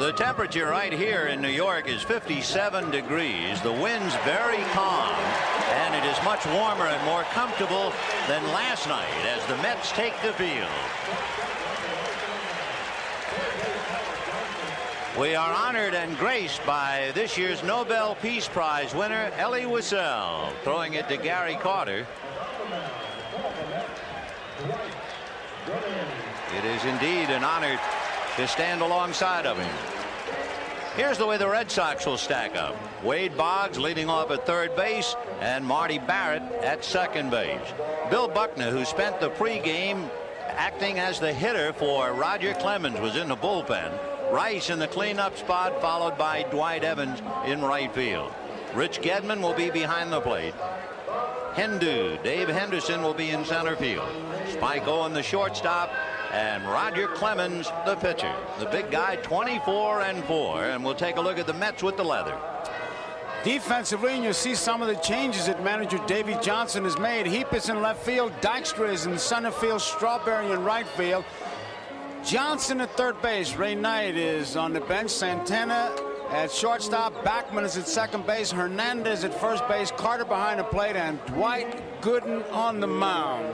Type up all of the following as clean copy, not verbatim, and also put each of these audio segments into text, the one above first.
The temperature right here in New York is 57 degrees. The wind's very calm, and it is much warmer and more comfortable than last night as the Mets take the field. We are honored and graced by this year's Nobel Peace Prize winner, Elie Wiesel, throwing it to Gary Carter. It is indeed an honor to stand alongside of him. Here's the way the Red Sox will stack up. Wade Boggs leading off at third base and Marty Barrett at second base. Bill Buckner, who spent the pregame acting as the hitter for Roger Clemens, was in the bullpen. Rice in the cleanup spot, followed by Dwight Evans in right field. Rich Gedman will be behind the plate. Dave Henderson will be in center field. Spike Owen the shortstop, and Roger Clemens the pitcher. The big guy, 24-4, and we'll take a look at the Mets with the leather. Defensively, and you'll see some of the changes that manager Davey Johnson has made. Heap is in left field, Dykstra is in center field, Strawberry in right field. Johnson at third base. Ray Knight is on the bench. Santana at shortstop. Backman is at second base. Hernandez at first base. Carter behind the plate, and Dwight Gooden on the mound.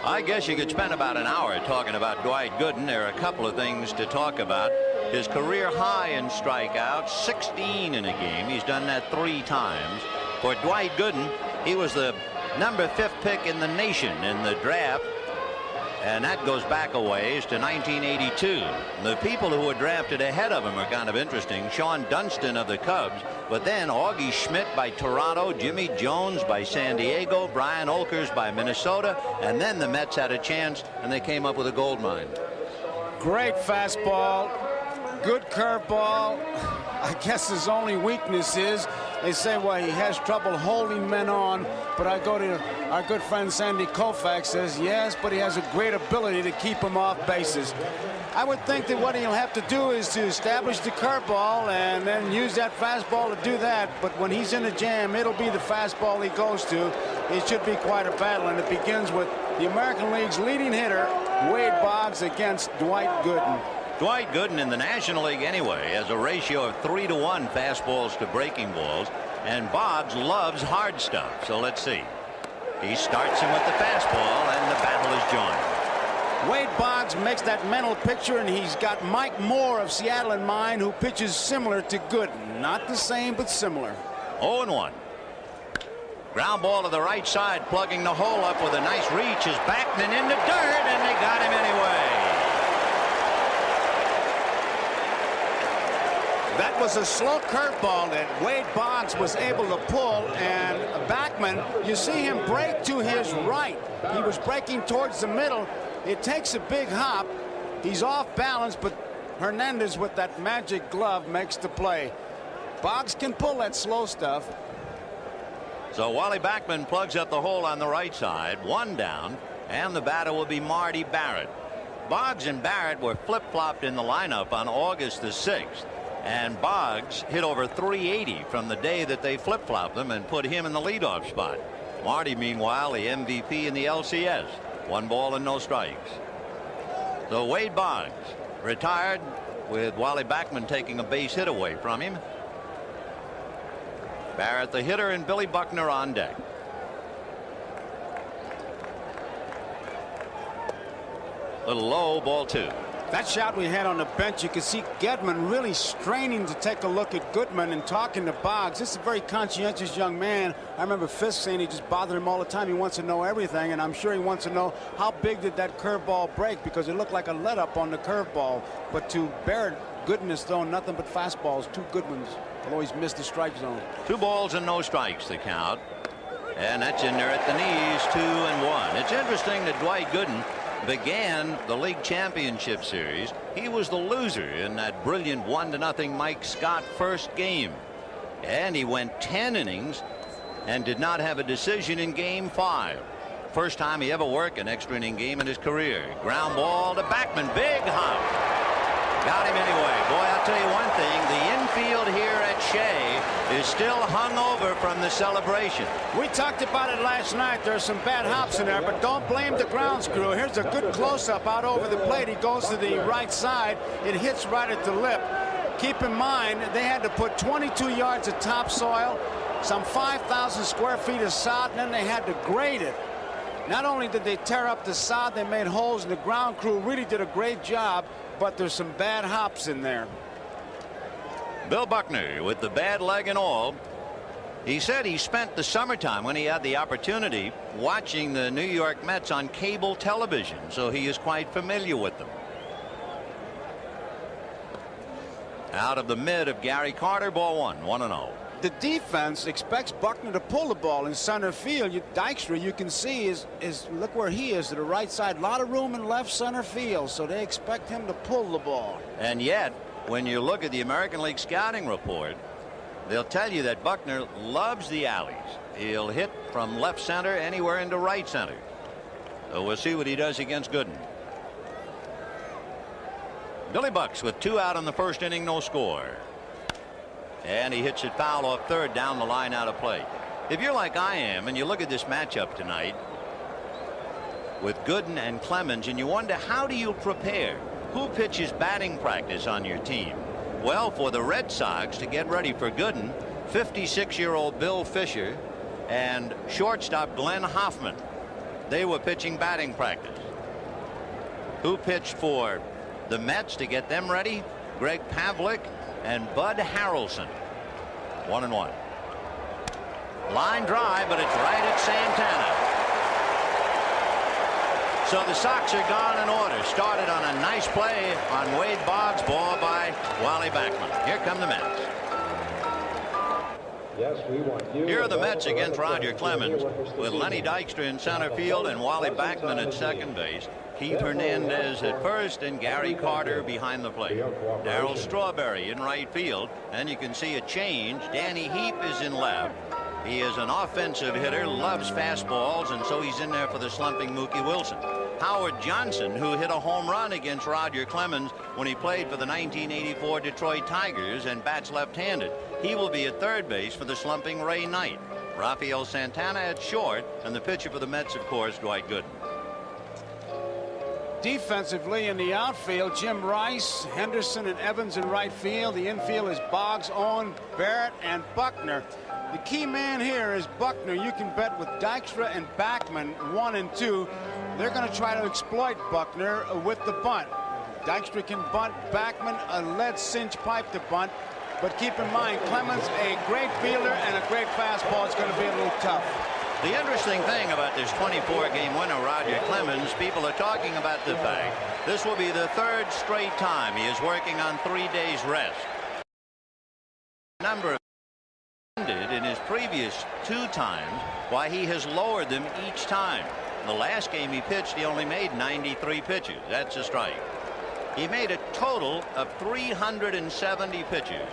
I guess you could spend about an hour talking about Dwight Gooden. There are a couple of things to talk about. His career high in strikeouts, 16 in a game. He's done that 3 times. For Dwight Gooden, he was the number 5th pick in the nation in the draft. And that goes back a ways to 1982. The people who were drafted ahead of him are kind of interesting. Sean Dunston of the Cubs, but then Augie Schmidt by Toronto, Jimmy Jones by San Diego, Brian Olkers by Minnesota, and then the Mets had a chance and they came up with a gold mine. Great fastball, good curveball. I guess his only weakness is, they say, well, he has trouble holding men on, but I go to our good friend Sandy Koufax, says yes, but he has a great ability to keep him off bases. I would think that what he'll have to do is to establish the curveball and then use that fastball to do that, but when he's in a jam, it'll be the fastball he goes to. It should be quite a battle, and it begins with the American League's leading hitter, Wade Boggs, against Dwight Gooden. Dwight Gooden in the National League anyway has a ratio of 3-to-1 fastballs to breaking balls, and Boggs loves hard stuff. So let's see. He starts him with the fastball, and the battle is joined. Wade Boggs makes that mental picture, and he's got Mike Moore of Seattle in mind, who pitches similar to Gooden. Not the same, but similar. 0-1. Ground ball to the right side, plugging the hole up with a nice reach is Backman in the dirt, and they got him anyway. That was a slow curveball that Wade Boggs was able to pull, and Backman, you see him break to his right. He was breaking towards the middle. It takes a big hop. He's off balance, but Hernandez with that magic glove makes the play. Boggs can pull that slow stuff. So Wally Backman plugs up the hole on the right side, 1 down, and the batter will be Marty Barrett. Boggs and Barrett were flip-flopped in the lineup on August the 6th. And Boggs hit over 380 from the day that they flip-flopped them and put him in the leadoff spot. Marty, meanwhile, the MVP in the LCS. 1 ball and no strikes. So Wade Boggs retired with Wally Backman taking a base hit away from him. Barrett the hitter and Billy Buckner on deck. Little low, ball 2. That shot we had on the bench, you could see Gedman really straining to take a look at Goodman and talking to Boggs. This is a very conscientious young man. I remember Fisk saying he just bothered him all the time. He wants to know everything, and I'm sure he wants to know how big did that curveball break, because it looked like a let up on the curveball. But to Barrett, Gooden has thrown nothing but fastballs. 2 good ones. He'll always miss the strike zone. 2 balls and no strikes the count. And that's in there at the knees, 2-1. It's interesting that Dwight Gooden began the league championship series. He was the loser in that brilliant 1-0 Mike Scott first game, and he went 10 innings and did not have a decision in game 5. First time he ever worked an extra inning game in his career. Ground ball to Backman, big hop. Got him anyway. Boy, I'll tell you one thing, the infield here at Shea is still hung over from the celebration. We talked about it last night. There's some bad hops in there, but don't blame the grounds crew. Here's a good close-up out over the plate. He goes to the right side. It hits right at the lip. Keep in mind, they had to put 22 yards of topsoil, some 5,000 square feet of sod, and then they had to grade it. Not only did they tear up the sod, they made holes, and the ground crew really did a great job, but there's some bad hops in there. Bill Buckner with the bad leg and all. He said he spent the summertime when he had the opportunity watching the New York Mets on cable television, so he is quite familiar with them. Out of the mid of Gary Carter, ball one, 1-0. The defense expects Buckner to pull the ball in center field. Dykstra, you can see, is look where he is to the right side. A lot of room in left center field, so they expect him to pull the ball. And yet, when you look at the American League scouting report, they'll tell you that Buckner loves the alleys. He'll hit from left center anywhere into right center. So we'll see what he does against Gooden. Billy Bucks with 2 out in the first inning, no score. And he hits it foul off third down the line out of play. If you're like I am and you look at this matchup tonight with Gooden and Clemens and you wonder, how do you prepare? Who pitches batting practice on your team? Well, for the Red Sox to get ready for Gooden, 56-year-old Bill Fisher and shortstop Glenn Hoffman, they were pitching batting practice. Who pitched for the Mets to get them ready? Greg Pavlik and Bud Harrelson. 1-1. Line drive, but it's right at Santana. So the Sox are gone in order. Started on a nice play on Wade Boggs, ball by Wally Backman. Here come the Mets. Yes, we want you. Here are the Mets against Roger Clemens with Lenny Dykstra in center field and Wally Backman at second base. Keith Hernandez at first and Gary Carter behind the plate. Darryl Strawberry in right field, and you can see a change. Danny Heap is in left. He is an offensive hitter, loves fastballs, and so he's in there for the slumping Mookie Wilson. Howard Johnson, who hit a home run against Roger Clemens when he played for the 1984 Detroit Tigers and bats left-handed. He will be at third base for the slumping Ray Knight. Rafael Santana at short, and the pitcher for the Mets, of course, Dwight Gooden. Defensively in the outfield, Jim Rice, Henderson, and Evans in right field. The infield is Boggs, Owen, Barrett, and Buckner. The key man here is Buckner. You can bet with Dykstra and Backman 1 and 2. They're going to try to exploit Buckner with the bunt. Dykstra can bunt, Backman a lead cinch pipe to bunt. But keep in mind, Clemens, a great fielder and a great fastball. It's going to be a little tough. The interesting thing about this 24-game winner, Roger Clemens, people are talking about the fact this will be the third straight time he is working on 3 days rest. Number of in his previous 2 times, why he has lowered them each time. The last game he pitched, he only made 93 pitches. That's a strike. He made a total of 370 pitches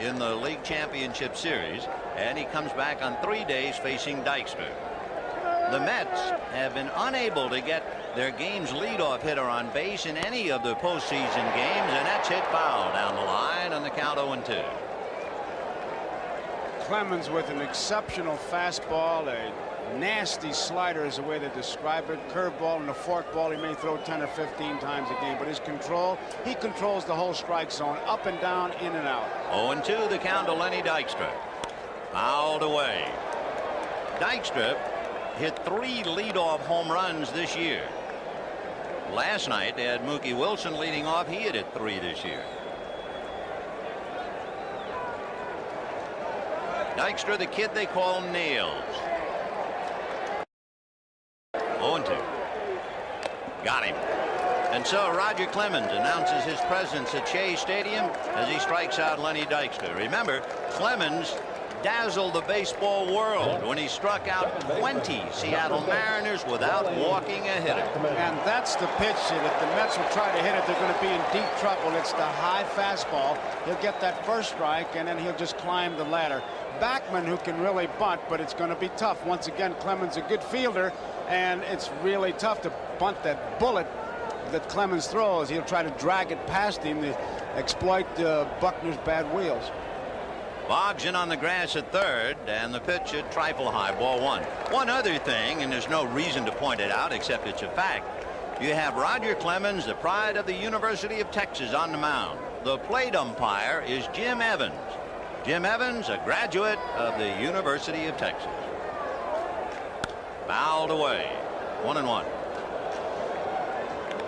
in the league championship series, and he comes back on 3 days facing Dykstra. The Mets have been unable to get their game's leadoff hitter on base in any of the postseason games, and that's hit foul down the line on the count 0-2. Clemens with an exceptional fastball, a nasty slider is the way they describe it, curveball and a forkball. He may throw 10 or 15 times a game, but his control, he controls the whole strike zone, up and down, in and out. 0-2 the count to Lenny Dykstra. Fouled away. Dykstra hit 3 leadoff home runs this year. Last night they had Mookie Wilson leading off. He hit 3 this year. Dykstra, the kid they call Nails. 0-2. Got him. And so Roger Clemens announces his presence at Shea Stadium as he strikes out Lenny Dykstra. Remember, Clemens dazzled the baseball world when he struck out 20 Seattle Mariners without walking a hitter. And that's the pitch that if the Mets will try to hit it, they're going to be in deep trouble. It's the high fastball. He'll get that first strike, and then he'll just climb the ladder. Backman, who can really bunt, but it's going to be tough. Once again, Clemens a good fielder, and it's really tough to bunt that bullet that Clemens throws. He'll try to drag it past him to exploit Buckner's bad wheels. Boggs in on the grass at third, and the pitch at trifle high, ball 1. One other thing, and there's no reason to point it out except it's a fact. You have Roger Clemens, the pride of the University of Texas, on the mound. the plate umpire is Jim Evans. Jim Evans, a graduate of the University of Texas. Fouled away. 1-1.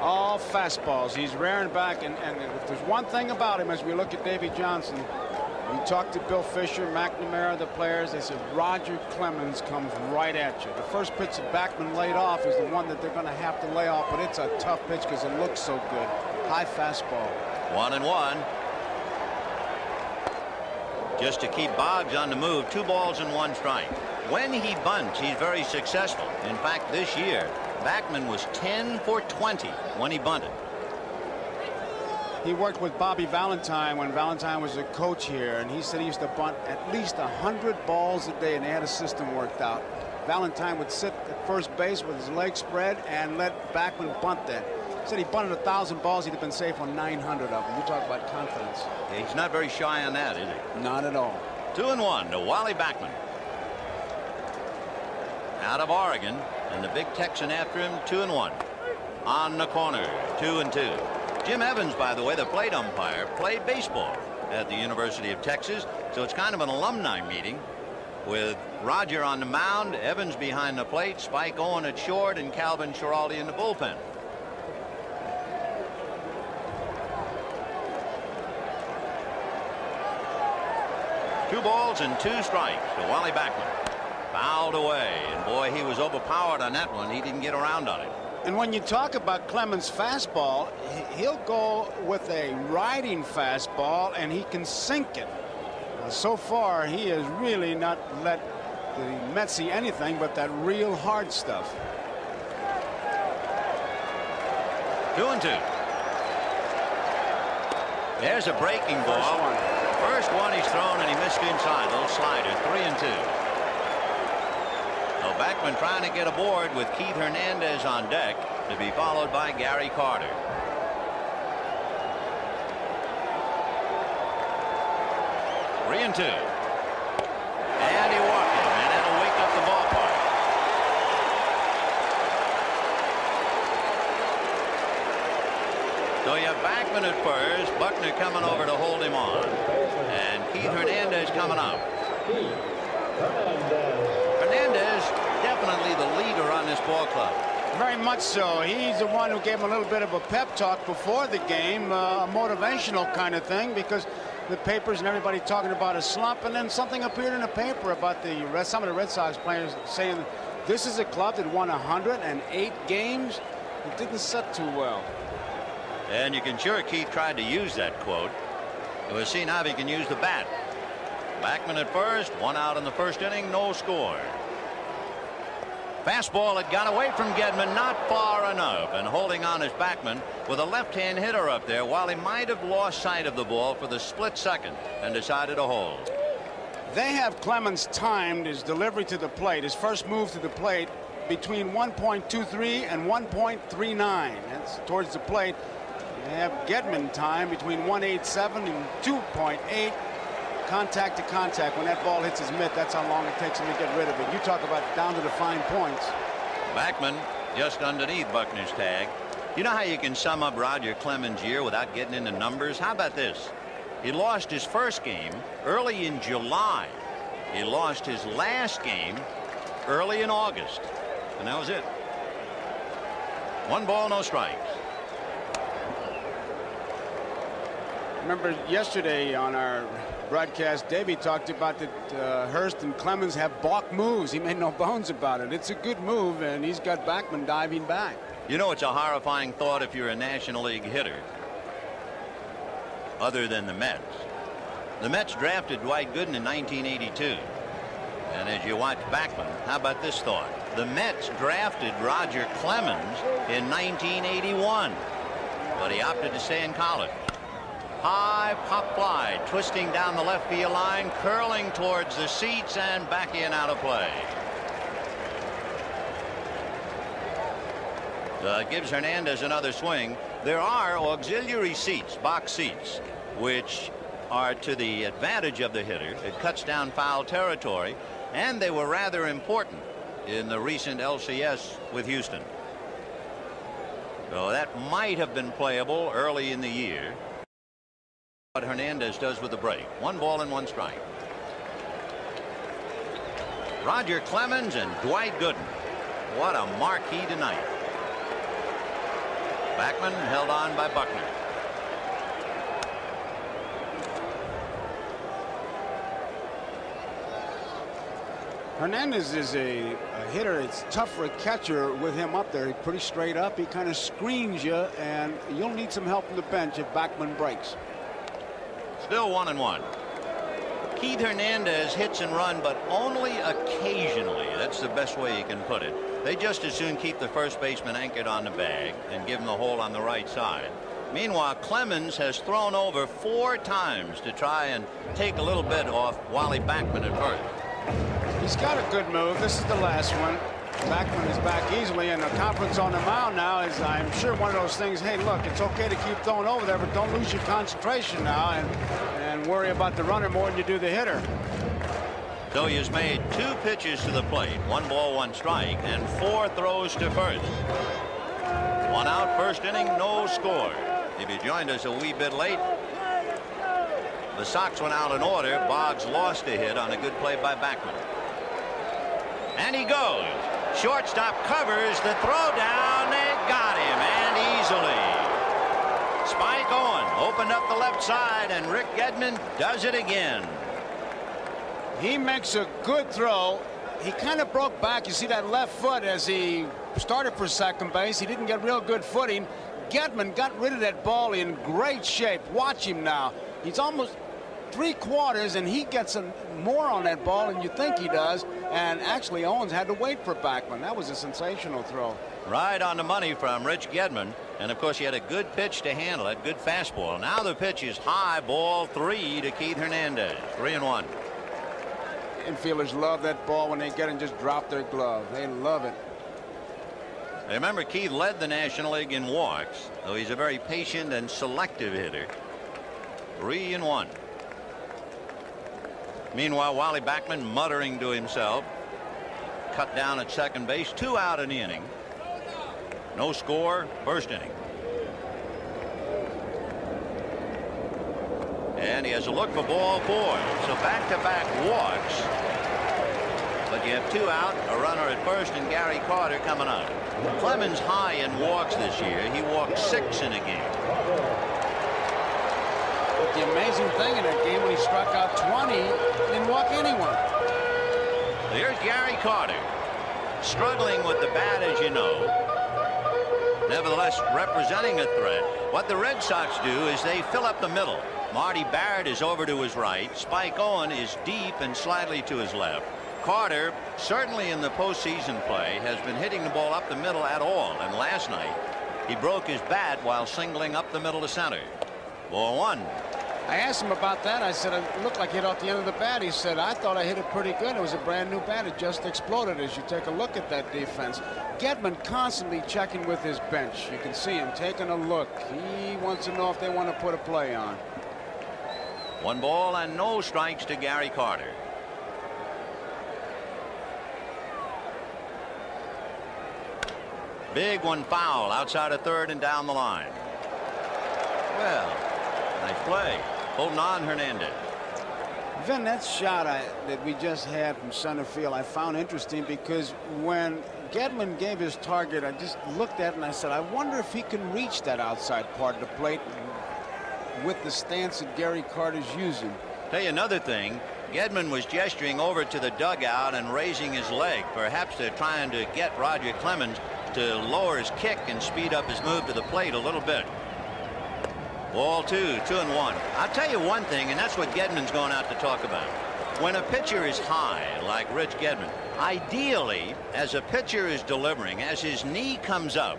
All fastballs. He's rearing back, and if there's one thing about him as we look at Davy Johnson, we talked to Bill Fisher, McNamara, the players. They said Roger Clemens comes right at you. The first pitch that Backman laid off is the one that they're going to have to lay off, but it's a tough pitch because it looks so good. High fastball. 1-1. Just to keep Boggs on the move. 2 balls and 1 strike. When he bunts, he's very successful. In fact, this year, Backman was 10 for 20 when he bunted. He worked with Bobby Valentine when Valentine was a coach here, and he said he used to bunt at least 100 balls a day, and they had a system worked out. Valentine would sit at first base with his legs spread and let Backman bunt that. He said he bunted 1,000 balls, he'd have been safe on 900 of them. You talk about confidence. Yeah, he's not very shy on that, is he? Not at all. 2-1 to Wally Backman. Out of Oregon, and the big Texan after him. 2-1 on the corner. 2-2. Jim Evans, by the way, the plate umpire, played baseball at the University of Texas, so it's kind of an alumni meeting with Roger on the mound, Evans behind the plate, Spike Owen at short, and Calvin Schiraldi in the bullpen. Two balls and 2 strikes to Wally Backman. Fouled away, and boy, he was overpowered on that one. He didn't get around on it. And when you talk about Clemens' fastball, he'll go with a riding fastball, and he can sink it. So far, he has really not let the Mets see anything but that real hard stuff. 2-2. There's a breaking ball. First one he's thrown, and he missed inside. Little slider. 3-2. So Backman trying to get aboard with Keith Hernandez on deck, to be followed by Gary Carter. Three and 2. And he walked him, and that'll wake up the ballpark. So you have Backman at first, Buckner coming over to hold him on, and Keith Hernandez coming up. Hernandez, definitely the leader on this ball club. Very much so. He's the one who gave him a little bit of a pep talk before the game, a motivational kind of thing, because the papers and everybody talking about a slump, and then something appeared in the paper about some of the Red Sox players saying this is a club that won 108 games. It didn't set too well. And you can sure Keith tried to use that quote. We'll see now if he can use the bat. Backman at first, 1 out in the first inning, no score. Fastball that got away from Gedman, not far enough, and holding on is Backman with a left-hand hitter up there, while he might have lost sight of the ball for the split second and decided to hold. They have Clemens timed his delivery to the plate, his first move to the plate, between 1.23 and 1.39. That's towards the plate. They have Gedman time between 1.87 and 2.8. Contact to contact. When that ball hits his mitt, that's how long it takes him to get rid of it. You talk about down to the fine points. Backman just underneath Buckner's tag. You know how you can sum up Roger Clemens' year without getting into numbers? How about this? He lost his first game early in July. He lost his last game early in August. And that was it. 1 ball, no strikes. Remember yesterday on our broadcast, Davey talked about that Hurst and Clemens have balk moves. He made no bones about it. It's a good move, and he's got Backman diving back. You know, it's a horrifying thought if you're a National League hitter, other than the Mets. The Mets drafted Dwight Gooden in 1982. And as you watch Backman, how about this thought? The Mets drafted Roger Clemens in 1981, but he opted to stay in college. High pop fly, twisting down the left field line, curling towards the seats, and back in, out of play. Gives Hernandez another swing. There are auxiliary seats, box seats, which are to the advantage of the hitter. It cuts down foul territory, and they were rather important in the recent LCS with Houston. So that might have been playable early in the year. what Hernandez does with the break. 1 ball and 1 strike. Roger Clemens and Dwight Gooden. What a marquee tonight. Backman held on by Buckner. Hernandez is a hitter. It's tough for a catcher with him up there. He's pretty straight up. He kind of screens you, and you'll need some help from the bench if Backman breaks. Still 1-1. Keith Hernandez hits and run, but only occasionally. That's the best way you can put it. They just as soon keep the first baseman anchored on the bag and give him the hole on the right side. Meanwhile, Clemens has thrown over 4 times to try and take a little bit off Wally Backman at first. He's got a good move. This is the last one. Backman is back easily, and the confidence on the mound now is, I'm sure, one of those things. Hey, look, it's okay to keep throwing over there, but don't lose your concentration now and worry about the runner more than you do the hitter. So he has made 2 pitches to the plate, 1 ball, 1 strike, and 4 throws to first. 1 out, first inning, no score. If you joined us a wee bit late, the Sox went out in order. Boggs lost a hit on a good play by Backman. And he goes. Shortstop covers the throw down. They got him, and easily. Spike Owen opened up the left side, and Rick Gedman does it again. He makes a good throw. He kind of broke back. You see that left foot as he started for second base. He didn't get real good footing. Gedman got rid of that ball in great shape. Watch him now. He's almost 3/4, and he gets more on that ball than you think he does. And actually, Owens had to wait for Backman. That was a sensational throw. Right on the money from Rich Gedman. And of course, he had a good pitch to handle it. Good fastball. Now the pitch is high, ball 3 to Keith Hernandez. 3-1. Infielders love that ball when they get it and just drop their glove. They love it. Remember, Keith led the National League in walks, though he's a very patient and selective hitter. 3-1. Meanwhile, Wally Backman muttering to himself. Cut down at second base. 2 out in the inning. No score. First inning. And he has a look for ball 4. So back-to-back walks. But you have 2 out, a runner at first, and Gary Carter coming up. Clemens high in walks this year. He walked 6 in a game. But the amazing thing in that game, when he struck out 20, he didn't walk anyone. Here's Gary Carter, struggling with the bat, as you know. Nevertheless, representing a threat. What the Red Sox do is they fill up the middle. Marty Barrett is over to his right. Spike Owen is deep and slightly to his left. Carter, certainly in the postseason play, has been hitting the ball up the middle at all. And last night, he broke his bat while singling up the middle to center. Ball 1. I asked him about that. I said, it looked like it hit off the end of the bat. He said, I thought I hit it pretty good. It was a brand new bat. It just exploded as you take a look at that defense. Gedman constantly checking with his bench. You can see him taking a look. He wants to know if they want to put a play on. 1 ball and no strikes to Gary Carter. Big one foul outside of third and down the line. Well, nice play. Holding on Hernandez. Vin, that shot that we just had from center field, I found interesting because when Gedman gave his target, I just looked at it and I said, I wonder if he can reach that outside part of the plate with the stance that Gary Carter's using. Tell you another thing, Gedman was gesturing over to the dugout and raising his leg. Perhaps they're trying to get Roger Clemens to lower his kick and speed up his move to the plate a little bit. Ball 2, 2-1. I'll tell you one thing, and that's what Gedman's going out to talk about. When a pitcher is high, like Rich Gedman, ideally, as a pitcher is delivering, as his knee comes up,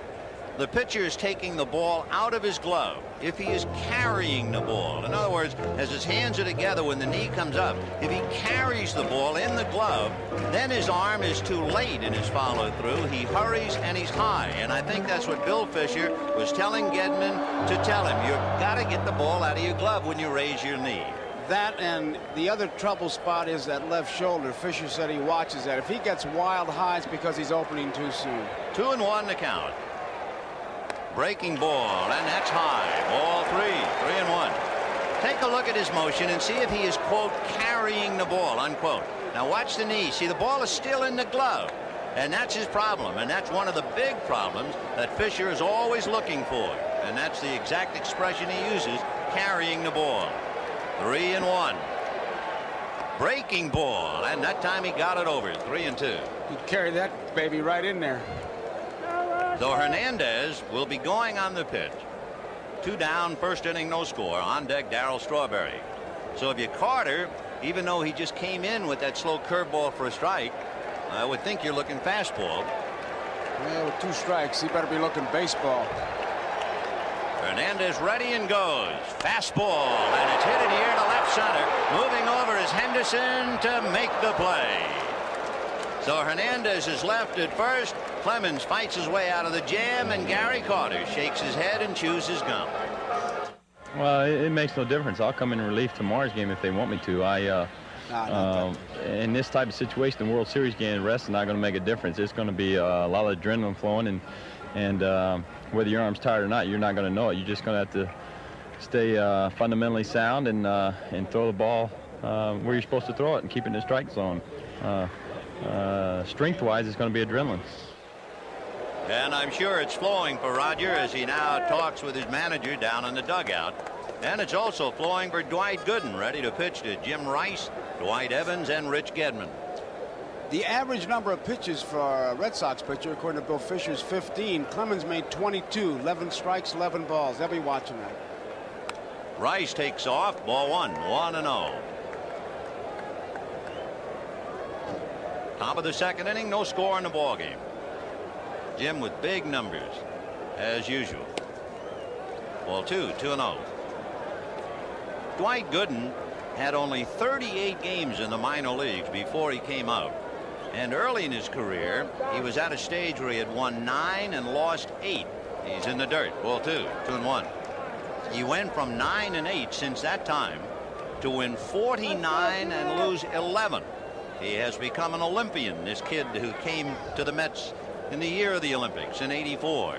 the pitcher is taking the ball out of his glove. If he is carrying the ball, in other words, as his hands are together when the knee comes up, if he carries the ball in the glove, then his arm is too late in his follow through. He hurries and he's high. And I think that's what Bill Fisher was telling Gedman to tell him. You've got to get the ball out of your glove when you raise your knee. That, and the other trouble spot is that left shoulder. Fisher said he watches that. If he gets wild high, it's because he's opening too soon. 2-1 to count. Breaking ball, and that's high. Ball 3, 3-1. Take a look at his motion and see if he is, quote, carrying the ball, unquote. Now watch the knee. See, the ball is still in the glove. And that's his problem. And that's one of the big problems that Fisher is always looking for. And that's the exact expression he uses, carrying the ball. 3-1. Breaking ball. And that time he got it over. 3-2. He carried that baby right in there. So Hernandez will be going on the pitch. 2 down, first inning, no score. On deck, Darryl Strawberry. So if you Carter, even though he just came in with that slow curveball for a strike, I would think you're looking fastball. Yeah, with 2 strikes, he better be looking baseball. Hernandez ready and goes. Fastball, and it's hit in the air to left center. Moving over is Henderson to make the play. So Hernandez is left at first. Clemens fights his way out of the jam, and Gary Carter shakes his head and chews his gum. Well, it makes no difference. I'll come in relief tomorrow's game if they want me to. In this type of situation, the World Series game, rest is not going to make a difference. It's going to be a lot of adrenaline flowing, and whether your arm's tired or not, you're not going to know it. You're just going to have to stay fundamentally sound and throw the ball where you're supposed to throw it and keep it in the strike zone. Strength-wise, it's going to be adrenaline. And I'm sure it's flowing for Roger as he now talks with his manager down in the dugout. And it's also flowing for Dwight Gooden, ready to pitch to Jim Rice, Dwight Evans, and Rich Gedman. The average number of pitches for a Red Sox pitcher, according to Bill Fisher, is 15. Clemens made 22, 11 strikes, 11 balls. They'll be watching that. Rice takes off, ball 1, 1-0. Top of the second inning, no score in the ball game. Jim with big numbers, as usual. Ball 2, 2-0. Dwight Gooden had only 38 games in the minor leagues before he came up. And early in his career, he was at a stage where he had won 9 and lost 8. He's in the dirt. Ball 2, 2-1. He went from 9 and 8 since that time to win 49 and lose 11. He has become an Olympian, this kid who came to the Mets in the year of the Olympics in '84.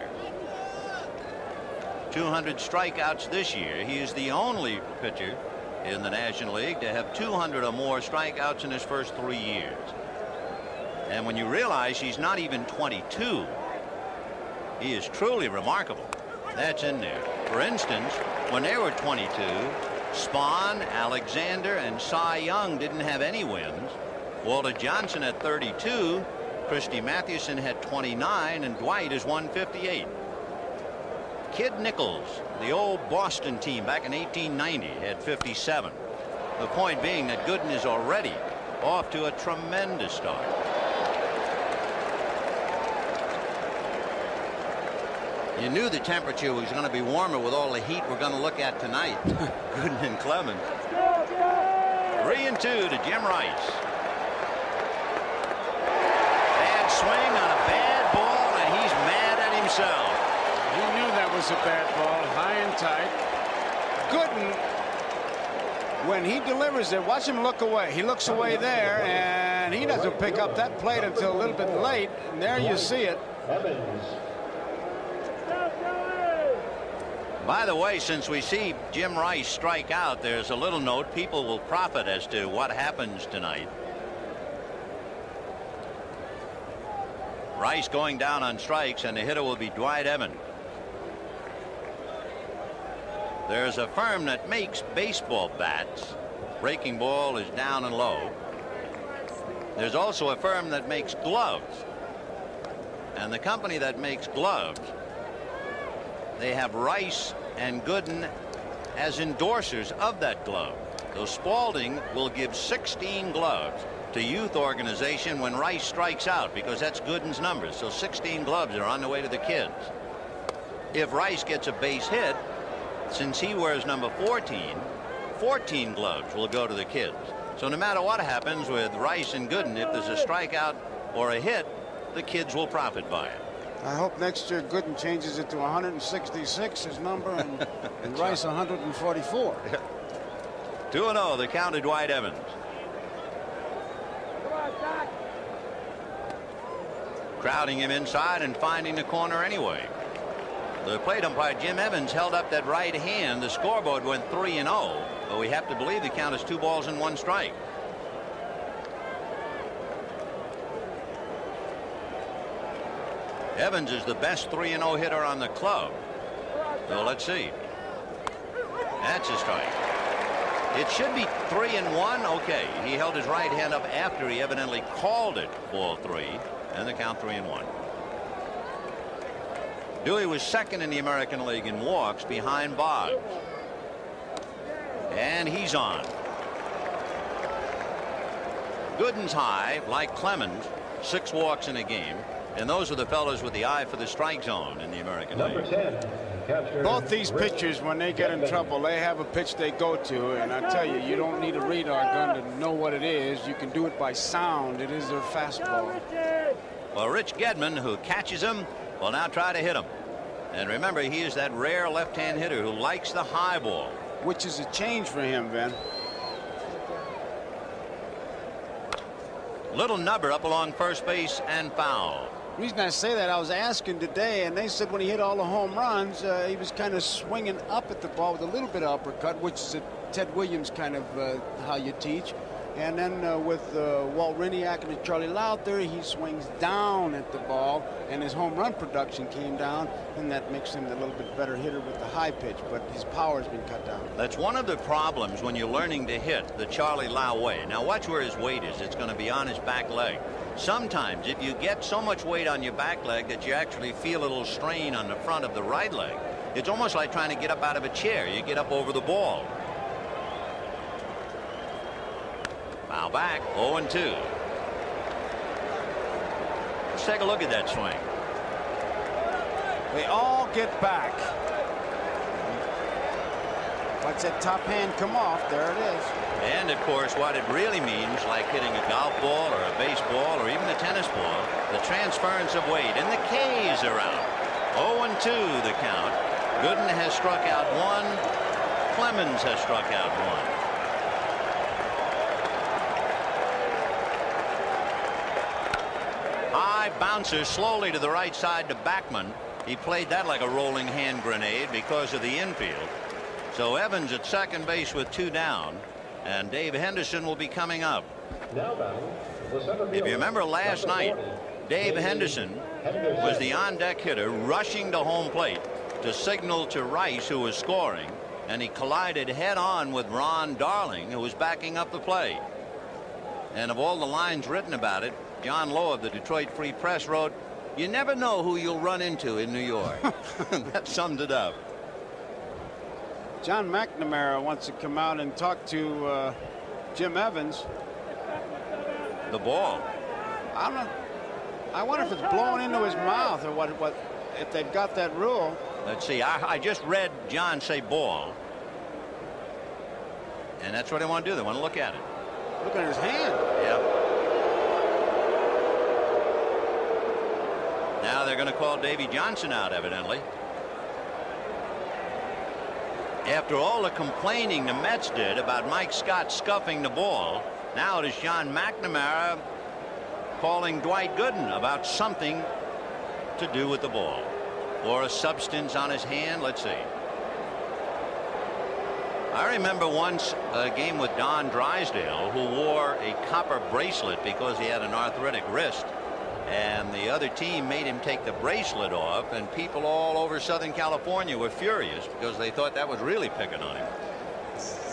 200 strikeouts this year. He is the only pitcher in the National League to have 200 or more strikeouts in his first 3 years. And when you realize he's not even 22, he is truly remarkable. That's in there. For instance, when they were 22, Spahn, Alexander, and Cy Young didn't have any wins. Walter Johnson had 32, Christy Mathewson had 29, and Dwight is 158. Kid Nichols, the old Boston team back in 1890, had 57. The point being that Gooden is already off to a tremendous start. You knew the temperature was going to be warmer with all the heat we're going to look at tonight. Gooden and Clemens. 3-2 to Jim Rice. Bad swing on a bad ball, and he's mad at himself. He knew that was a bad ball, high and tight. Gooden, when he delivers it, watch him look away. He looks away there, and he doesn't pick up that plate until a little bit late. And there you see it. By the way, since we see Jim Rice strike out, there's a little note. People will profit as to what happens tonight. Rice going down on strikes, and the hitter will be Dwight Evans. There's a firm that makes baseball bats. Breaking ball is down and low. There's also a firm that makes gloves. And the company that makes gloves, they have Rice and Gooden as endorsers of that glove. So Spalding will give 16 gloves to youth organization when Rice strikes out, because that's Gooden's numbers. So 16 gloves are on the way to the kids. If Rice gets a base hit, since he wears number 14, 14 gloves will go to the kids. So no matter what happens with Rice and Gooden, if there's a strikeout or a hit, the kids will profit by it. I hope next year Gooden changes it to 166, his number, and Rice 144. 2-0, the count to Dwight Evans. Crowding him inside and finding the corner anyway. The plate umpire Jim Evans held up that right hand. The scoreboard went 3-0, but we have to believe the count is 2 balls and 1 strike. Evans is the best 3-0 hitter on the club. So let's see. That's a strike. It should be 3-1. Okay, he held his right hand up after he evidently called it ball 3, and the count 3-1. Dewey was second in the American League in walks behind Boggs. And he's on. Gooden's high, like Clemens, 6 walks in a game. And those are the fellows with the eye for the strike zone in the American League. 10, both these pitchers, when they get in trouble, they have a pitch they go to. And I tell you, you don't need a radar gun to know what it is. You can do it by sound. It is their fastball. Well, Rich Gedman, who catches him, will now try to hit him. And remember, he is that rare left-hand hitter who likes the high ball. Which is a change for him, Vin. Little nubber up along first base and foul. The reason I say that, I was asking today, and they said when he hit all the home runs, he was kind of swinging up at the ball with a little bit of uppercut, which is a Ted Williams kind of how you teach. And then with Walt Riniak and Charlie Lowther, he swings down at the ball, and his home run production came down, and that makes him a little bit better hitter with the high pitch, but his power has been cut down. That's one of the problems when you're learning to hit the Charlie Lau way. Now watch where his weight is. It's going to be on his back leg. Sometimes if you get so much weight on your back leg that you actually feel a little strain on the front of the right leg, it's almost like trying to get up out of a chair. You get up over the ball. Foul back, 0-2. Let's take a look at that swing. They all get back. Watch that top hand come off. There it is. And of course, what it really means, like hitting a golf ball or a baseball or even a tennis ball, the transference of weight. And the K's are out. 0-2 the count. Gooden has struck out 1. Clemens has struck out 1. High bouncer slowly to the right side to Backman. He played that like a rolling hand grenade because of the infield. So Evans at second base with 2 down, and Dave Henderson will be coming up. If you remember last night, Dave Henderson was the on-deck hitter rushing to home plate to signal to Rice, who was scoring, and he collided head-on with Ron Darling, who was backing up the play. And of all the lines written about it, John Lowe of the Detroit Free Press wrote, "You never know who you'll run into in New York." That summed it up. John McNamara wants to come out and talk to Jim Evans. The ball. I don't know. I wonder if it's blowing into his mouth or what if they've got that rule. Let's see. I just read John say ball. And that's what they want to do. They want to look at it. Look at his hand. Yeah. Now they're going to call Davy Johnson out, evidently. After all the complaining the Mets did about Mike Scott scuffing the ball, now it is John McNamara calling Dwight Gooden about something to do with the ball or a substance on his hand. Let's see. I remember once a game with Don Drysdale, who wore a copper bracelet because he had an arthritic wrist, and the other team made him take the bracelet off, and people all over Southern California were furious because they thought that was really picking on him.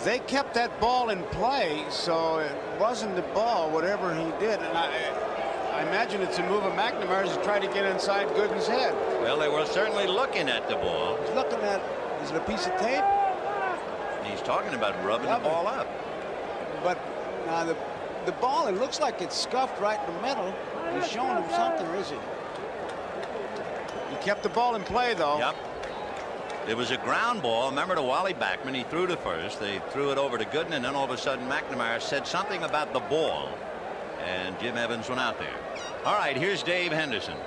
They kept that ball in play, so it wasn't the ball, whatever he did. And I imagine it's a move of McNamara's to try to get inside Gooden's head. Well, they were certainly looking at the ball. He's looking at, is it a piece of tape? He's talking about rubbing the ball up. But now the ball, it looks like it's scuffed right in the middle. He's showing him something, or is he? He kept the ball in play, though. Yep. It was a ground ball. Remember to Wally Backman. He threw to first. They threw it over to Gooden, and then all of a sudden McNamara said something about the ball, and Jim Evans went out there. All right, here's Dave Henderson.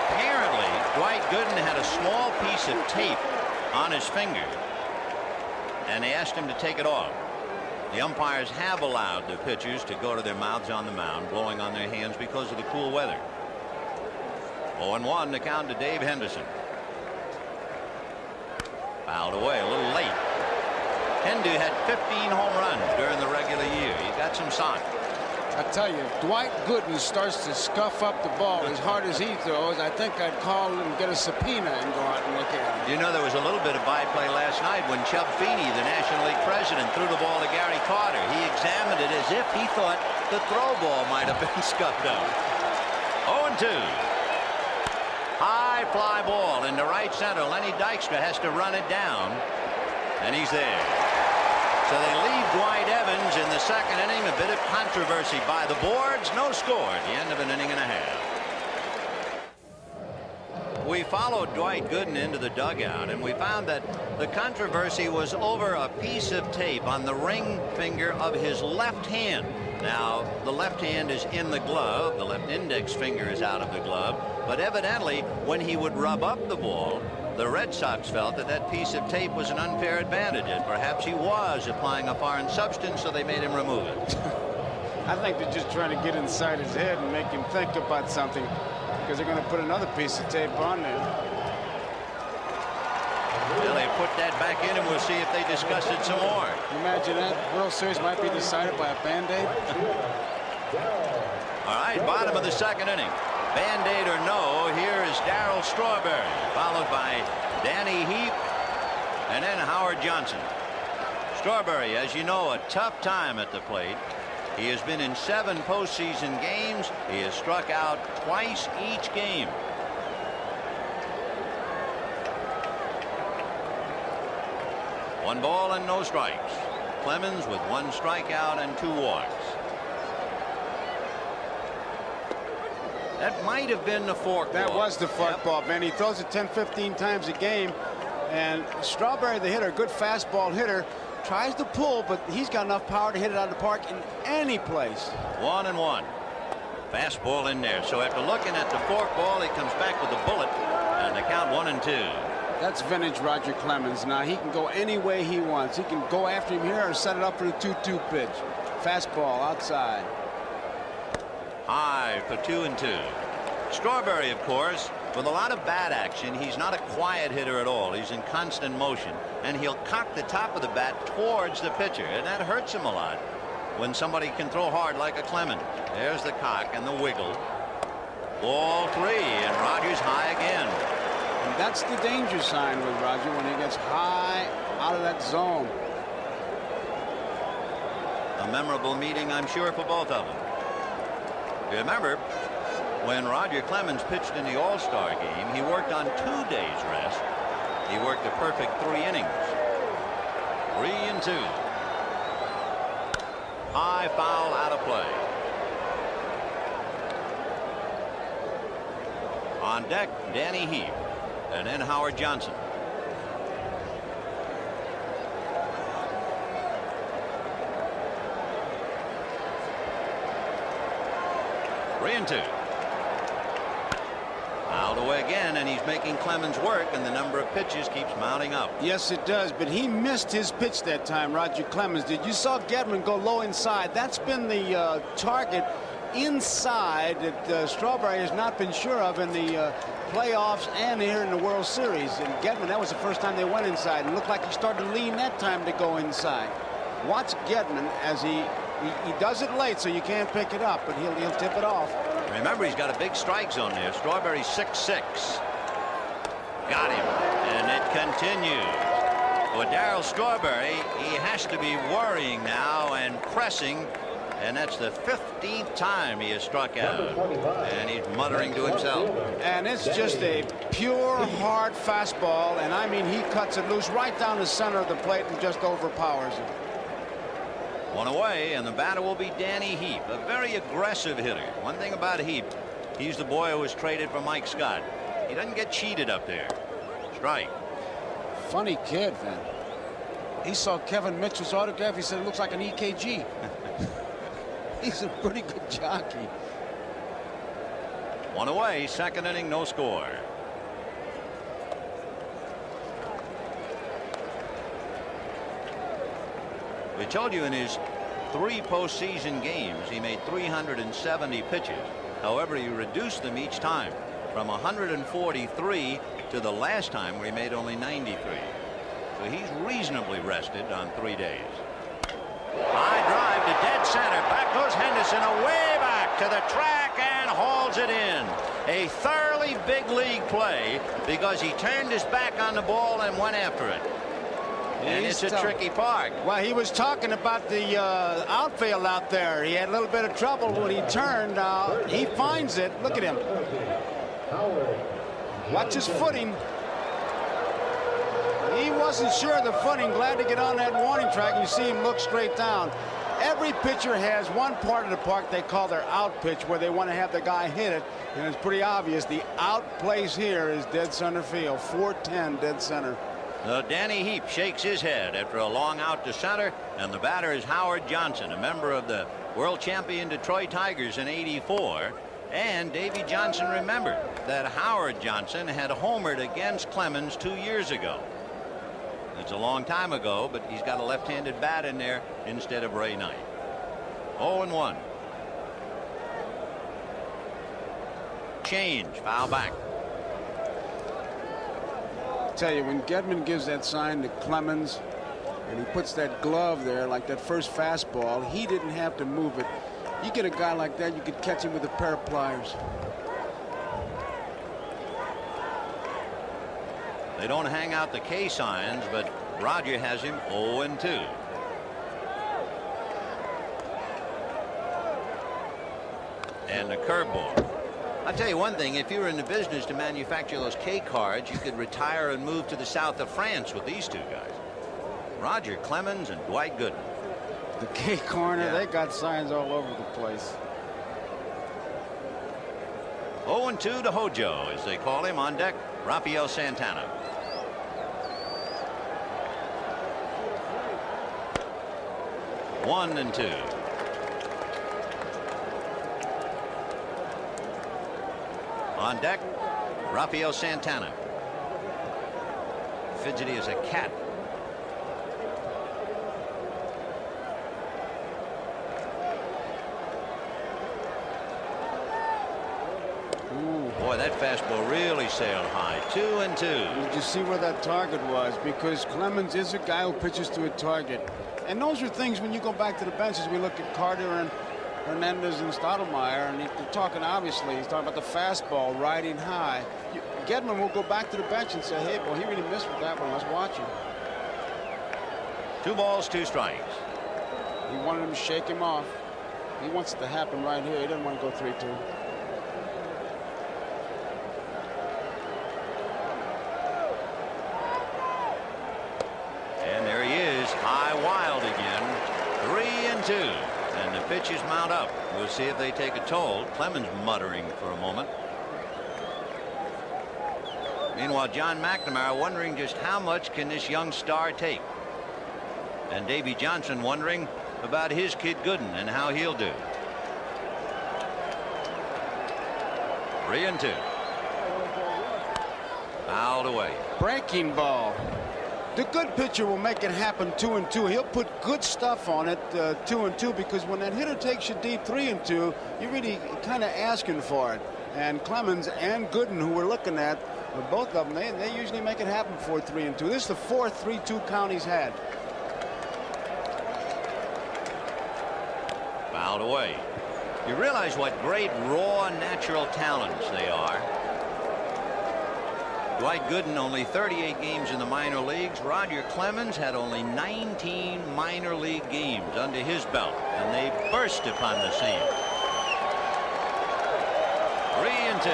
Apparently, Dwight Gooden had a small piece of tape on his finger, and they asked him to take it off. The umpires have allowed the pitchers to go to their mouths on the mound, blowing on their hands because of the cool weather. 0-1 to count to Dave Henderson. Fouled away a little late. Hendu had 15 home runs during the regular year. He got some sign. I tell you, if Dwight Gooden starts to scuff up the ball as hard as he throws, I think I'd call him and get a subpoena and go out and look at him. You know, there was a little bit of byplay last night when Chub Feeney, the National League president, threw the ball to Gary Carter. He examined it as if he thought the throw ball might have been scuffed up. 0-2. High fly ball into right center. Lenny Dykstra has to run it down, and he's there. So they leave Dwight Evans in the second inning. A bit of controversy by the boards. No score at the end of an inning and a half. We followed Dwight Gooden into the dugout, and we found that the controversy was over a piece of tape on the ring finger of his left hand. Now, the left hand is in the glove. The left index finger is out of the glove. But evidently, when he would rub up the ball, the Red Sox felt that that piece of tape was an unfair advantage, and perhaps he was applying a foreign substance, so they made him remove it. I think they're just trying to get inside his head and make him think about something, because they're going to put another piece of tape on there. Well, they put that back in, and we'll see if they discuss it some more. Imagine that. World Series might be decided by a Band-Aid. All right, bottom of the second inning. Band-Aid or no, here is Darryl Strawberry, followed by Danny Heap and then Howard Johnson. Strawberry, as you know, a tough time at the plate. He has been in 7 postseason games. He has struck out twice each game. One ball and no strikes. Clemens with 1 strikeout and 2 walks. That might have been the fork ball. That was the fork ball, man. He throws it 10-15 times a game, and Strawberry, the hitter, good fastball hitter, tries to pull, but he's got enough power to hit it out of the park in any place. 1-1. Fastball in there. So after looking at the fork ball, he comes back with the bullet, and the count 1-2. That's vintage Roger Clemens. Now he can go any way he wants. He can go after him here or set it up for the 2-2 pitch. Fastball outside. High for 2-2. Strawberry, of course, with a lot of bat action. He's not a quiet hitter at all. He's in constant motion, and he'll cock the top of the bat towards the pitcher, and that hurts him a lot when somebody can throw hard like a Clemens. There's the cock and the wiggle. Ball 3, and Rogers high again. And that's the danger sign with Roger when he gets high out of that zone. A memorable meeting, I'm sure, for both of them. Remember, when Roger Clemens pitched in the All-Star game, he worked on 2 days rest. He worked a perfect 3 innings. 3-2. High foul out of play. On deck, Danny Heap, and then Howard Johnson. And 2. Fouled away again, and he's making Clemens work, and the number of pitches keeps mounting up. Yes, it does, but he missed his pitch that time, Roger Clemens did. You saw Gedman go low inside. That's been the target inside that Strawberry has not been sure of in the playoffs and here in the World Series. And Gedman, that was the first time they went inside, and looked like he started to lean that time to go inside. Watch Gedman as he does it late, so you can't pick it up, but he'll tip it off. Remember, he's got a big strike zone there. Strawberry 6-6. Got him, and it continues. With Darryl Strawberry, he has to be worrying now and pressing, and that's the 15th time he has struck out, and he's muttering to himself. And it's just a pure hard fastball, and I mean, he cuts it loose right down the center of the plate and just overpowers it. 1 away, and the batter will be Danny Heap, a very aggressive hitter. One thing about Heap, he's the boy who was traded for Mike Scott. He doesn't get cheated up there. Strike. Funny kid, man. He saw Kevin Mitchell's autograph. He said it looks like an EKG. He's a pretty good jockey. 1 away, second inning, no score. We told you in his 3 postseason games he made 370 pitches. However, he reduced them each time. from 143 to the last time where he made only 93. So he's reasonably rested on 3 days. High drive to dead center. Back goes Henderson, away back to the track and hauls it in. A thoroughly big league play because he turned his back on the ball and went after it. And it's a tricky park. Well, he was talking about the outfield out there. He had a little bit of trouble when he turned. He finds it. Look at him. Watch his footing. He wasn't sure of the footing. Glad to get on that warning track. You see him look straight down. Every pitcher has one part of the park they call their out pitch, where they want to have the guy hit it. And it's pretty obvious. The out place here is dead center field. 410 dead center. Danny Heap shakes his head after a long out to center, and the batter is Howard Johnson, a member of the world champion Detroit Tigers in '84. And Davy Johnson remembered that Howard Johnson had homered against Clemens 2 years ago. It's a long time ago, but he's got a left-handed bat in there instead of Ray Knight. 0-1. Change, foul back. Tell you, when Gedman gives that sign to Clemens and he puts that glove there like that first fastball, he didn't have to move it. You get a guy like that, you could catch him with a pair of pliers. They don't hang out the K signs, but Roger has him 0-2. And the curveball. I'll tell you one thing, if you were in the business to manufacture those K cards, you could retire and move to the south of France with these two guys. Roger Clemens and Dwight Gooden. The K corner, yeah. They got signs all over the place. 0-2 to Hojo, as they call him. On deck, Rafael Santana. One and two. On deck, Rafael Santana. Fidgety as a cat. Boy, that fastball really sailed high. 2-2. Did you see where that target was? Because Clemens is a guy who pitches to a target. And those are things when you go back to the benches. We look at Carter and Hernandez and Stottlemyre, and they're talking, obviously, he's talking about the fastball riding high. Gedman will go back to the bench and say, hey, well, he really missed with that one. Let's watch him. 2 balls, 2 strikes. He wanted him to shake him off. He wants it to happen right here. He doesn't want to go 3-2. And there he is, high wild again. 3-2. And the pitches mount up. We'll see if they take a toll. Clemens muttering for a moment. Meanwhile, John McNamara wondering just how much can this young star take. And Davy Johnson wondering about his kid Gooden and how he'll do. 3-2. Fouled away. Breaking ball. The good pitcher will make it happen 2-2. He'll put good stuff on it 2-2, because when that hitter takes you deep 3-2, you're really kind of asking for it. And Clemens and Gooden, who we're looking at, both of them, they usually make it happen for 3-2. This is the 4th 3-2 count he's had. Fouled away. You realize what great raw natural talents they are. Dwight Gooden only 38 games in the minor leagues. Roger Clemens had only 19 minor league games under his belt, and they burst upon the scene. 3-2.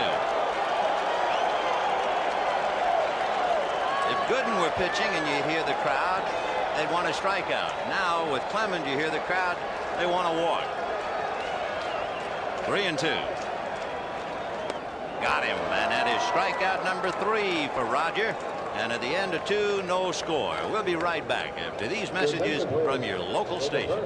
If Gooden were pitching and you hear the crowd, they'd want a strikeout. Now with Clemens, you hear the crowd, they want to walk. 3-2. Got him, and that is strikeout number 3 for Roger. And at the end of 2, no score. We'll be right back after these messages from your local station.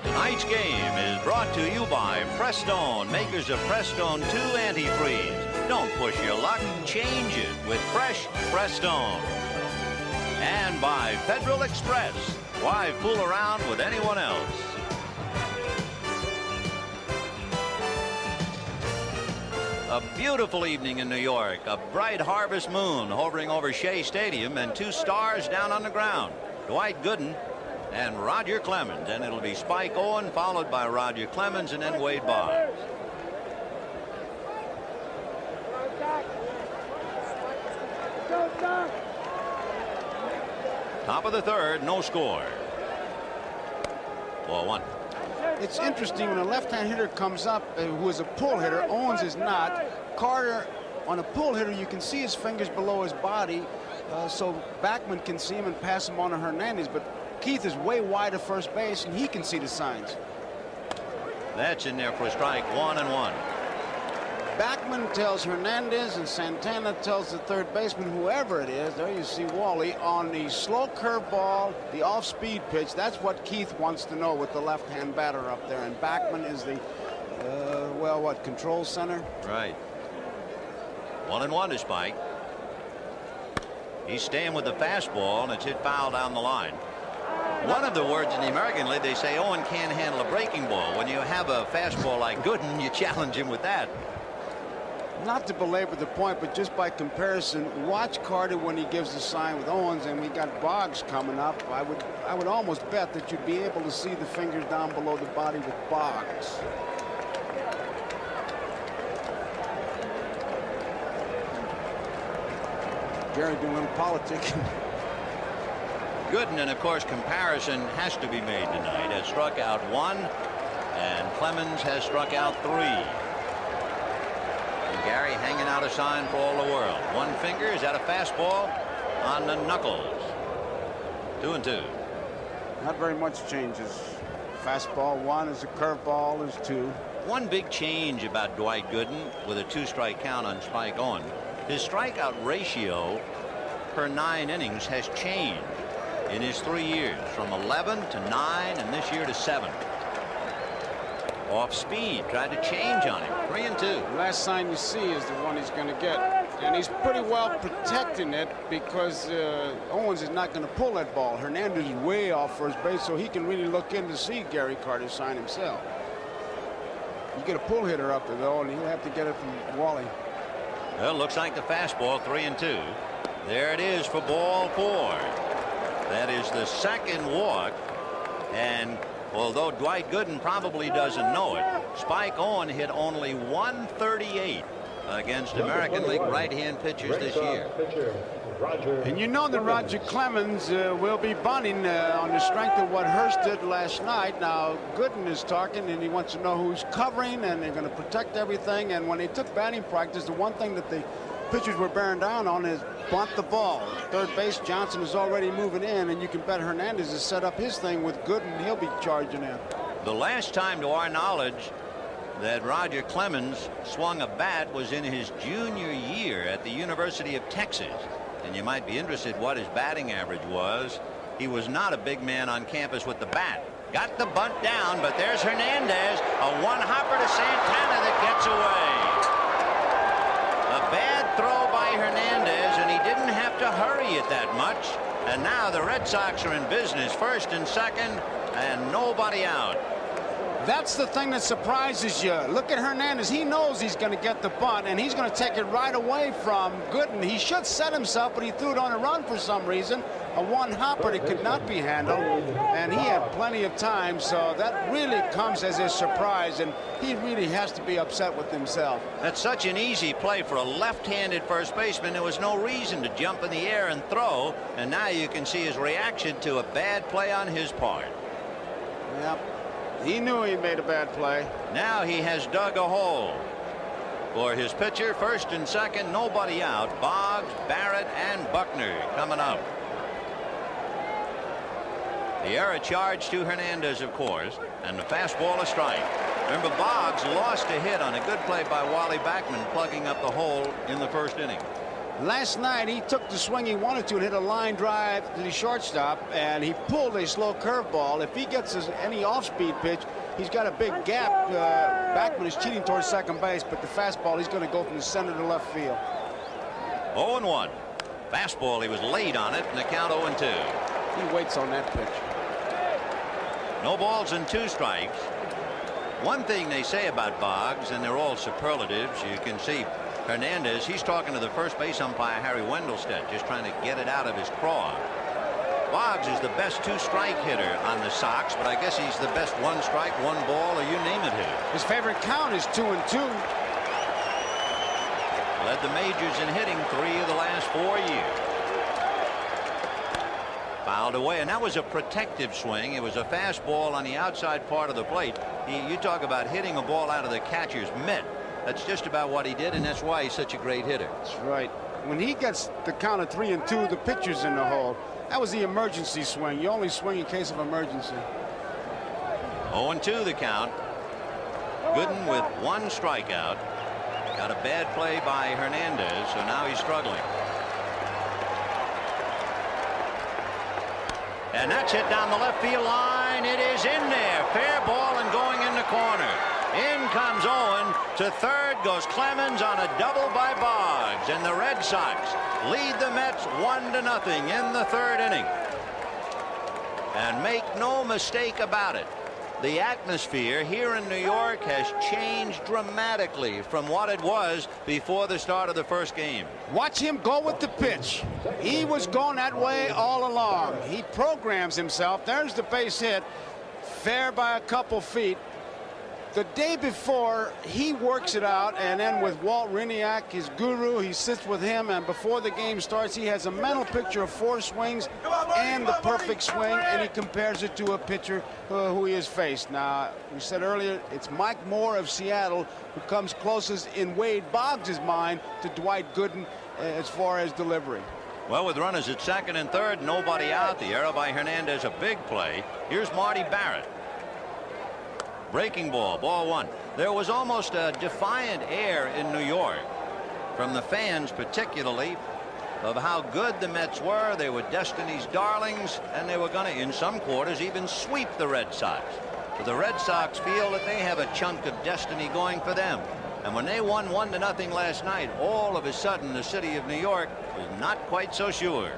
Tonight's game is brought to you by Prestone, makers of Prestone 2 antifreeze. Don't push your luck, change it with fresh Prestone. And by Federal Express. Why fool around with anyone else? A beautiful evening in New York. A bright harvest moon hovering over Shea Stadium and 2 stars down on the ground. Dwight Gooden and Roger Clemens. And it'll be Spike Owen followed by Roger Clemens and then Wade Boggs. Top of the third, no score. 4-1. It's interesting when a left-hand hitter comes up who is a pull hitter. Owens is not. Carter, on a pull hitter, you can see his fingers below his body, so Backman can see him and pass him on to Hernandez. But Keith is way wide of first base, and he can see the signs. That's in there for a strike. 1-1. Backman tells Hernandez, and Santana tells the third baseman, whoever it is, there you see Wally, on the slow curveball, the off-speed pitch. That's what Keith wants to know with the left-hand batter up there. And Backman is the, well, what, control center? Right. 1-1 to Spike. He's staying with the fastball, and it's hit foul down the line. One of the words in the American League, they say Owen can't handle a breaking ball. When you have a fastball like Gooden, you challenge him with that. Not to belabor the point, but just by comparison, watch Carter when he gives the sign with Owens, and we got Boggs coming up. I would almost bet that you'd be able to see the fingers down below the body with Boggs. Gary doing a little politicking. Gooden, and of course comparison has to be made tonight. Has struck out 1, and Clemens has struck out 3. Gary hanging out a sign for all the world. 1 finger, is that a fastball on the knuckles? 2-2. Not very much changes. Fastball 1 is a curveball is 2. One big change about Dwight Gooden with a 2-strike count on Spike Owen. His strikeout ratio per 9 innings has changed in his 3 years, from 11 to 9 and this year to 7. Off speed, tried to change on him. 3-2. The last sign you see is the one he's going to get, and he's pretty well protecting it because Owens is not going to pull that ball. Hernandez is way off first base, so he can really look in to see Gary Carter's sign himself. You get a pull hitter up there though, and he'll have to get it from Wally. Well, looks like the fastball. 3-2. There it is for ball 4. That is the second walk, and although Dwight Gooden probably doesn't know it, Spike Owen hit only 138 against American League right-hand pitchers this year. And you know that Roger Clemens will be bunting on the strength of what Hurst did last night. Now, Gooden is talking, and he wants to know who's covering, and they're going to protect everything. And when they took batting practice, the one thing that the pitchers were bearing down on is bunt the ball. Third base, Johnson is already moving in, and you can bet Hernandez has set up his thing with Gooden. He'll be charging in. The last time, to our knowledge, that Roger Clemens swung a bat was in his junior year at the University of Texas. And you might be interested what his batting average was. He was not a big man on campus with the bat. Got the bunt down, but there's Hernandez. A one-hopper to Santana that gets away. A bad throw by Hernandez, and he didn't have to hurry it that much. And now the Red Sox are in business, first and second, and nobody out. That's the thing that surprises you. Look at Hernandez. He knows he's going to get the bunt, and he's going to take it right away from Gooden. He should set himself, but he threw it on a run for some reason. A one-hopper that could not be handled, and he had plenty of time, so that really comes as a surprise, and he really has to be upset with himself. That's such an easy play for a left-handed first baseman. There was no reason to jump in the air and throw, and now you can see his reaction to a bad play on his part. Yep. He knew he made a bad play. Now he has dug a hole for his pitcher. First and second, nobody out. Boggs, Barrett, and Buckner coming up. The error charge to Hernandez, of course, and the fastball a strike. Remember, Boggs lost a hit on a good play by Wally Backman, plugging up the hole in the first inning. Last night he took the swing he wanted to and hit a line drive to the shortstop, and he pulled a slow curveball. If he gets any off-speed pitch, he's got a big gap. Backman is cheating towards second base, but the fastball, he's going to go from the center to left field. 0-1. Fastball, he was late on it, and the count 0-2. He waits on that pitch. No balls and 2 strikes. One thing they say about Boggs, and they're all superlatives, you can see Hernandez, he's talking to the first base umpire, Harry Wendelstedt, just trying to get it out of his craw. Boggs is the best two-strike hitter on the Sox, but I guess he's the best one-strike, one-ball, or you name it hitter. His favorite count is 2-2. Led the majors in hitting 3 of the last 4 years. Fouled away, and that was a protective swing. It was a fastball on the outside part of the plate. You talk about hitting a ball out of the catcher's mitt. That's just about what he did, and that's why he's such a great hitter. That's right. When he gets the count of 3-2, the pitcher's in the hole. That was the emergency swing. You only swing in case of emergency. 0-2 the count. Gooden with 1 strikeout. Got a bad play by Hernandez, so now he's struggling. And that's hit down the left field line. It is in there. Fair ball and going in the corner. In comes Owen. To third goes Clemens on a double by Boggs. And the Red Sox lead the Mets 1-0 in the 3rd inning. And make no mistake about it, the atmosphere here in New York has changed dramatically from what it was before the start of the first game. Watch him go with the pitch. He was going that way all along. He programs himself. There's the base hit. Fair by a couple feet. The day before, he works it out, and then with Walt Riniak, his guru, he sits with him, and before the game starts, he has a mental picture of 4 swings and the perfect swing, and he compares it to a pitcher who he has faced. Now, we said earlier, it's Mike Moore of Seattle who comes closest in Wade Boggs' mind to Dwight Gooden as far as delivery. Well, with runners at 2nd and 3rd, nobody out. The error by Hernandez, a big play. Here's Marty Barrett. Breaking ball, ball 1. There was almost a defiant air in New York from the fans, particularly, of how good the Mets were. They were Destiny's darlings, and they were going to, in some quarters, even sweep the Red Sox. But the Red Sox feel that they have a chunk of destiny going for them. And when they won 1-0 last night, all of a sudden the city of New York was not quite so sure.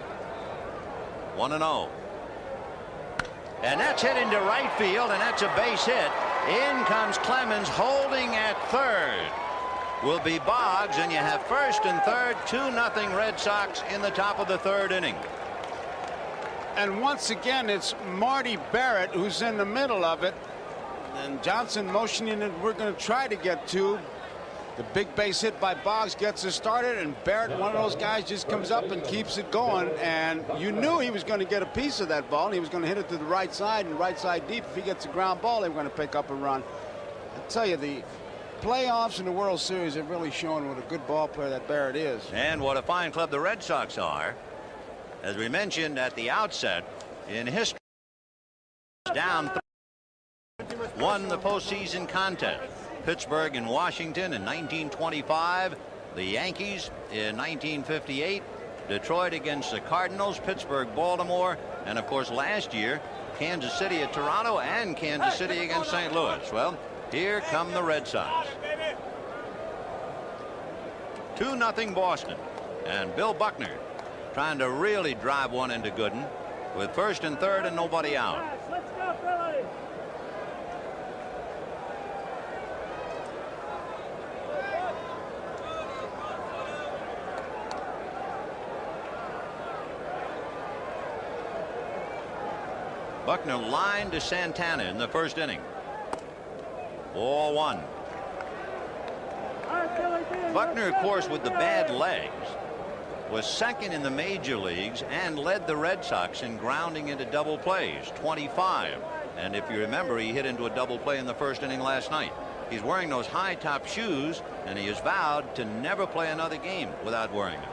1-0. And that's hit into right field, and that's a base hit. In comes Clemens, holding at 3rd. Will be Boggs, and you have 1st and 3rd, 2-0 Red Sox in the top of the 3rd inning. And once again, it's Marty Barrett who's in the middle of it, and Johnson motioning it. We're going to try to get 2. The big base hit by Boggs gets us started, and Barrett, one of those guys, just comes up and keeps it going. And you knew he was going to get a piece of that ball, and he was going to hit it to the right side and right side deep. If he gets a ground ball, they were going to pick up a run. I tell you, the playoffs and the World Series have really shown what a good ball player that Barrett is. And what a fine club the Red Sox are. As we mentioned at the outset, in history, down 3, won the postseason contest. Pittsburgh and Washington in 1925, the Yankees in 1958, Detroit against the Cardinals, Pittsburgh, Baltimore, and of course last year Kansas City at Toronto and Kansas City against St. Louis. Well, here come the Red Sox. 2-0 Boston, and Bill Buckner trying to really drive one into Gooden with 1st and 3rd and nobody out. Buckner lined to Santana in the 1st inning. Ball 1. Buckner, of course, with the bad legs, was 2nd in the major leagues and led the Red Sox in grounding into double plays, 25. And if you remember, he hit into a double play in the 1st inning last night. He's wearing those high top shoes, and he has vowed to never play another game without wearing them.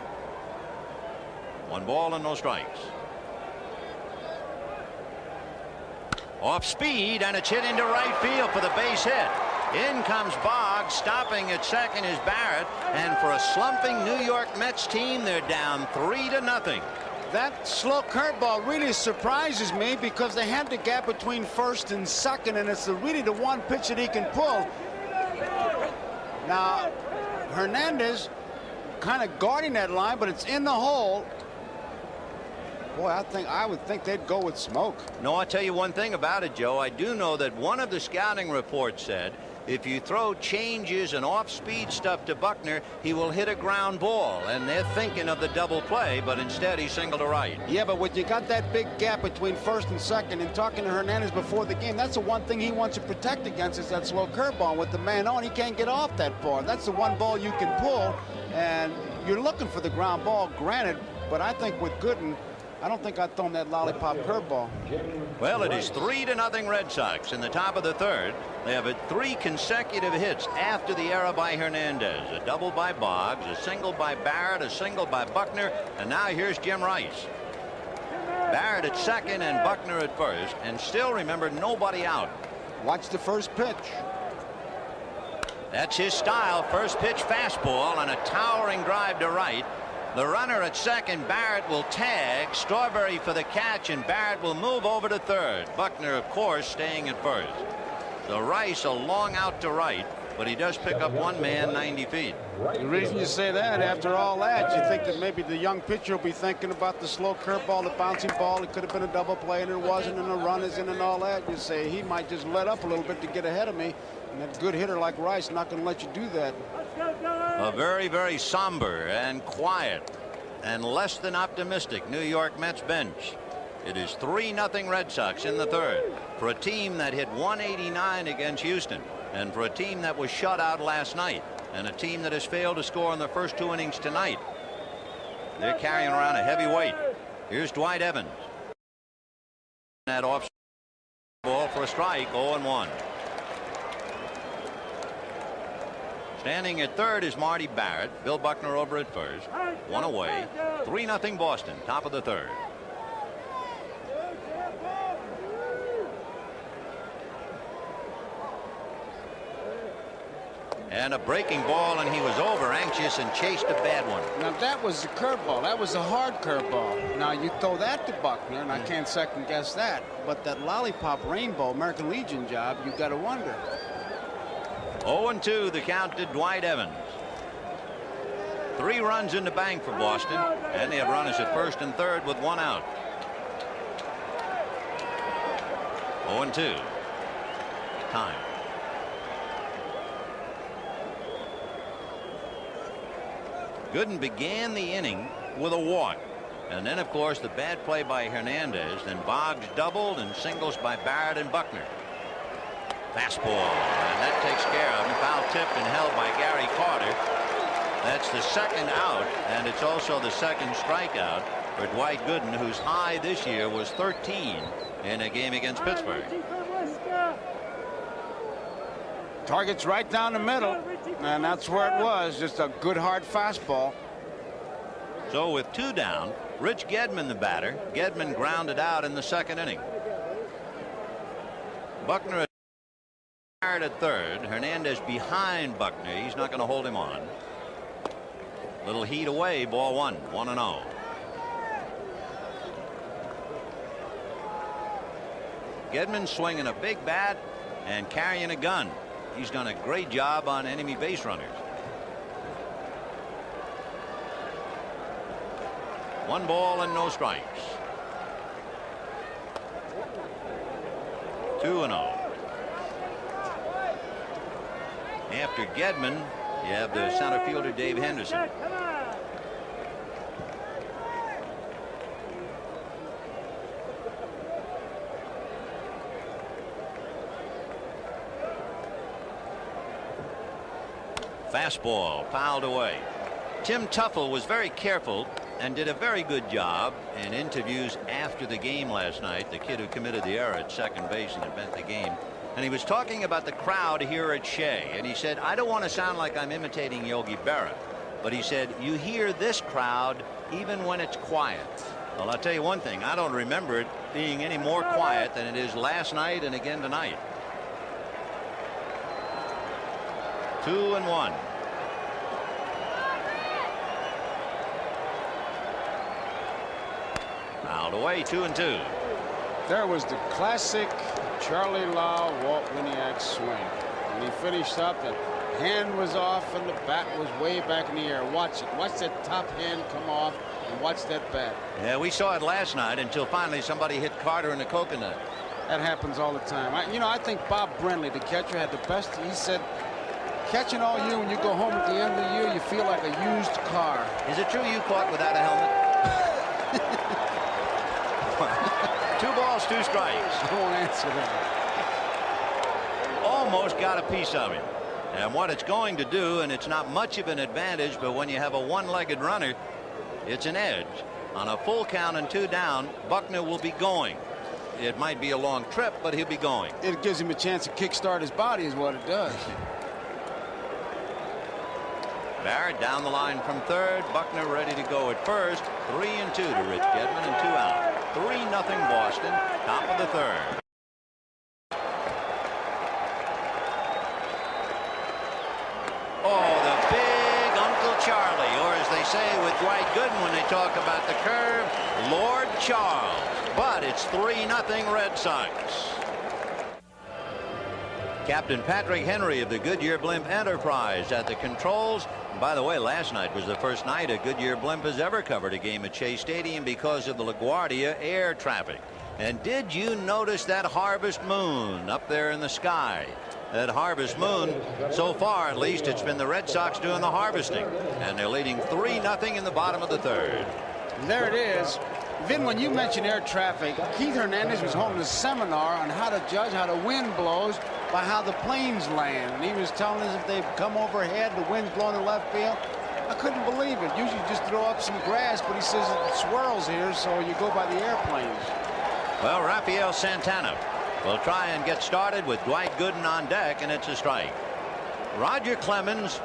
1 ball and no strikes. Off speed, and it's hit into right field for the base hit. In comes Boggs. Stopping at 2nd is Barrett, and for a slumping New York Mets team, they're down 3-0. That slow curveball really surprises me because they have the gap between 1st and 2nd, and it's really the one pitch that he can pull. Now, Hernandez kind of guarding that line, but it's in the hole. Boy, I would think they'd go with Smoke. No, I'll tell you one thing about it, Joe. I do know that one of the scouting reports said if you throw changes and off-speed stuff to Buckner, he will hit a ground ball. And they're thinking of the double play, but instead he singled to right. Yeah, but when you got that big gap between first and second, and talking to Hernandez before the game, that's the one thing he wants to protect against is that slow curveball. With the man on, he can't get off that ball. That's the one ball you can pull, and you're looking for the ground ball, granted, but I think with Gooden, I don't think I'd thrown that lollipop curveball. Well, it is 3-0 Red Sox in the top of the third. They have 3 consecutive hits after the error by Hernandez. A double by Boggs, a single by Barrett, a single by Buckner, and now here's Jim Rice. Barrett at second and Buckner at first, and still, remember, nobody out. Watch the first pitch. That's his style. First pitch fastball and a towering drive to right. The runner at second, Barrett, will tag. Strawberry for the catch, and Barrett will move over to third. Buckner, of course, staying at first. So Rice a long out to right, but he does pick up one man 90 feet. The reason you say that, after all that, you think that maybe the young pitcher will be thinking about the slow curveball, the bouncing ball. It could have been a double play, and it wasn't, and the run is in and all that. You say he might just let up a little bit to get ahead of me. And that good hitter like Rice not going to let you do that. A very, very somber and quiet and less than optimistic New York Mets bench. It is 3-0 Red Sox in the third for a team that hit 189 against Houston, and for a team that was shut out last night, and a team that has failed to score in the first 2 innings tonight. They're carrying around a heavy weight. Here's Dwight Evans. That off ball for a strike. 0-1. Standing at third is Marty Barrett. Bill Buckner over at first. One away. 3-0 Boston. Top of the third. And a breaking ball, and he was over anxious and chased a bad one. Now that was the curveball. That was a hard curveball. Now you throw that to Buckner, and I can't second guess that. But that lollipop rainbow American Legion job, you got to wonder. 0-2 the count to Dwight Evans. 3 runs in the bank for Boston, and they have runners at first and third with 1 out. 0-2. Time. Gooden began the inning with a walk, and then of course the bad play by Hernandez. Then Boggs doubled and singles by Barrett and Buckner. Fastball, and that takes care of him. Foul tipped and held by Gary Carter. That's the second out, and it's also the second strikeout for Dwight Gooden, whose high this year was 13 in a game against Pittsburgh. Target's right down the middle, and that's where it was. Just a good hard fastball. So with 2 down, Rich Gedman the batter. Gedman grounded out in the second inning. Buckner at third. Hernandez behind Buckner. He's not going to hold him on. Little heat away. Ball 1. 1-0. Gedman swinging a big bat and carrying a gun. He's done a great job on enemy base runners. 1 ball and no strikes. 2-0. After Gedman, you have the center fielder Dave Henderson. Fastball fouled away. Tim Tuffle was very careful and did a very good job in interviews after the game last night. The kid who committed the error at second base and bent the game. And he was talking about the crowd here at Shea, and he said, I don't want to sound like I'm imitating Yogi Berra, but he said, you hear this crowd even when it's quiet. Well, I'll tell you one thing, I don't remember it being any more quiet than it is last night and again tonight. 2-1. Fouled away. 2-2. There was the classic Charlie Lau, Walt Winiak swing. And he finished up, and hand was off, and the bat was way back in the air. Watch it. Watch that top hand come off. And watch that bat. Yeah, we saw it last night until finally somebody hit Carter in the coconut. That happens all the time. I think Bob Brenly, the catcher, had the best. He said, catching all year, when you go home at the end of the year, you feel like a used car. Is it true you caught without a helmet? 2 balls, 2 strikes. I won't answer that. Almost got a piece of him. And what it's going to do, and it's not much of an advantage, but when you have a one-legged runner, it's an edge. On a full count and 2 down, Buckner will be going. It might be a long trip, but he'll be going. It gives him a chance to kickstart his body is what it does. Barrett down the line from third. Buckner ready to go at first. 3-2 to Rich Gedman and 2 out. 3-0 Boston. Top of the third. Oh, the big Uncle Charlie, or as they say with Dwight Gooden when they talk about the curve, Lord Charles. But it's 3-0 Red Sox. Captain Patrick Henry of the Goodyear Blimp Enterprise at the controls. And by the way, last night was the first night a Goodyear Blimp has ever covered a game at Shea Stadium because of the LaGuardia air traffic. And did you notice that harvest moon up there in the sky? That harvest moon, so far at least, it's been the Red Sox doing the harvesting. And they're leading 3-0 in the bottom of the third. There it is. Vin, when you mentioned air traffic, Keith Hernandez was holding a seminar on how to judge how the wind blows by how the planes land. And he was telling us if they come overhead, the wind's blowing in left field. I couldn't believe it. Usually just throw up some grass, but he says it swirls here, so you go by the airplanes. Well, Rafael Santana will try and get started with Dwight Gooden on deck, and it's a strike. Roger Clemens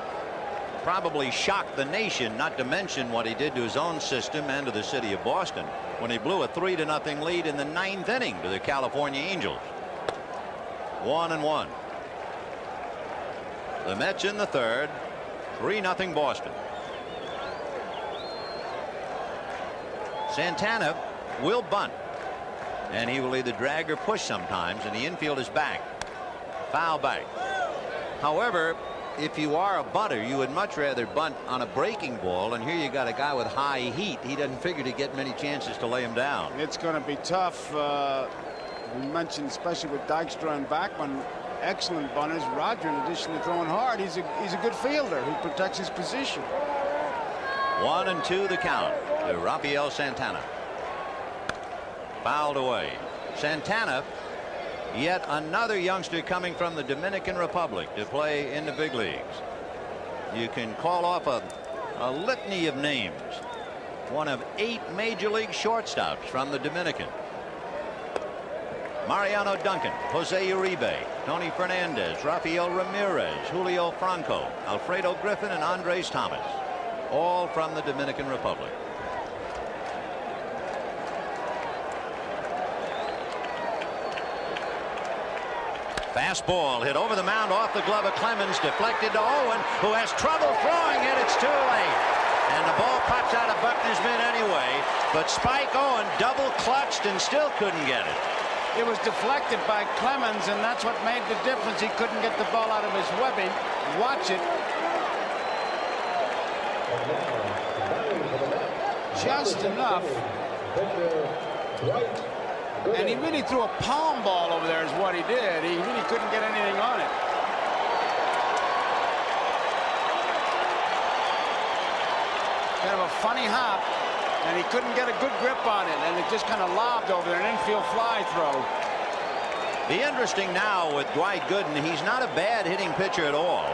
probably shocked the nation, not to mention what he did to his own system and to the city of Boston when he blew a 3-0 lead in the 9th inning to the California Angels. 1-1. The Mets in the third. 3-0 Boston. Santana will bunt, and he will either drag or push sometimes, and the infield is back. Foul back. However, if you are a bunter, you would much rather bunt on a breaking ball, and here you got a guy with high heat. He doesn't figure to get many chances to lay him down. It's going to be tough. We mentioned especially with Dykstra and Backman, excellent bunters. Roger, in addition to throwing hard, he's a good fielder who protects his position. 1-2 the count to Rafael Santana. Fouled away. Santana, yet another youngster coming from the Dominican Republic to play in the big leagues. You can call off a litany of names. One of 8 major league shortstops from the Dominican. Mariano Duncan, Jose Uribe, Tony Fernandez, Rafael Ramirez, Julio Franco, Alfredo Griffin, and Andres Thomas, all from the Dominican Republic. Fastball hit over the mound off the glove of Clemens, deflected to Owen, who has trouble throwing it. It's too late. And the ball pops out of Buckner's mitt anyway, but Spike Owen double clutched and still couldn't get it. It was deflected by Clemens, and that's what made the difference. He couldn't get the ball out of his webbing. Watch it. Just enough. And he really threw a palm ball over there is what he did. He really couldn't get anything on it. Kind of a funny hop, and he couldn't get a good grip on it, and it just kind of lobbed over there, an infield fly throw. The interesting now with Dwight Gooden, he's not a bad hitting pitcher at all.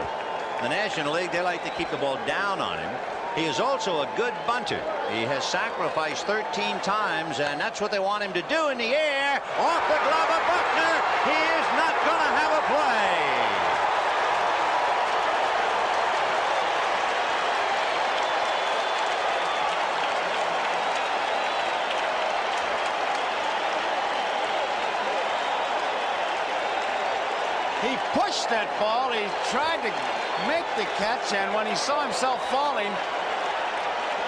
The National League, they like to keep the ball down on him. He is also a good bunter. He has sacrificed 13 times, and that's what they want him to do in the air. Off the glove of Buckner. He is not going to have a play. He pushed that ball. He tried to make the catch, and when he saw himself falling,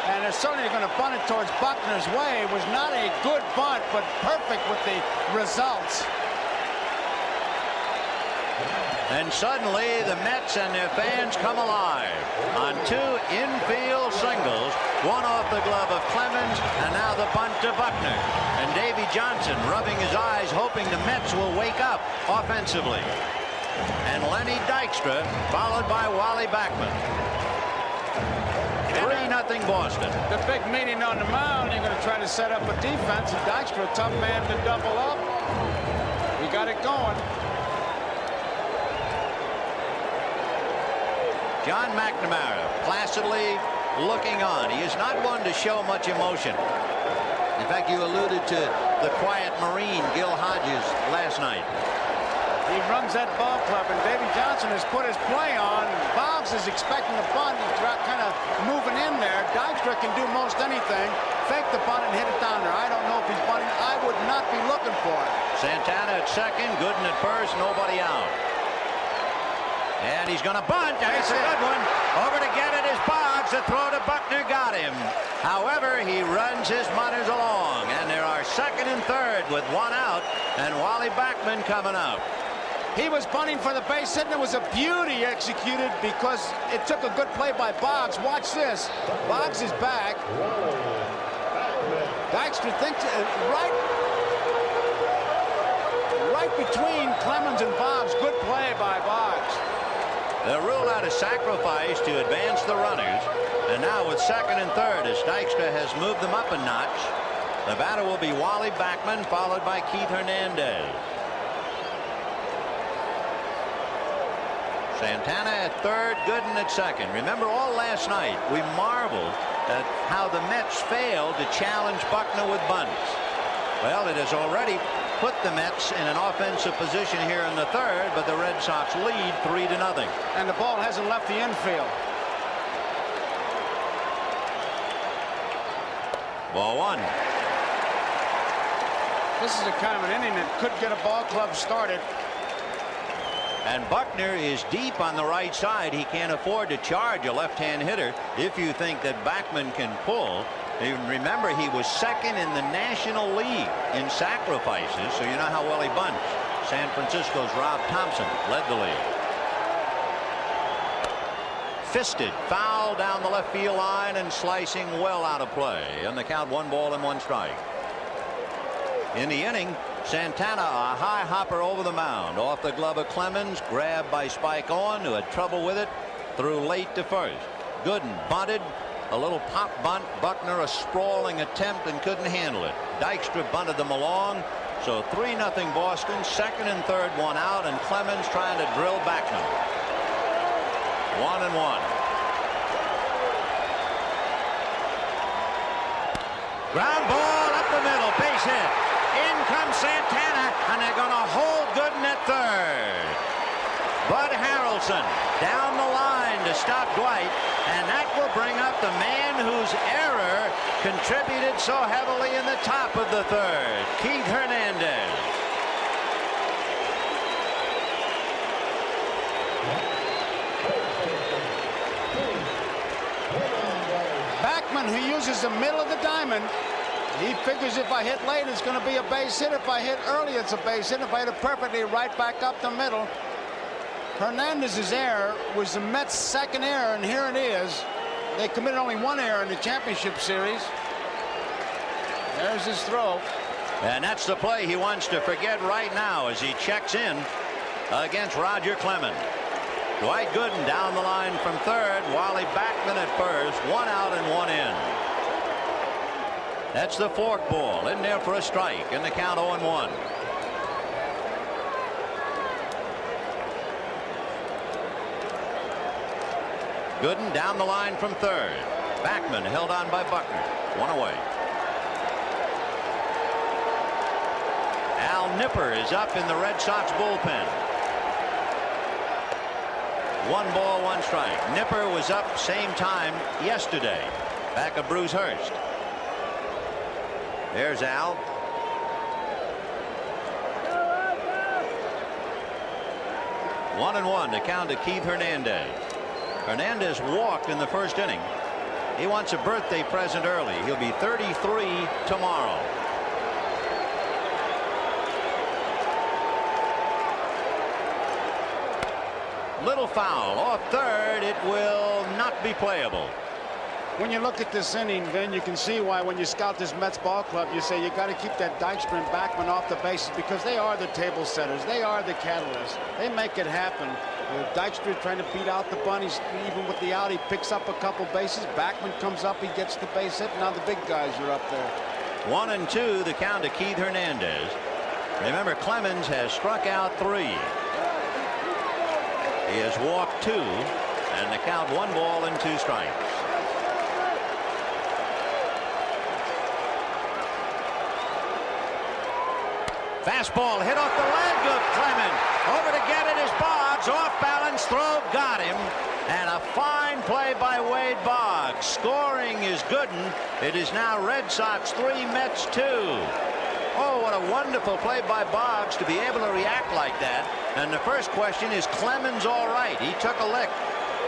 and they're certainly going to bunt it towards Buckner's way, it was not a good bunt, but perfect with the results. And suddenly the Mets and their fans come alive on 2 infield singles, one off the glove of Clemens, and now the bunt to Buckner. And Davy Johnson rubbing his eyes, hoping the Mets will wake up offensively. And Lenny Dykstra followed by Wally Backman. 3-0 Boston. The big meeting on the mound, you're going to try to set up a defense, and Dykstra, a tough man to double up. We got it going. John McNamara placidly looking on. He is not one to show much emotion. In fact, you alluded to the quiet Marine, Gil Hodges, last night. He runs that ball club, and Davy Johnson has put his play on. Boggs is expecting a bunt. He's kind of moving in there. Dykstra can do most anything. Fake the bunt and hit it down there. I don't know if he's bunting. I would not be looking for it. Santana at second, Gooden at first, nobody out. And he's going to bunt. That's a good one. Over to get it is Boggs. The throw to Buckner got him. However, he runs his mutters along. And there are second and third with one out. And Wally Backman coming up. He was bunting for the base hit, and it was a beauty executed because it took a good play by Boggs. Watch this. Boggs is back. Dykstra thinks right between Clemens and Boggs. Good play by Boggs. They'll rule out a sacrifice to advance the runners. And now with second and third, as Dykstra has moved them up a notch, the batter will be Wally Backman, followed by Keith Hernandez. Santana at third, Gooden at second. Remember, all last night we marveled at how the Mets failed to challenge Buckner with bunts. Well, it has already put the Mets in an offensive position here in the third, but the Red Sox lead 3-0. And the ball hasn't left the infield. Ball one. This is a kind of an inning that could get a ball club started. And Buckner is deep on the right side. He can't afford to charge a left-hand hitter if you think that Backman can pull. Remember, he was second in the National League in sacrifices, so you know how well he bunts. San Francisco's Rob Thompson led the league. Fisted, foul down the left field line and slicing well out of play. And the count 1 ball and 1 strike. In the inning, Santana, a high hopper over the mound, off the glove of Clemens, grabbed by Spike Owen, who had trouble with it, threw late to first. Gooden bunted, a little pop bunt. Buckner a sprawling attempt and couldn't handle it. Dykstra bunted them along. So 3-0 Boston. Second and third, one out, and Clemens trying to drill Backman. 1-1. Ground ball up the middle, base hit. In comes Santana, and they're going to hold Gooden at third. Bud Harrelson down the line to stop Dwight, and that will bring up the man whose error contributed so heavily in the top of the third, Keith Hernandez. Backman, who uses the middle of the diamond, he figures if I hit late, it's going to be a base hit. If I hit early, it's a base hit. If I hit it perfectly, right back up the middle. Hernandez's error was the Mets' second error, and here it is. They committed only 1 error in the championship series. There's his throw. And that's the play he wants to forget right now as he checks in against Roger Clemens. Dwight Gooden down the line from third. Wally Backman at first. 1 out and 1 in. That's the fork ball in there for a strike, and the count 0-1. Gooden down the line from third. Backman held on by Buckner. 1 away. Al Nipper is up in the Red Sox bullpen. 1 ball, 1 strike. Nipper was up same time yesterday, back of Bruce Hurst. There's Al. One and 1 to count to Keith Hernandez. Hernandez walked in the first inning. He wants a birthday present early. He'll be 33 tomorrow. Little foul off third. It will not be playable. When you look at this inning, Vin, you can see why when you scout this Mets ball club, you say you got to keep that Dykstra and Backman off the bases because they are the table setters. They are the catalysts. They make it happen. Dykstra trying to beat out the bunnies. Even with the out, he picks up a couple bases. Backman comes up, he gets the base hit. Now the big guys are up there. 1-2 the count to Keith Hernandez. Remember, Clemens has struck out 3. He has walked 2, and the count 1 ball and 2 strikes. Fastball hit off the leg of Clemens. Over to get it is Boggs. Off balance throw, got him. And a fine play by Wade Boggs. Scoring is Gooden. It is now Red Sox 3, Mets 2. Oh, what a wonderful play by Boggs to be able to react like that. And the first question is, Clemens all right? He took a lick.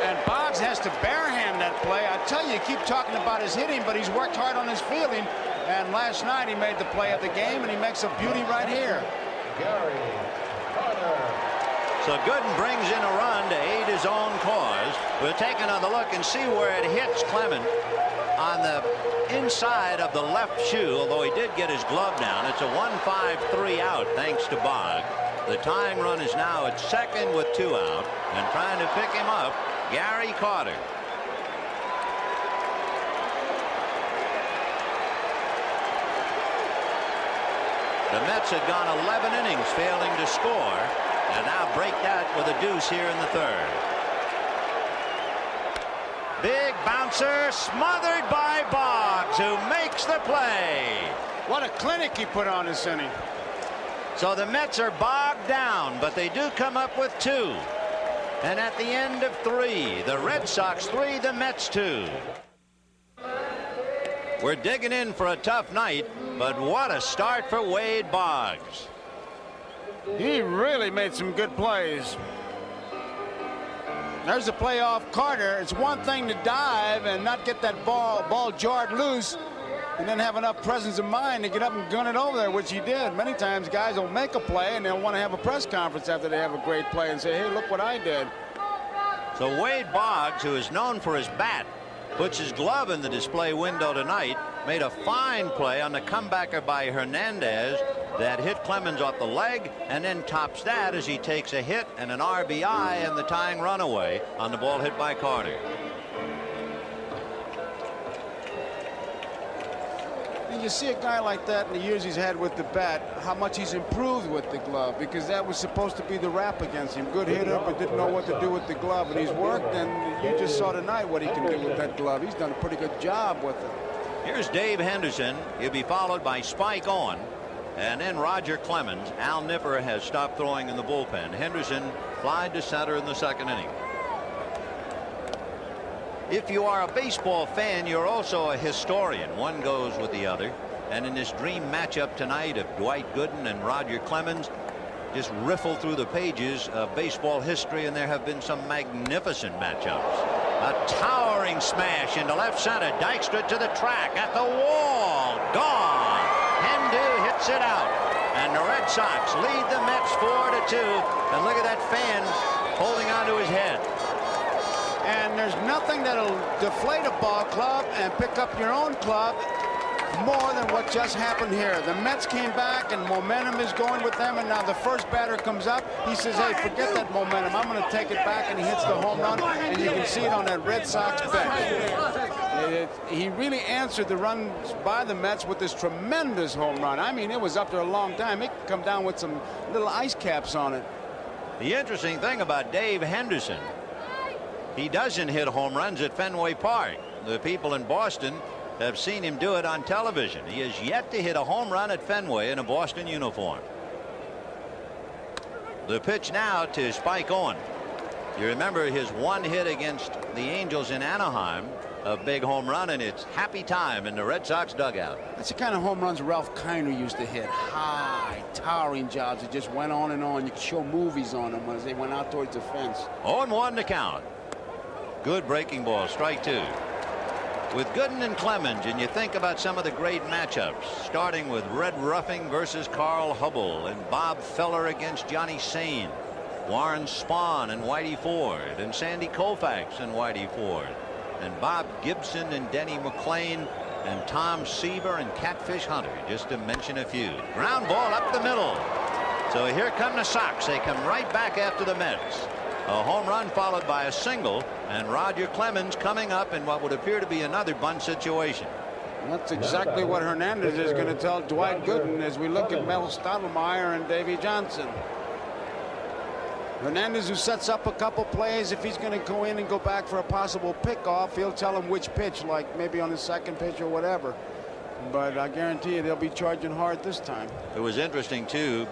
And Boggs has to barehand that play. I tell you keep talking about his hitting, but he's worked hard on his fielding. And last night he made the play of the game, and he makes a beauty right here. So Gooden brings in a run to aid his own cause. We'll take another look and see where it hits Clemens on the inside of the left shoe, although he did get his glove down. It's a 1-5-3 out thanks to Boggs. The tying run is now at second with 2 out, and trying to pick him up, Gary Carter. The Mets had gone 11 innings failing to score, and now break that with a deuce here in the third. Big bouncer smothered by Boggs, who makes the play. What a clinic he put on this inning. So the Mets are bogged down, but they do come up with 2. And at the end of 3, the Red Sox 3, the Mets 2. We're digging in for a tough night, but what a start for Wade Boggs. He really made some good plays. There's a play off Carter. It's one thing to dive and not get that ball jarred loose, and then have enough presence of mind to get up and gun it over there, which he did. Many times guys will make a play and they'll want to have a press conference after they have a great play and say, hey, look what I did. So Wade Boggs, who is known for his bat, puts his glove in the display window tonight, made a fine play on the comebacker by Hernandez that hit Clemens off the leg, and then tops that as he takes a hit and an RBI and the tying runaway on the ball hit by Carter. And you see a guy like that in the years he's had with the bat, how much he's improved with the glove, because that was supposed to be the rap against him. Good hitter, but didn't know what to do with the glove, and he's worked, and you just saw tonight what he can do with that glove. He's done a pretty good job with it. Here's Dave Henderson. He'll be followed by Spike Owen, and then Roger Clemens. Al Nipper has stopped throwing in the bullpen. Henderson flied to center in the second inning. If you are a baseball fan, you're also a historian. One goes with the other. And in this dream matchup tonight of Dwight Gooden and Roger Clemens, just riffle through the pages of baseball history, and there have been some magnificent matchups. A towering smash into left center. Dykstra to the track, at the wall, gone. Hendu hits it out, and the Red Sox lead the Mets 4-2. And look at that fan holding onto his head. And there's nothing that'll deflate a ball club and pick up your own club more than what just happened here. The Mets came back, and momentum is going with them, and now the first batter comes up. He says, hey, forget that momentum. I'm going to take it back, and he hits the home run, and you can see it on that Red Sox bench. He really answered the runs by the Mets with this tremendous home run. I mean, it was up there a long time. It could come down with some little ice caps on it. The interesting thing about Dave Henderson, he doesn't hit home runs at Fenway Park. The people in Boston have seen him do it on television. He has yet to hit a home run at Fenway in a Boston uniform. The pitch now to Spike Owen. You remember his one hit against the Angels in Anaheim, a big home run, and it's happy time in the Red Sox dugout. That's the kind of home runs Ralph Kiner used to hit. High, towering jobs that just went on and on. You could show movies on them as they went out towards the fence. 0-1 to count. Good breaking ball, strike 2. With Gooden and Clemens, and you think about some of the great matchups, starting with Red Ruffing versus Carl Hubbell and Bob Feller against Johnny Sain. Warren Spahn and Whitey Ford and Sandy Koufax and Whitey Ford and Bob Gibson and Denny McClain and Tom Seaver and Catfish Hunter, just to mention a few. Ground ball up the middle. So here come the Sox. They come right back after the Mets. A home run followed by a single, and Roger Clemens coming up in what would appear to be another bunt situation. That's exactly what Hernandez is going to tell Dwight Gooden as we look at Mel Stottlemyre and Davey Johnson. Hernandez, who sets up a couple plays, if he's going to go in and go back for a possible pickoff, he'll tell him which pitch, like maybe on the second pitch or whatever. But I guarantee you they'll be charging hard this time. It was interesting, too.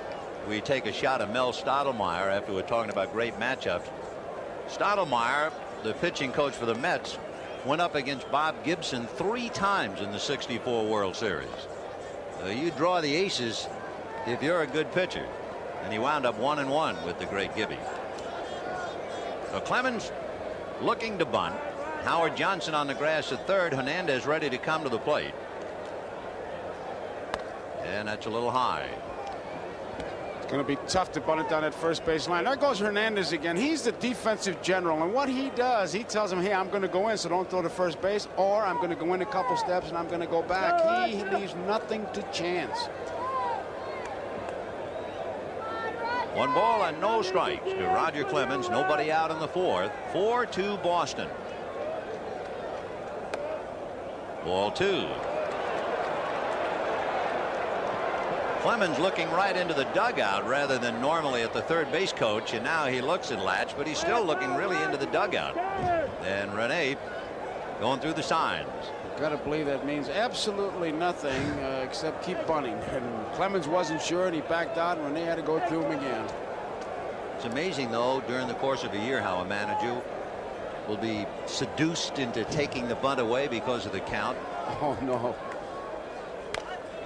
We take a shot at Mel Stottlemyre after we're talking about great matchups. Stottlemyre, the pitching coach for the Mets, went up against Bob Gibson 3 times in the '64 World Series. You draw the aces if you're a good pitcher. And he wound up 1-1 with the great Gibby. So Clemens looking to bunt. Howard Johnson on the grass at third. Hernandez ready to come to the plate. And that's a little high. Going to be tough to bunt it down at first base line. There goes Hernandez again. He's the defensive general, and what he does, he tells him, hey, I'm going to go in, so don't throw to first base, or I'm going to go in a couple steps and I'm going to go back. He leaves nothing to chance. 1 ball and no strikes to Roger Clemens. Nobody out in the 4th. 4-2 Boston. Ball 2. Clemens looking right into the dugout rather than normally at the third base coach, and now he looks at Latch, but he's still looking really into the dugout. And Rene going through the signs. Got to believe that means absolutely nothing except keep bunting. And Clemens wasn't sure, and he backed out, and Rene had to go through him again. It's amazing, though, during the course of a year, how a manager will be seduced into taking the bunt away because of the count. Oh, no.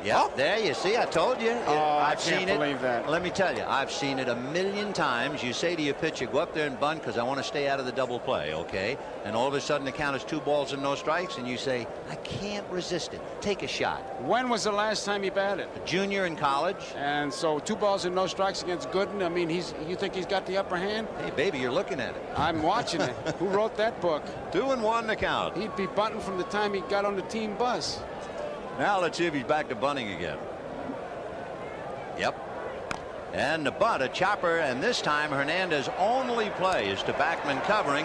Yeah, there you see, I told you. I've seen it. Believe that. Let me tell you, I've seen it a million times. You say to your pitcher, go up there and bunt because I want to stay out of the double play, okay? And all of a sudden the count is 2 balls and no strikes, and you say, I can't resist it. Take a shot. When was the last time he batted? A junior in college. And so 2 balls and no strikes against Gooden. I mean, you think he's got the upper hand? Hey, baby, you're looking at it. I'm watching it. Who wrote that book? 2-1 the count. He'd be bunting from the time he got on the team bus. Now let's see if he's back to bunting again. Yep. And the bunt, a chopper, and this time Hernandez only play is to Backman covering.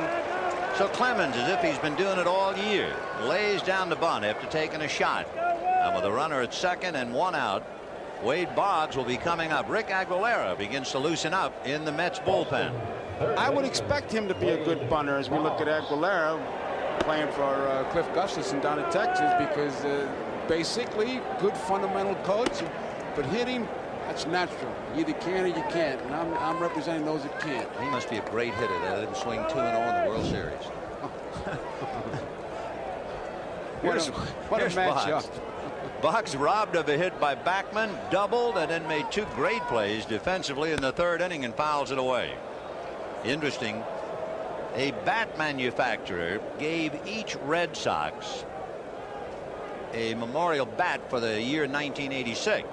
So Clemens, as if he's been doing it all year, lays down the bunt after taking a shot. And with a runner at second and 1 out, Wade Boggs will be coming up. Rick Aguilera begins to loosen up in the Mets bullpen. I would expect him to be a good bunter as we look at Aguilera playing for Cliff Gustafson down in Texas, because basically good fundamental coach, but hitting, that's natural. You either can or you can't, and I'm representing those that can't. He must be a great hitter. They let him swing 2-0 in the World Series. What a matchup. Boggs robbed of a hit by Backman, doubled, and then made 2 great plays defensively in the 3rd inning and fouls it away. Interesting, a bat manufacturer gave each Red Sox a memorial bat for the year 1986.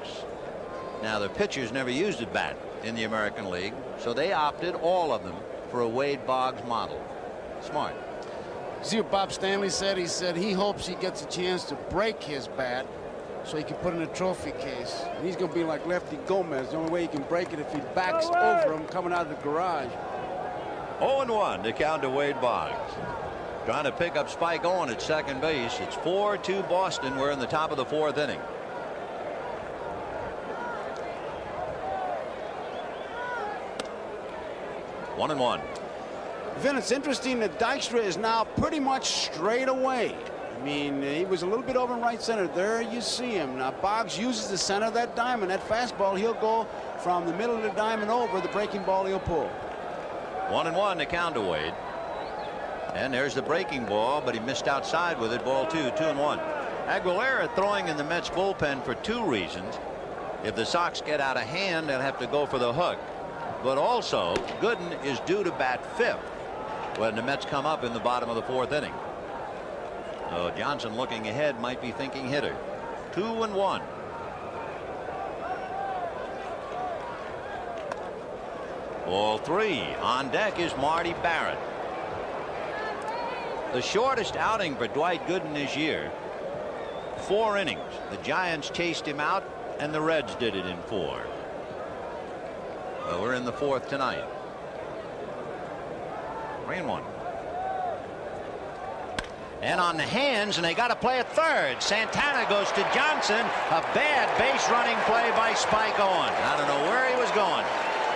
Now, the pitchers never used a bat in the American League, so they opted, all of them, for a Wade Boggs model. Smart. See what Bob Stanley said? He said he hopes he gets a chance to break his bat so he can put it in a trophy case. And he's going to be like Lefty Gomez. The only way he can break it if he backs over him coming out of the garage. 0-1 to count to Wade Boggs. Trying to pick up Spike Owen at second base. It's 4-2 Boston. We're in the top of the 4th inning. One and one. Vin, it's interesting that Dykstra is now pretty much straight away. I mean, he was a little bit over in right center. There you see him. Now, Boggs uses the center of that diamond. That fastball, he'll go from the middle of the diamond over. The breaking ball, he'll pull. 1-1 to count to Wade. And there's the breaking ball, but he missed outside with it. Ball 2, 2-1. Aguilera throwing in the Mets bullpen for 2 reasons. If the Sox get out of hand, they'll have to go for the hook. But also, Gooden is due to bat 5th when the Mets come up in the bottom of the 4th inning. So Johnson, looking ahead, might be thinking hitter. 2-1. Ball 3. On deck is Marty Barrett. The shortest outing for Dwight Gooden this year. 4 innings. The Giants chased him out, and the Reds did it in 4. Well, we're in the 4th tonight. 3-1. And on the hands, and they got to play at third. Santana goes to Johnson. A bad base running play by Spike Owen. I don't know where he was going.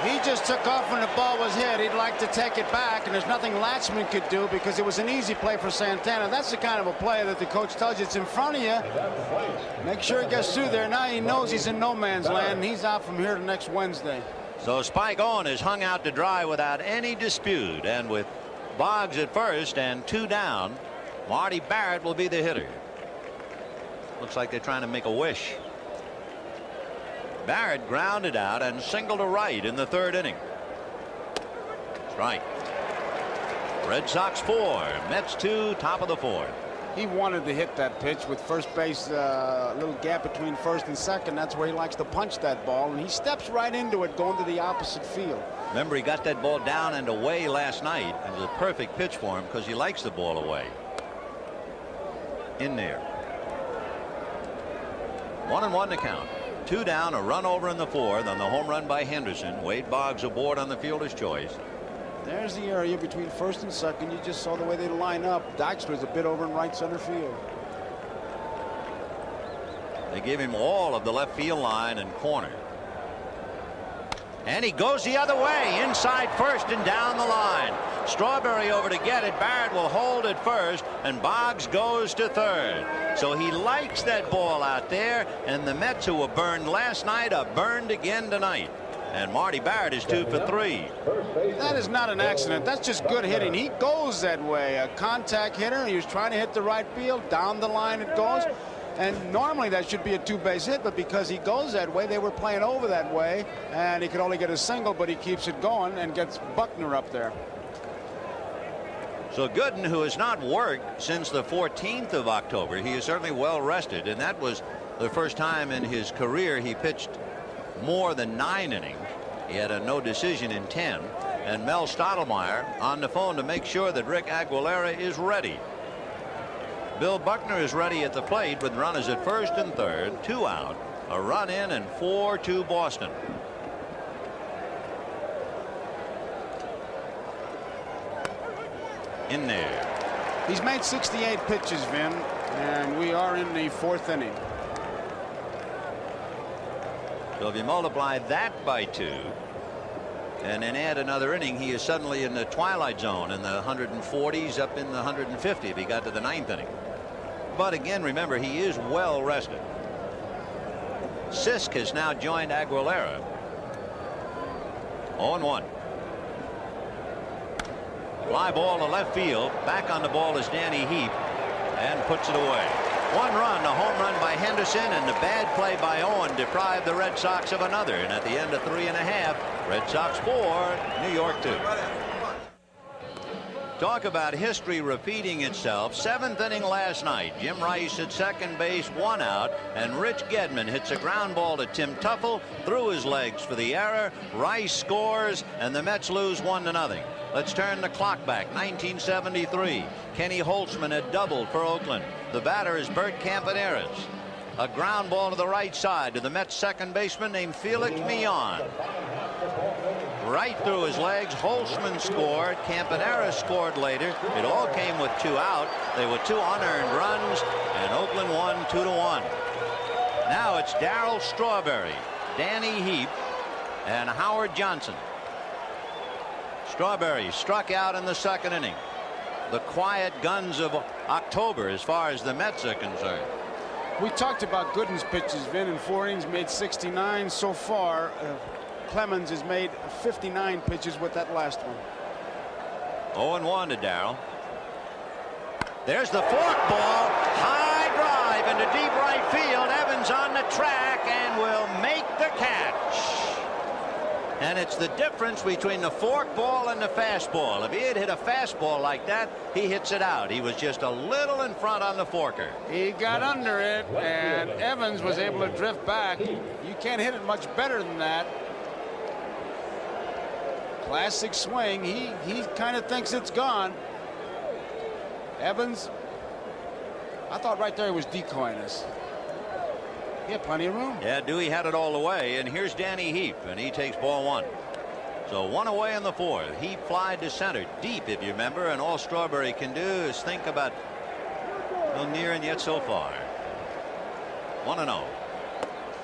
He just took off when the ball was hit. He'd like to take it back, and there's nothing Latchman could do because it was an easy play for Santana. That's the kind of a play that the coach tells you it's in front of you. Make sure he gets through there. Now he knows he's in no man's land, and he's out from here to next Wednesday. So Spike Owen is hung out to dry without any dispute, and with Boggs at first and 2 down, Marty Barrett will be the hitter. Looks like they're trying to make a wish. Barrett grounded out and singled to right in the 3rd inning. Strike. Red Sox 4, Mets 2, top of the 4th. He wanted to hit that pitch with first base, a little gap between first and second. That's where he likes to punch that ball, and he steps right into it going to the opposite field. Remember, he got that ball down and away last night. It was a perfect pitch for him because he likes the ball away. In there. 1-1 to count. 2 down, a run over in the 4th on the home run by Henderson. Wade Boggs aboard on the fielder's choice. There's the area between first and second. You just saw the way they line up. Dykstra's a bit over in right center field. They give him all of the left field line and corner. And he goes the other way, inside first and down the line. Strawberry over to get it. Barrett will hold it first, and Boggs goes to third. So he likes that ball out there, and the Mets, who were burned last night, are burned again tonight. And Marty Barrett is 2 for 3. That is not an accident. That's just good hitting. He goes that way. A contact hitter. He was trying to hit the right field. Down the line it goes. And normally that should be a 2-base hit, but because he goes that way, they were playing over that way, and he could only get a single, but he keeps it going and gets Buckner up there. So Gooden, who has not worked since the 14th of October, he is certainly well rested, and that was the first time in his career he pitched more than 9 innings. He had a no decision in 10, and Mel Stottlemyre on the phone to make sure that Rick Aguilera is ready. Bill Buckner is ready at the plate with runners at first and third, 2 out, a run in, and 4-2 Boston. In there. He's made 68 pitches, Vin, and we are in the 4th inning. So if you multiply that by 2 and then add another inning, he is suddenly in the twilight zone in the 140s up in the 150 if he got to the 9th inning. But again, remember, he is well rested. Sisk has now joined Aguilera. 0-1. Fly ball to left field. Back on the ball is Danny Heap, and puts it away. 1 run, a home run by Henderson, and the bad play by Owen deprived the Red Sox of another. And at the end of 3.5, Red Sox 4, New York 2. Talk about history repeating itself. 7th inning last night. Jim Rice at second base, 1 out, and Rich Gedman hits a ground ball to Tim Tuffle through his legs for the error. Rice scores, and the Mets lose 1-0. Let's turn the clock back. 1973. Kenny Holtzman had doubled for Oakland. The batter is Bert Campaneris. A ground ball to the right side to the Mets second baseman named Felix Millan. Right through his legs. Holtzman scored. Campaneris scored later. It all came with 2 out. They were 2 unearned runs, and Oakland won 2-1. Now it's Darryl Strawberry, Danny Heap, and Howard Johnson. Strawberry struck out in the 2nd inning. The quiet guns of October as far as the Mets are concerned. We talked about Gooden's pitches. Vin in 4 innings made 69 so far. Clemens has made 59 pitches with that last one. 0-1 to Darryl. There's the fork ball. High drive into deep right field. Evans on the track and will make the catch. And it's the difference between the fork ball and the fastball. If he had hit a fastball like that, he hits it out. He was just a little in front on the forker. He got under it, and Evans was able to drift back. You can't hit it much better than that. Classic swing. He kind of thinks it's gone. Evans, I thought right there he was decoying us. He had plenty of room. Yeah, Dewey had it all the way, and here's Danny Heap, and he takes ball 1. So 1 away in the 4th. Heap flied to center deep, if you remember, and all Strawberry can do is think about no near and yet so far. 1-0.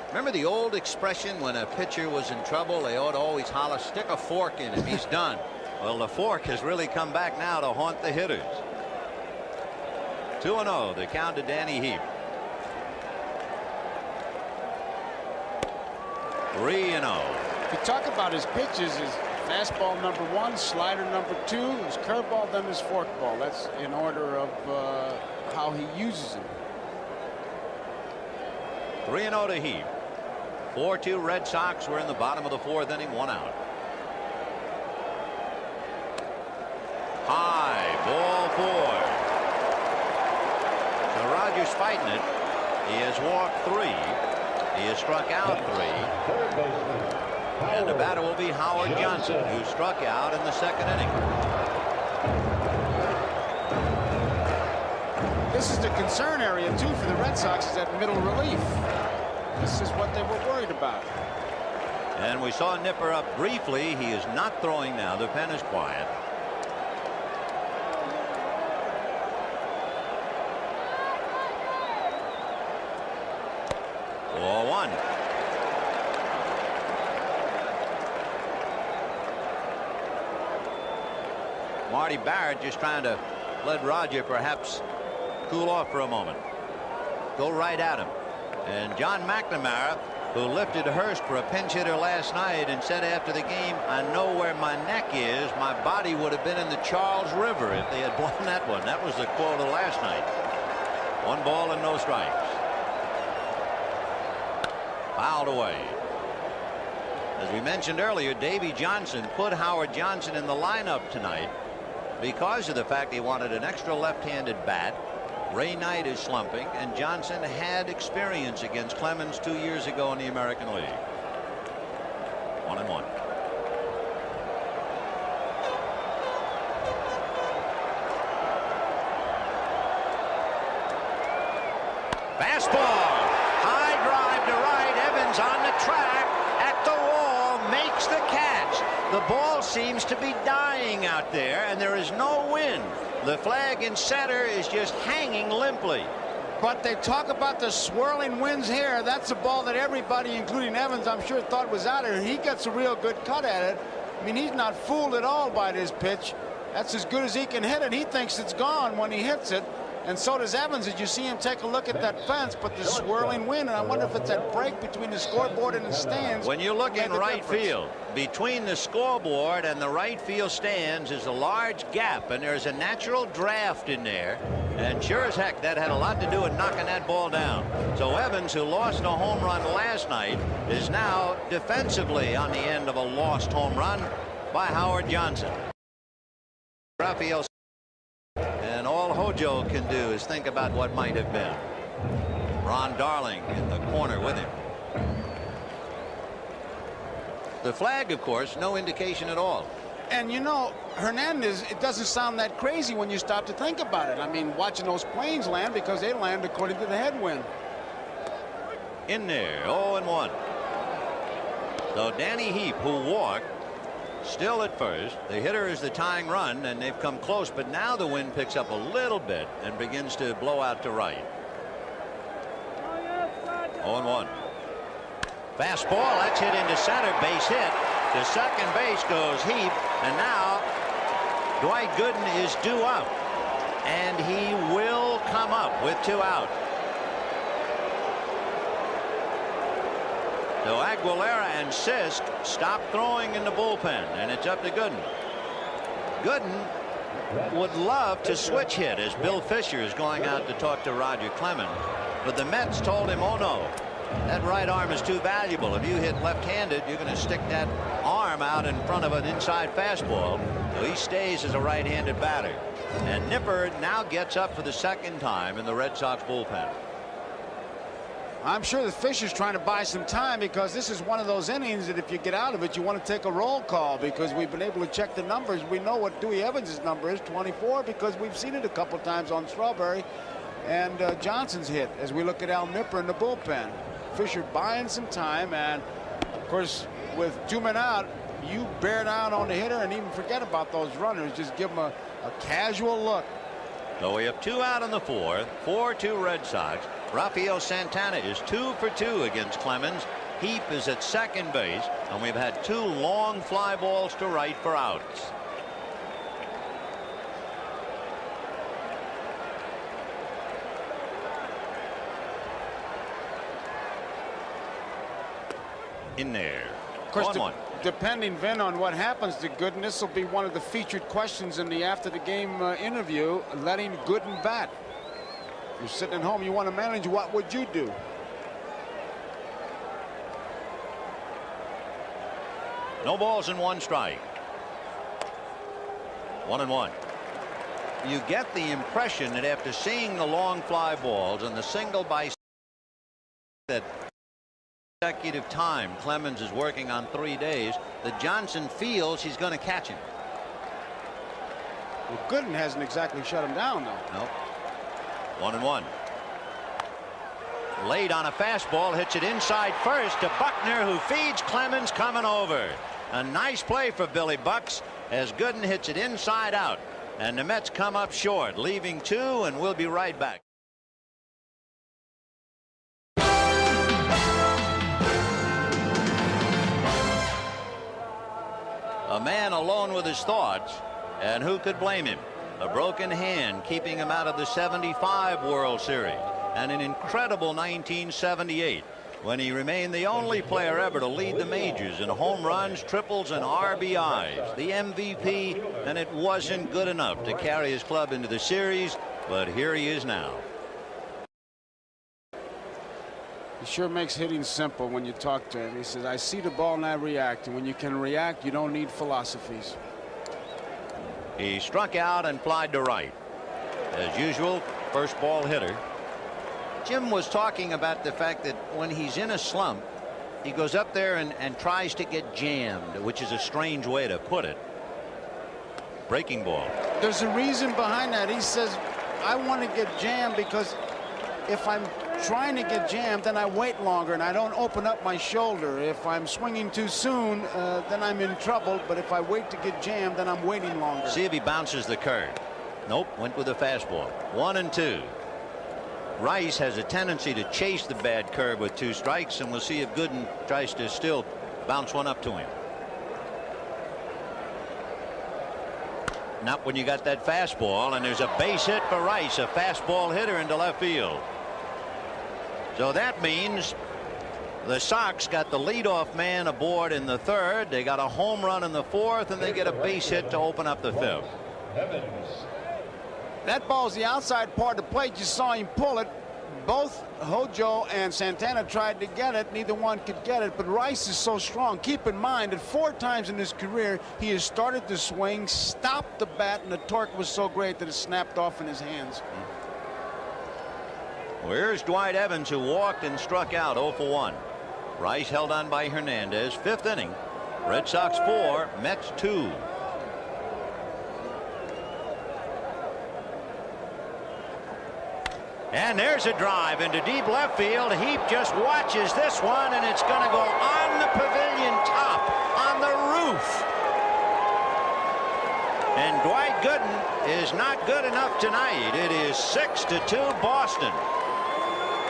Remember the old expression, when a pitcher was in trouble, they ought to always holler, stick a fork in him, he's done. Well, the fork has really come back now to haunt the hitters. 2-0, the count to Danny Heap. 3-0. If you talk about his pitches, his fastball number 1, slider number 2, his curveball, then his forkball. That's in order of how he uses them. 3-0 to Heap. 4-2 Red Sox. We're in the bottom of the 4th inning, 1 out. High, ball 4. So Rogers fighting it. He has walked 3. He has struck out 3. And the batter will be Howard Johnson, who struck out in the 2nd inning. This is the concern area, too, for the Red Sox, is that middle relief. This is what they were worried about. And we saw Nipper up briefly. He is not throwing now. The pen is quiet. Ball 1. Marty Barrett just trying to let Roger perhaps cool off for a moment. Go right at him. And John McNamara, who lifted Hurst for a pinch hitter last night and said after the game, I know where my neck is. My body would have been in the Charles River if they had blown that one. That was the quote of last night. 1 ball and no strikes. Fouled away. As we mentioned earlier, Davey Johnson put Howard Johnson in the lineup tonight because of the fact he wanted an extra left-handed bat. Ray Knight is slumping, and Johnson had experience against Clemens 2 years ago in the American League. 1-1. Fastball. High drive to right. Evans on the track at the wall, makes the catch. The ball seems to be dying out there, and there is no wind. The flag in center is just hanging limply. But they talk about the swirling winds here. That's a ball that everybody, including Evans, I'm sure thought was out of here. He gets a real good cut at it. I mean, he's not fooled at all by this pitch. That's as good as he can hit it. He thinks it's gone when he hits it. And so does Evans. As you see him take a look at that fence, but the swirling wind, and I wonder if it's that break between the scoreboard and the stands. When you look in right field, between the scoreboard and the right field stands is a large gap, and there's a natural draft in there. And sure as heck, that had a lot to do with knocking that ball down. So Evans, who lost a home run last night, is now defensively on the end of a lost home run by Howard Johnson. Rafael. And all Hojo can do is think about what might have been. Ron Darling in the corner with him. The flag, of course, no indication at all. And you know, Hernandez, it doesn't sound that crazy when you stop to think about it. I mean, watching those planes land, because they land according to the headwind. In there, 0-1. So Danny Heap, who walked, still at first. The hitter is the tying run, and they've come close, but now the wind picks up a little bit and begins to blow out to right. 0-1. Fastball, that's hit into center, base hit. To second base goes Heap, and now Dwight Gooden is due up, and he will come up with 2 out. So Aguilera and Sisk stop throwing in the bullpen, and it's up to Gooden. Gooden would love to switch hit, as Bill Fisher is going out to talk to Roger Clemens, but the Mets told him, oh no, that right arm is too valuable. If you hit left-handed, you're going to stick that arm out in front of an inside fastball. So he stays as a right-handed batter. And Nipper now gets up for the 2nd time in the Red Sox bullpen. I'm sure the Fisher's trying to buy some time, because this is one of those innings that if you get out of it, you want to take a roll call, because we've been able to check the numbers. We know what Dewey Evans' number is, 24, because we've seen it a couple times on Strawberry and Johnson's hit as we look at Al Nipper in the bullpen. Fisher buying some time, and of course with 2 men out, you bear down on the hitter and even forget about those runners. Just give them a casual look. So we have 2 out in the 4th, 4-2 Red Sox. Rafael Santana is 2 for 2 against Clemens. Heap is at second base, and we've had 2 long fly balls to right for outs. In there. Of course, 1-1. Depending, Vin, on what happens to Gooden, this will be one of the featured questions in the after the game interview, letting Gooden bat. You're sitting at home, you want to manage, what would you do? No balls and 1 strike. 1-1. You get the impression that after seeing the long fly balls and the single by that consecutive time Clemens is working on 3 days, that Johnson feels he's going to catch him. Well, Gooden hasn't exactly shut him down, though. Nope. 1-1. Late on a fastball, hits it inside first to Buckner, who feeds Clemens coming over. A nice play for Billy Bucks as Gooden hits it inside out, and the Mets come up short, leaving 2, and we'll be right back. A man alone with his thoughts, and who could blame him? A broken hand keeping him out of the '75 World Series, and an incredible 1978 when he remained the only player ever to lead the majors in home runs, triples, and RBIs, the MVP, and it wasn't good enough to carry his club into the series, but here he is now. He sure makes hitting simple when you talk to him. He says, I see the ball and I react, and when you can react, you don't need philosophies. He struck out and flied to right. As usual, first ball hitter. Jim was talking about the fact that when he's in a slump, he goes up there and tries to get jammed, which is a strange way to put it. Breaking ball. There's a reason behind that. He says, I want to get jammed because if I'm trying to get jammed, then I wait longer and I don't open up my shoulder. If I'm swinging too soon, then I'm in trouble. But if I wait to get jammed, then I'm waiting longer. See if he bounces the curve. Nope, went with a fastball. 1-2. Rice has a tendency to chase the bad curve with 2 strikes, and we'll see if Gooden tries to still bounce one up to him. Not when you got that fastball, and there's a base hit for Rice, a fastball hitter into left field. So that means the Sox got the leadoff man aboard in the 3rd. They got a home run in the 4th, and they get a base hit to open up the 5th. That ball's the outside part of the plate. You saw him pull it. Both Hojo and Santana tried to get it. Neither one could get it, but Rice is so strong. Keep in mind that 4 times in his career he has started to swing, stopped the bat, and the torque was so great that it snapped off in his hands. Well, here's Dwight Evans, who walked and struck out 0 for 1. Rice held on by Hernandez. 5th inning. Red Sox 4, Mets 2. And there's a drive into deep left field. Heap just watches this one, and it's going to go on the pavilion top, on the roof. And Dwight Gooden is not good enough tonight. It is 6-2 Boston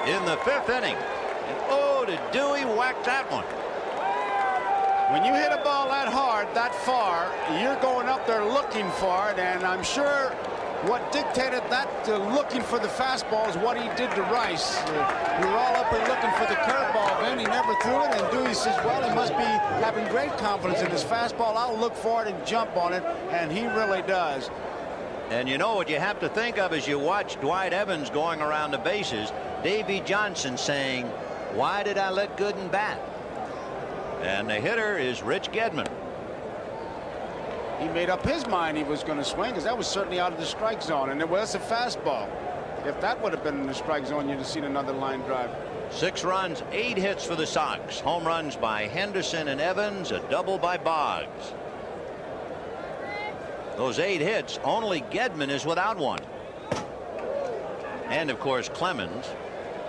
in the 5th inning. And oh, did Dewey whack that one. When you hit a ball that hard, that far, you're going up there looking for it, and I'm sure what dictated that looking for the fastball is what he did to Rice. We were all up there looking for the curveball, Vin. He never threw it, and Dewey says, well, he must be having great confidence in his fastball. I'll look for it and jump on it, and he really does. And you know what you have to think of as you watch Dwight Evans going around the bases, Davey Johnson saying, why did I let Gooden bat? And the hitter is Rich Gedman. He made up his mind he was going to swing, because that was certainly out of the strike zone, and it was a fastball. If that would have been in the strike zone, you'd have seen another line drive. 6 runs, 8 hits for the Sox. Home runs by Henderson and Evans, a double by Boggs. Those 8 hits, only Gedman is without one. And of course Clemens,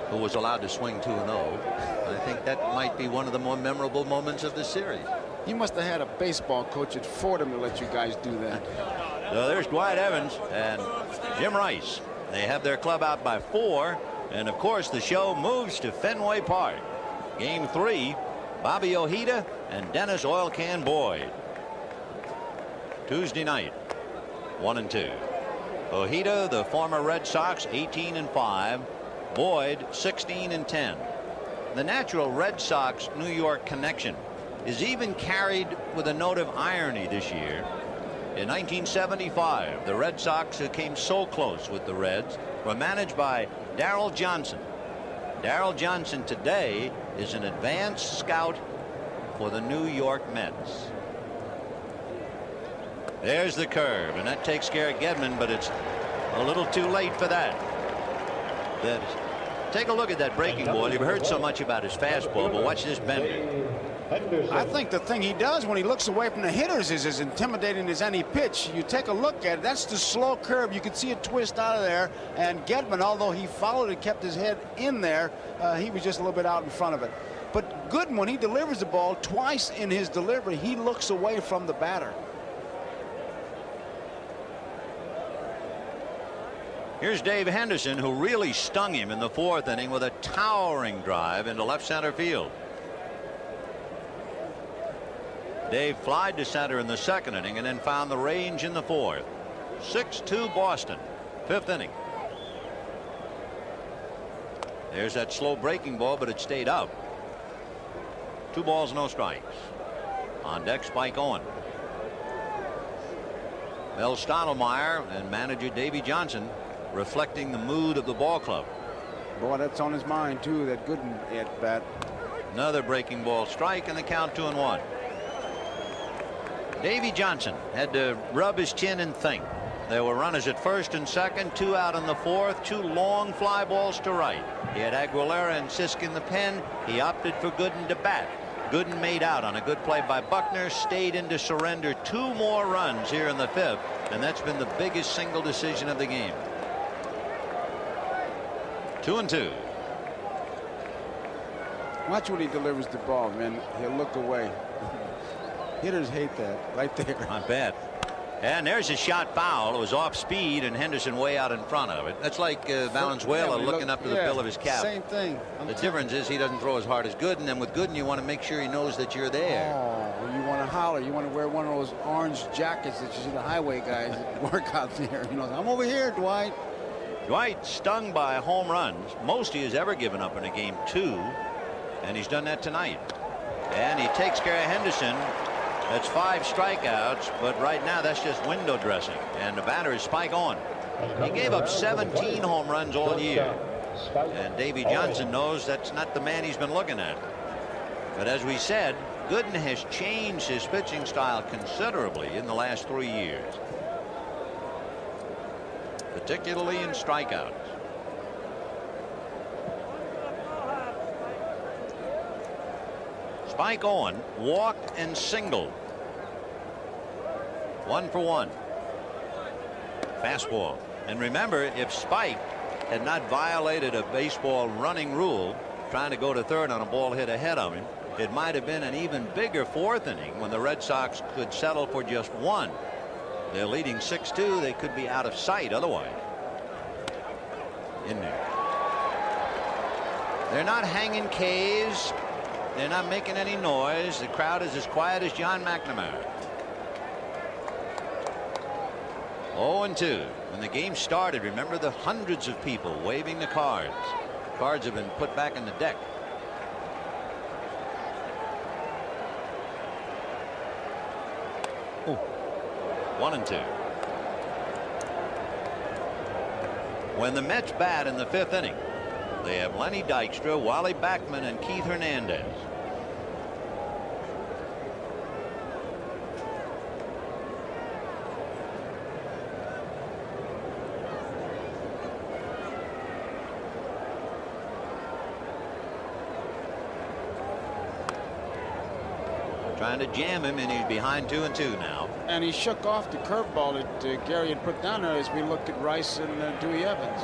who was allowed to swing 2-0. I think that might be one of the more memorable moments of the series. He must have had a baseball coach at Fordham to let you guys do that. So there's Dwight Evans and Jim Rice. They have their club out by 4. And of course the show moves to Fenway Park. Game 3, Bobby Ojeda and Dennis Oil Can Boyd. Tuesday night, 1-2. Ojeda, the former Red Sox, 18-5. Boyd, 16-10. The natural Red Sox New York connection is even carried with a note of irony this year. In 1975, the Red Sox, who came so close with the Reds, were managed by Darrell Johnson. Darrell Johnson today is an advanced scout for the New York Mets. There's the curve, and that takes care of Gedman, but it's a little too late for that. Take a look at that breaking ball. You've heard so much about his fastball, but watch this bender. I think the thing he does when he looks away from the hitters is as intimidating as any pitch. You take a look at it, that's the slow curve. You can see it twist out of there, and Gedman, although he followed it, kept his head in there, he was just a little bit out in front of it. But Gooden, when he delivers the ball, twice in his delivery, he looks away from the batter. Here's Dave Henderson, who really stung him in the 4th inning with a towering drive into left center field. Dave flied to center in the 2nd inning and then found the range in the 4th. 6-2 Boston, 5th inning. There's that slow breaking ball, but it stayed up. 2 balls, no strikes. On deck, Spike Owen. Mel Stottlemyre and manager Davy Johnson reflecting the mood of the ball club. Boy, that's on his mind too, that Gooden at bat. Another breaking ball strike, and the count 2-1. Davy Johnson had to rub his chin and think. There were runners at 1st and 2nd, 2 out in the 4th, 2 long fly balls to right. He had Aguilera and Sisk in the pen. He opted for Gooden to bat. Gooden made out on a good play by Buckner, stayed in to surrender 2 more runs here in the 5th, and that's been the biggest single decision of the game. 2-2. Watch when he delivers the ball, man. He'll look away. Hitters hate that right there. I bet. And there's a shot foul. It was off speed, and Henderson way out in front of it. That's like Valenzuela looking up to the bill of his cap. Same thing. The difference is he doesn't throw as hard as Gooden, and with Gooden you want to make sure he knows that you're there. Oh, you want to holler. You want to wear one of those orange jackets that you see the highway guys that work out there. You know, I'm over here, Dwight. Dwight stung by home runs, most he has ever given up in a game, 2, and he's done that tonight. And he takes care of Henderson. That's 5 strikeouts, but right now that's just window dressing, and the batter is Spike Owen. He gave up 17 home runs all year, and Davy Johnson knows that's not the man he's been looking at. But as we said, Gooden has changed his pitching style considerably in the last 3 years, particularly in strikeouts. Spike Owen walked and singled. 1 for 1. Fastball. And remember, if Spike had not violated a baseball running rule, trying to go to 3rd on a ball hit ahead of him, it might have been an even bigger 4th inning when the Red Sox could settle for just 1. They're leading 6-2. They could be out of sight otherwise. In there. They're not hanging K's. They're not making any noise. The crowd is as quiet as John McNamara. 0-2. When the game started, remember the hundreds of people waving the cards. Cards have been put back in the deck. Ooh. 1-2. When the Mets bat in the 5th inning, they have Lenny Dykstra, Wally Backman, and Keith Hernandez. trying to jam him, and he's behind 2-2 now. And he shook off the curveball that Gary had put down there as we looked at Rice and Dewey Evans.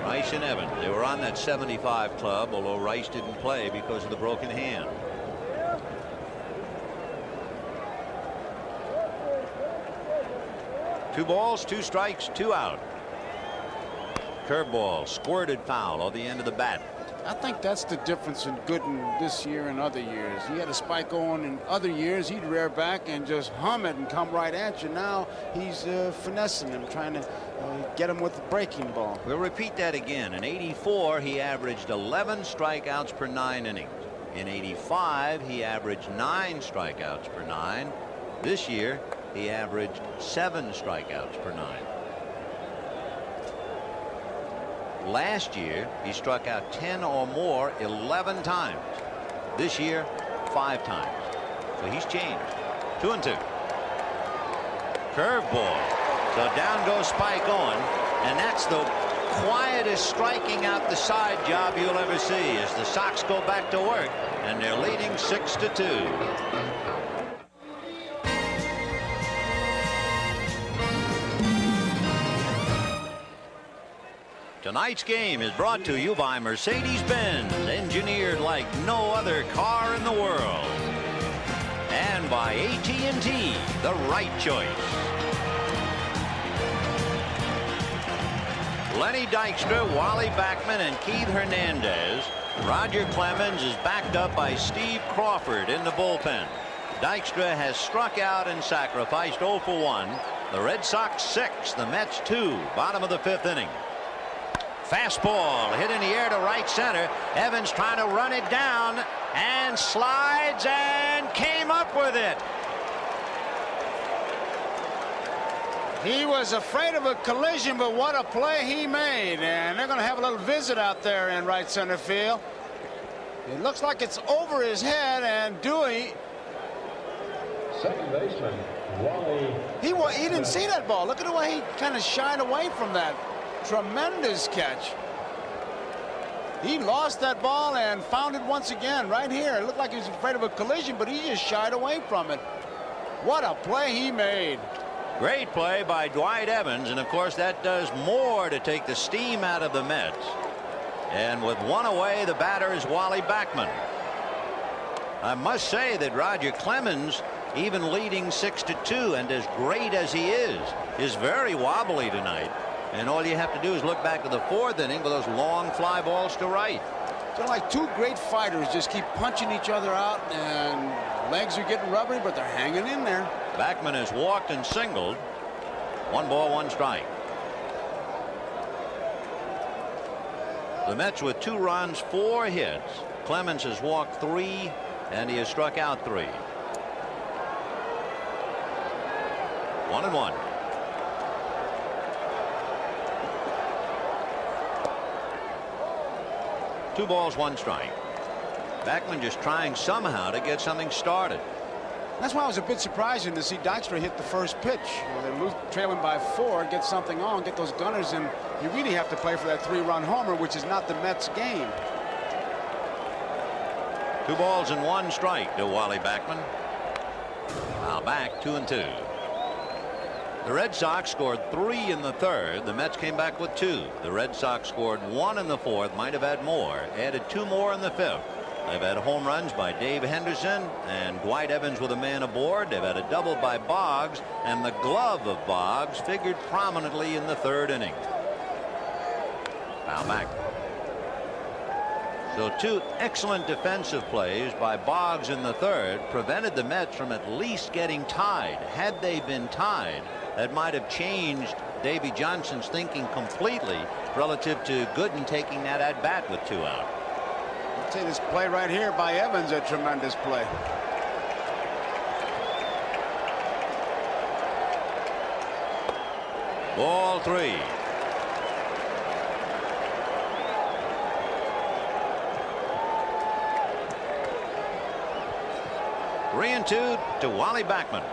Rice and Evans, they were on that 75 club, although Rice didn't play because of the broken hand. Two balls, 2 strikes, 2 out. Curveball, squirted foul on the end of the bat. I think that's the difference in Gooden this year and other years. He had a spike on in other years. He'd rear back and just hum it and come right at you. Now he's finessing him, trying to get him with the breaking ball. We'll repeat that again. In '84, he averaged 11 strikeouts per 9 innings. In '85, he averaged 9 strikeouts per 9. This year, he averaged 7 strikeouts per 9. Last year, he struck out 10 or more 11 times. This year, 5 times. So he's changed. 2-2. Curveball. So down goes Spike on, and that's the quietest striking out the side job you'll ever see as the Sox go back to work, and they're leading 6-2. Tonight's game is brought to you by Mercedes-Benz, engineered like no other car in the world. And by AT&T, the right choice. Lenny Dykstra, Wally Backman, and Keith Hernandez. Roger Clemens is backed up by Steve Crawford in the bullpen. Dykstra has struck out and sacrificed 0 for 1. The Red Sox 6, the Mets 2, bottom of the 5th inning. Fastball hit in the air to right center. Evans trying to run it down and slides and came up with it. He was afraid of a collision, but what a play he made. And they're going to have a little visit out there in right center field. It looks like it's over his head, and Dewey. Second baseman, Wally. He didn't see that ball. Look at the way he kind of shied away from that. Tremendous catch. He lost that ball and found it once again right here. It looked like he was afraid of a collision, but he just shied away from it. What a play he made. Great play by Dwight Evans, and of course that does more to take the steam out of the Mets. And with 1 away, the batter is Wally Backman. I must say that Roger Clemens, even leading 6-2, and as great as he is very wobbly tonight. And all you have to do is look back to the 4th inning with those long fly balls to right. They're like two great fighters, just keep punching each other out, and legs are getting rubbery, but they're hanging in there. Backman has walked and singled. 1 ball, 1 strike. The Mets with 2 runs, 4 hits. Clemens has walked 3, and he has struck out 3. 1-1. Two balls, 1 strike. Backman just trying somehow to get something started. That's why it was a bit surprising to see Dykstra hit the first pitch. They're trailing by 4, get something on, get those gunners, and you really have to play for that 3-run homer, which is not the Mets' game. 2 balls and 1 strike to Wally Backman. Now back 2-2. The Red Sox scored 3 in the 3rd. The Mets came back with 2. The Red Sox scored 1 in the 4th, might have had more, added 2 more in the 5th. They've had home runs by Dave Henderson and Dwight Evans with a man aboard. They've had a double by Boggs, and the glove of Boggs figured prominently in the 3rd inning. Now back. So 2 excellent defensive plays by Boggs in the 3rd prevented the Mets from at least getting tied. Had they been tied, that might have changed Davy Johnson's thinking completely relative to Gooden taking that at bat with 2 out. I'll tell you, this play right here by Evans, a tremendous play. Ball 3. Three and 2 to Wally Backman.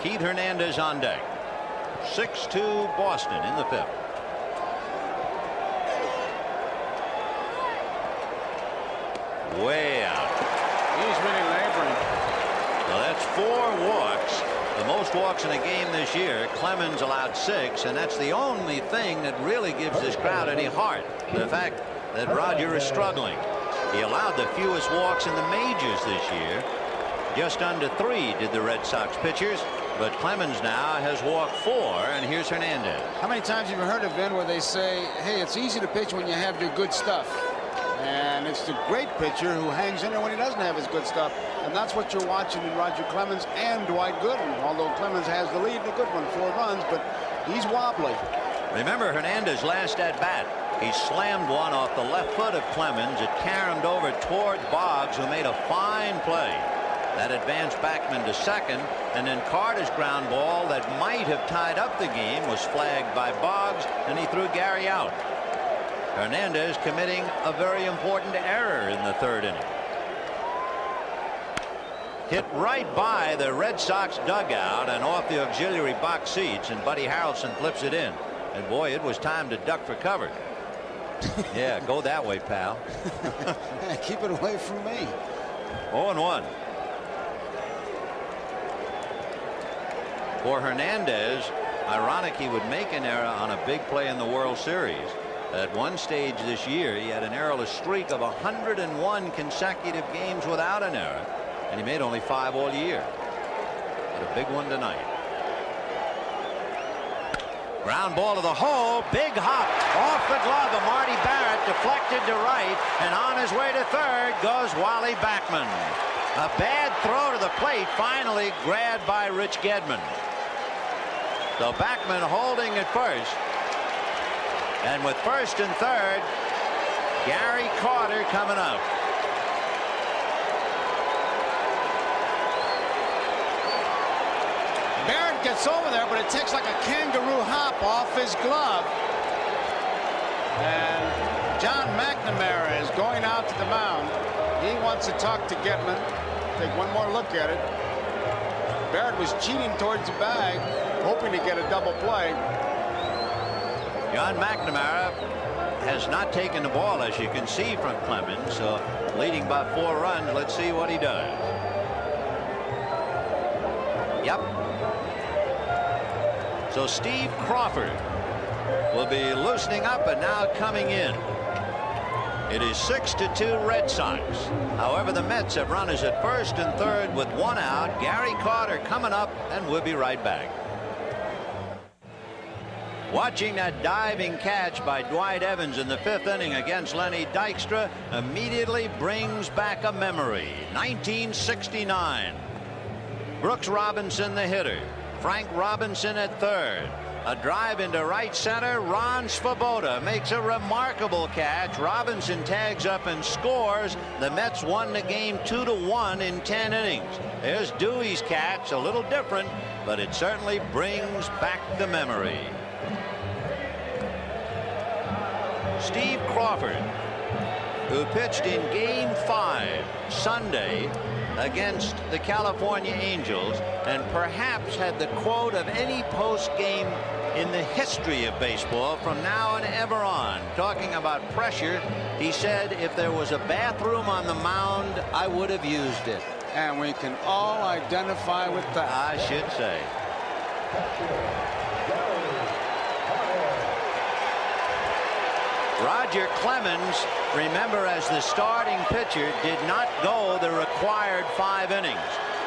Keith Hernandez on deck. 6-2 Boston in the 5th. Way out. He 4 walks, the most walks in a game this year. Clemens allowed 6, and that's the only thing that really gives this crowd any heart. The fact that Roger is struggling. He allowed the fewest walks in the majors this year. Just under 3 did the Red Sox pitchers. But Clemens now has walked 4, and here's Hernandez. How many times have you heard of Vin where they say, hey, it's easy to pitch when you have your good stuff? And it's the great pitcher who hangs in there when he doesn't have his good stuff. And that's what you're watching in Roger Clemens and Dwight Gooden. Although Clemens has the lead, the good one, 4 runs, but he's wobbly. Remember Hernandez last at bat. He slammed one off the left foot of Clemens. It caromed over toward Boggs, who made a fine play. That advanced Backman to second, and then Carter's ground ball that might have tied up the game was flagged by Boggs, and he threw Gary out. Hernandez committing a very important error in the 3rd inning. Hit right by the Red Sox dugout and off the auxiliary box seats, and Buddy Harrelson flips it in. And boy, it was time to duck for cover. Yeah, go that way, pal. Keep it away from me. 0-1. For Hernandez, ironic he would make an error on a big play in the World Series. At one stage this year, he had an errorless streak of 101 consecutive games without an error, and he made only 5 all year. But a big one tonight. Ground ball to the hole. Big hop off the glove of Marty Barrett, deflected to right, and on his way to 3rd goes Wally Backman. A bad throw to the plate, finally grabbed by Rich Gedman. So Backman holding at first, and with 1st and 3rd, Gary Carter coming up. Barrett gets over there, but it takes like a kangaroo hop off his glove. And John McNamara is going out to the mound. He wants to talk to Gedman. Take one more look at it. Barrett was cheating towards the bag, hoping to get a double play. John McNamara has not taken the ball, as you can see from Clemens. So leading by 4 runs. Let's see what he does. Yep. So Steve Crawford will be loosening up and now coming in. It is 6-2 Red Sox. However, the Mets have runners at 1st and 3rd with 1 out. Gary Carter coming up, and we'll be right back. Watching that diving catch by Dwight Evans in the 5th inning against Lenny Dykstra immediately brings back a memory. 1969. Brooks Robinson, the hitter. Frank Robinson at 3rd. A drive into right center. Ron Svoboda makes a remarkable catch. Robinson tags up and scores. The Mets won the game 2-1 in 10 innings. There's Dewey's catch, a little different, but it certainly brings back the memory. Steve Crawford, who pitched in Game 5 Sunday against the California Angels, and perhaps had the quote of any post game in the history of baseball from now and ever on. Talking about pressure, he said, if there was a bathroom on the mound, I would have used it. And we can all identify with that. I should say. Roger Clemens, remember, as the starting pitcher, did not go the required 5 innings.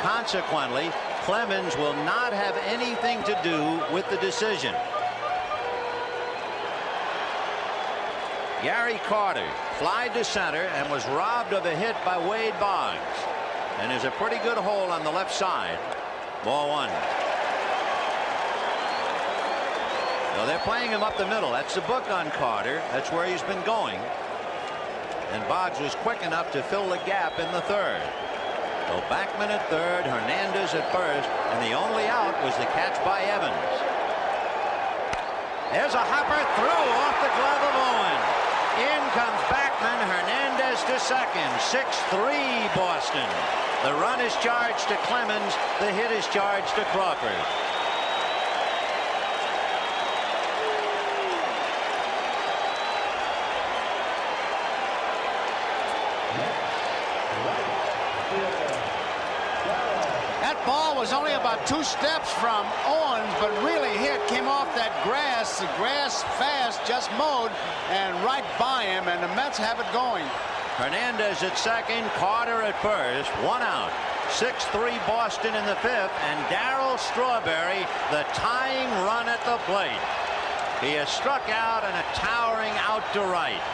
Consequently, Clemens will not have anything to do with the decision. Gary Carter flied to center and was robbed of a hit by Wade Boggs. And there's a pretty good hole on the left side. Ball 1. So they're playing him up the middle. That's the book on Carter. That's where he's been going. And Boggs was quick enough to fill the gap in the 3rd. So Backman at 3rd, Hernandez at 1st, and the only out was the catch by Evans. There's a hopper through off the glove of Owen. In comes Backman, Hernandez to second. 6-3 Boston. The run is charged to Clemens. The hit is charged to Crawford. That ball was only about 2 steps from Owens, but really came off that grass. The grass fast, just mowed, and right by him, and the Mets have it going. Hernandez at second, Carter at first, 1 out. 6-3 Boston in the 5th, and Darryl Strawberry, the tying run at the plate. He has struck out and a towering out to right.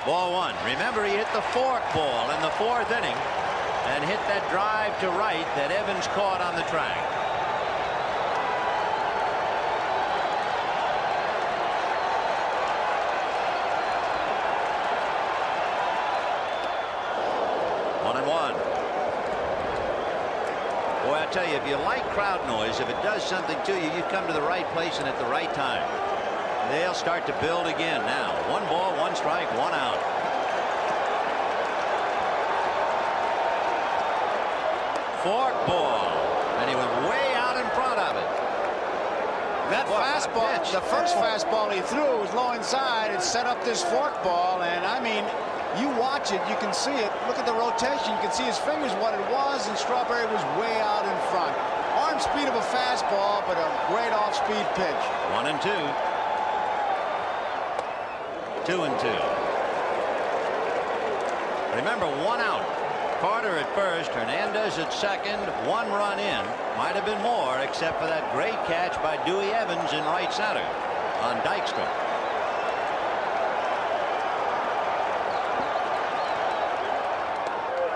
Ball 1. Remember, he hit the fork ball in the 4th inning and hit that drive to right that Evans caught on the track. One and one. Boy, I tell you, if you like crowd noise, if it does something to you, you come to the right place and at the right time. They'll start to build again now. 1 ball, 1 strike, 1 out. Fork ball, and he was way out in front of it. That fastball, the first fastball he threw was low inside. It set up this fork ball, and I mean, you watch it, you can see it. Look at the rotation. You can see his fingers what it was, and Strawberry was way out in front. Arm speed of a fastball, but a great off-speed pitch. 1 and 2. 2 and 2. Remember, 1 out. Carter at first, Hernandez at second, 1 run in. Might have been more, except for that great catch by Dewey Evans in right center on Dykstra.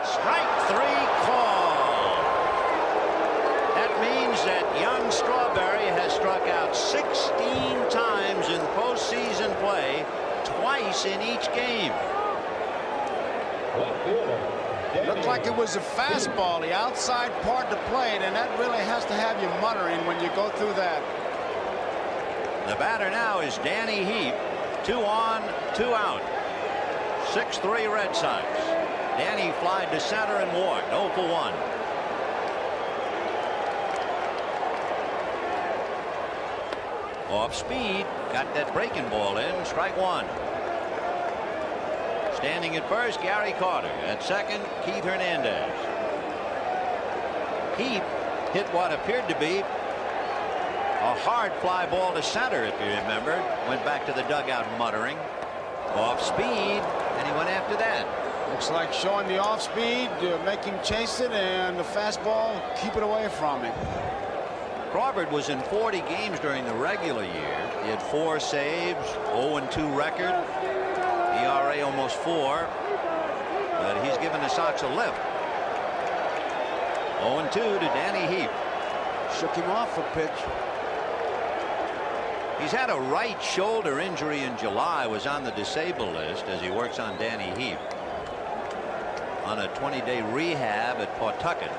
Strike 3 call. That means that young Strawberry has struck out 16 times in postseason play, twice in each game. Looked like it was a fastball, the outside part to plate, and that really has to have you muttering when you go through that. The batter now is Danny Heap. 2 on, 2 out. 6-3 Red Sox. Danny flied to center and walked. 0 for 1. Off speed, got that breaking ball in. Strike 1. Standing at first, Gary Carter. At second, Keith Hernandez. Heap hit what appeared to be a hard fly ball to center, if you remember. Went back to the dugout muttering. Off speed, and he went after that. Looks like showing the off speed, make him chase it, and the fastball, keep it away from him. Crawford was in 40 games during the regular year. He had 4 saves, 0-2 record. ERA almost 4, but he's given the Sox a lift. 0-2 to Danny Heap. Shook him off a pitch. He's had a right shoulder injury in July, was on the disabled list as he works on Danny Heap on a 20-day rehab at Pawtucket.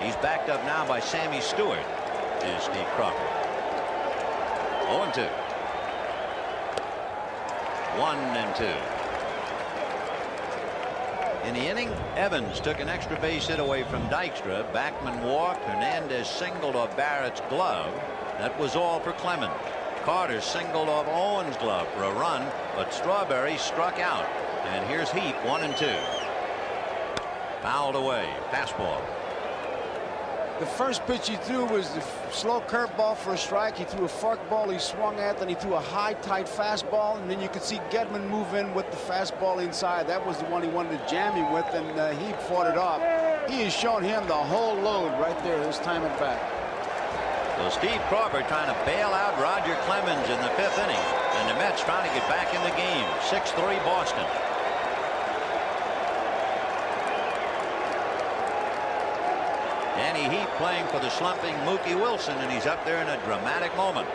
He's backed up now by Sammy Stewart, is Steve Crawford. 0-2. 1-2. In the inning, Evans took an extra base hit away from Dykstra. Backman walked. Hernandez singled off Barrett's glove. That was all for Clemens. Carter singled off Owens' glove for a run, but Strawberry struck out. And here's Heap, 1-2. Fouled away. Fastball. The first pitch he threw was the slow curveball for a strike. He threw a fork ball he swung at, then he threw a high, tight fastball, and then you could see Gedman move in with the fastball inside. That was the one he wanted to jam him with, and he fought it off. He has shown him the whole load right there this time at bat. So Steve Crawford trying to bail out Roger Clemens in the 5th inning, and the Mets trying to get back in the game. 6-3 Boston. Danny Heap playing for the slumping Mookie Wilson, and he's up there in a dramatic moment.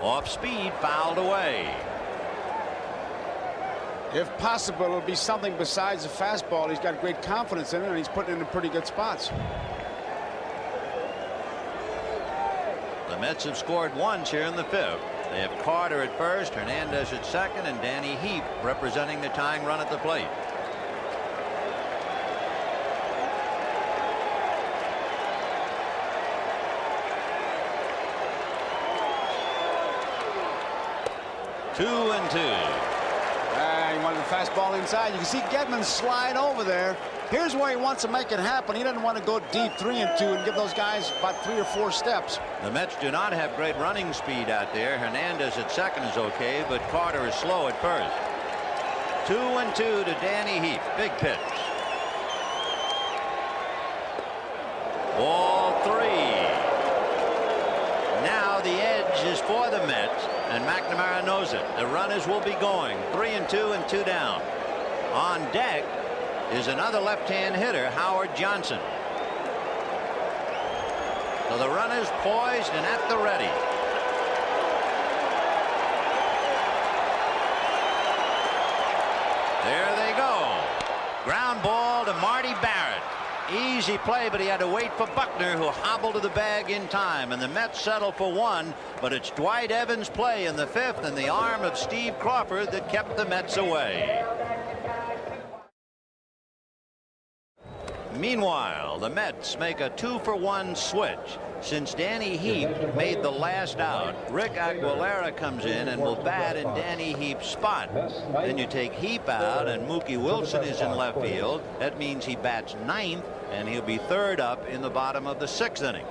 Off speed, fouled away. If possible, it'll be something besides the fastball. He's got great confidence in it, and he's putting it in pretty good spots. The Mets have scored once here in the 5th. They have Carter at first, Hernandez at second, and Danny Heap representing the tying run at the plate. Two and 2. He wanted the fastball fastball inside. You can see Gedman slide over there. Here's where he wants to make it happen. He doesn't want to go deep 3-2 and give those guys about 3 or 4 steps. The Mets do not have great running speed out there. Hernandez at second is okay, but Carter is slow at first. 2-2 to Danny Heap. Big pitch. Ball 3. Now the edge is for the Mets, and McNamara knows it. The runners will be going 3-2 and 2 down. On deck is another left-hand hitter, Howard Johnson. So the runners poised and at the ready. There they go. Ground ball to Marty Barrett. Easy play, but he had to wait for Buckner, who hobbled to the bag in time, and the Mets settle for 1, but it's Dwight Evans' play in the 5th and the arm of Steve Crawford that kept the Mets away. Meanwhile, the Mets make a 2-for-1 switch. Since Danny Heap made the last out, Rick Aguilera comes in and will bat in Danny Heap's spot. Then you take Heap out and Mookie Wilson is in left field. That means he bats 9th and he'll be 3rd up in the bottom of the 6th inning.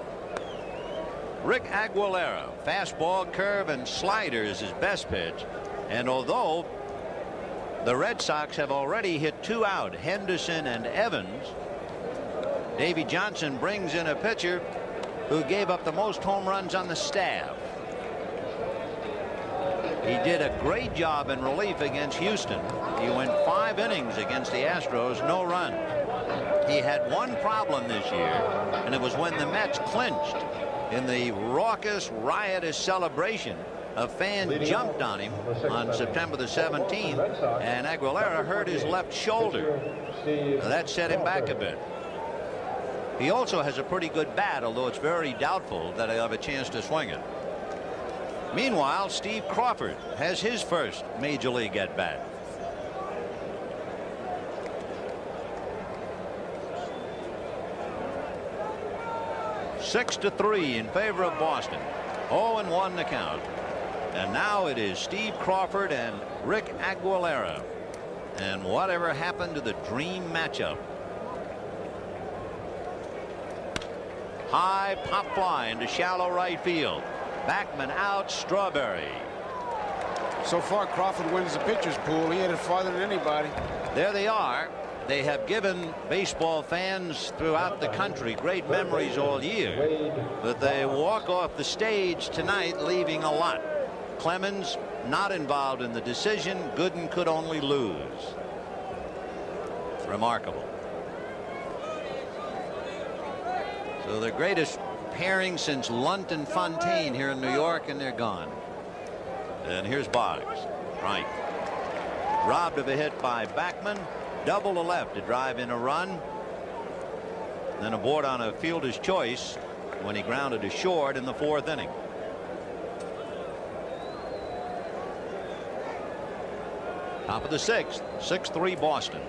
Rick Aguilera, fastball, curve, and slider is his best pitch. And although the Red Sox have already hit 2 out, Henderson and Evans, Davy Johnson brings in a pitcher who gave up the most home runs on the staff. He did a great job in relief against Houston. He went 5 innings against the Astros, no runs. He had one problem this year, and it was when the Mets clinched in the raucous, riotous celebration. A fan jumped on him on September the 17th, and Aguilera hurt his left shoulder. Now that set him back a bit. He also has a pretty good bat, although it's very doubtful that he'll have a chance to swing it. Meanwhile, Steve Crawford has his first major league at bat. Six to 3 in favor of Boston. 0-1 the count. And now it is Steve Crawford and Rick Aguilera. And whatever happened to the dream matchup? High pop fly into shallow right field. Backman out. Strawberry. So far, Crawford wins the pitcher's pool. He hit it farther than anybody. There they are. They have given baseball fans throughout the country great memories all year, but they walk off the stage tonight leaving a lot. Clemens not involved in the decision. Gooden could only lose. Remarkable. So the greatest pairing since Lunt and Fontaine here in New York, and they're gone. And here's Boggs. Right. Robbed of a hit by Backman. Double to left to drive in a run. Then aboard on a fielder's choice when he grounded to short in the 4th inning. Top of the 6th. 6-3 Boston.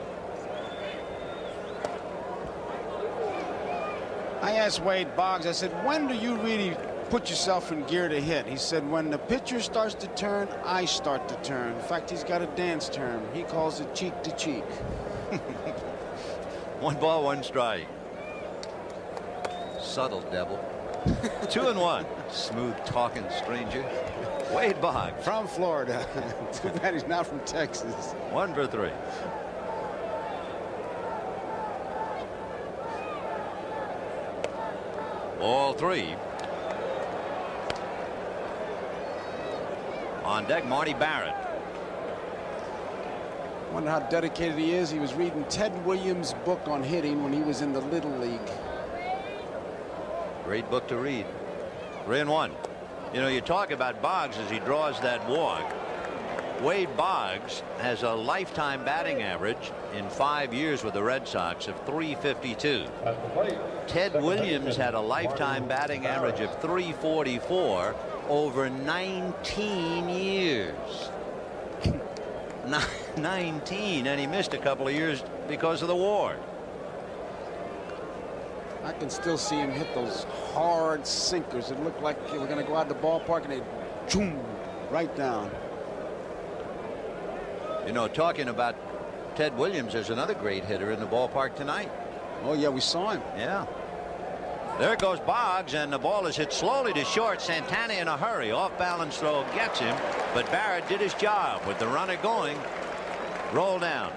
I asked Wade Boggs, I said, when do you really put yourself in gear to hit? He said, when the pitcher starts to turn, I start to turn. In fact, he's got a dance term. He calls it cheek to cheek. 1 ball, 1 strike. Subtle devil. 2-1. Smooth talking stranger. Wade Boggs. From Florida. Too bad he's not from Texas. 1 for 3. Ball 3. On deck, Marty Barrett. Wonder how dedicated he is. He was reading Ted Williams' book on hitting when he was in the Little League. Great book to read. 3-1. You know, you talk about Boggs as he draws that walk. Wade Boggs has a lifetime batting average in 5 years with the Red Sox of .352. Ted Williams had a lifetime batting average of .344 over 19 years. 19, and he missed a couple of years because of the war. I can still see him hit those hard sinkers. It looked like they were going to go out the ballpark and they choom right down. You know, talking about Ted Williams is another great hitter in the ballpark tonight. Oh, yeah, we saw him. Yeah. There goes Boggs, and the ball is hit slowly to short. Santana in a hurry. Off balance throw gets him, but Barrett did his job with the runner going. Roll down.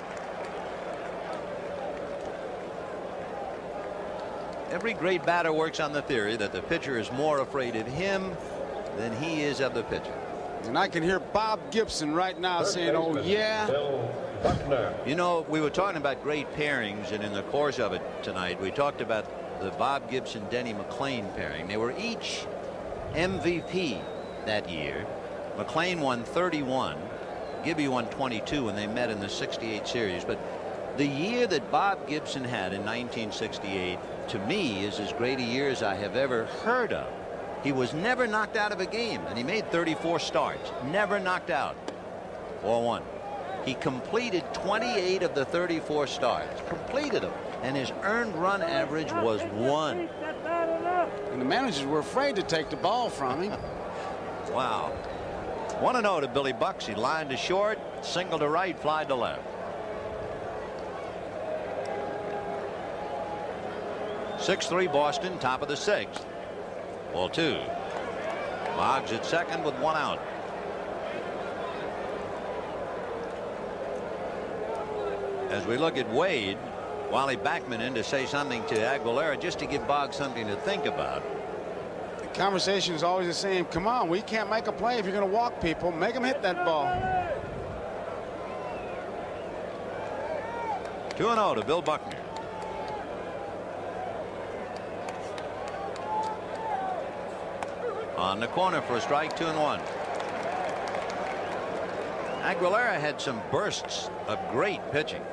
Every great batter works on the theory that the pitcher is more afraid of him than he is of the pitcher. And I can hear Bob Gibson right now saying, oh, yeah. You know, we were talking about great pairings, and in the course of it tonight, we talked about the Bob Gibson Denny McLain pairing. They were each MVP that year. McLain won 31. Gibby won 22 when they met in the '68 series. But the year that Bob Gibson had in 1968, to me, is as great a year as I have ever heard of. He was never knocked out of a game, and he made 34 starts. Never knocked out. 4-1. He completed 28 of the 34 starts. Completed them. And his earned run average was 1. And the managers were afraid to take the ball from him. Wow. 1-0 to Billy Bucks. He lined to short, single to right, fly to left. 6-3 Boston, top of the 6th. Ball 2. Boggs at second with 1 out. As we look at Wade, Wally Backman in to say something to Aguilera, just to give Boggs something to think about. The conversation is always the same. Come on, we can't make a play if you're going to walk people. Make them hit that ball. 2-0 to Bill Buckner. On the corner for a strike, 2-1. Aguilera had some bursts of great pitching.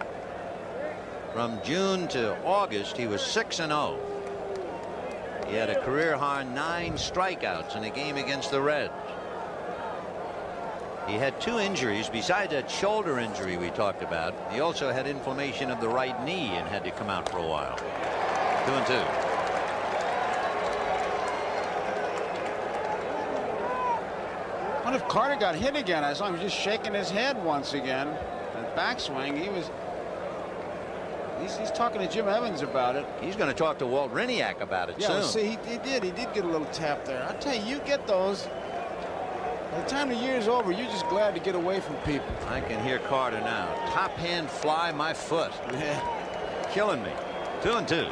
From June to August, he was 6-0. He had a career high 9 strikeouts in a game against the Reds. He had 2 injuries besides that shoulder injury we talked about. He also had inflammation of the right knee and had to come out for a while. 2-2. What if Carter got hit again? I saw him just shaking his head once again. That backswing, he's talking to Jim Evans about it. He's going to talk to Walt Riniak about it soon. See, he did get a little tap there. I tell you, you get those. By the time the year's over, you're just glad to get away from people. I can hear Carter now. Top hand fly my foot. Yeah. Killing me. 2-2.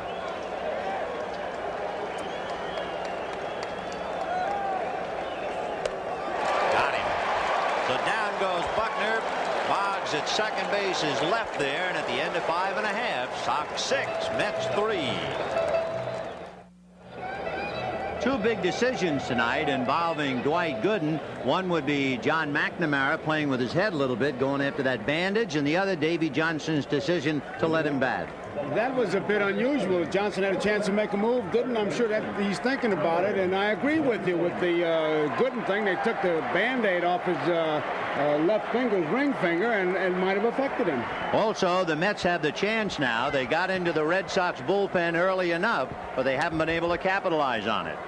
Buckner. Boggs at second base is left there, and at the end of 5.5, Sox 6, Mets 3. 2 big decisions tonight involving Dwight Gooden. One would be John McNamara playing with his head a little bit, going after that bandage, and the other Davey Johnson's decision to let him bat. That was a bit unusual. Johnson had a chance to make a move. Gooden, I'm sure that he's thinking about it, and I agree with you with the Gooden thing. They took the Band-Aid off his left finger's ring finger, and it might have affected him. Also, the Mets have the chance now. They got into the Red Sox bullpen early enough, but they haven't been able to capitalize on it.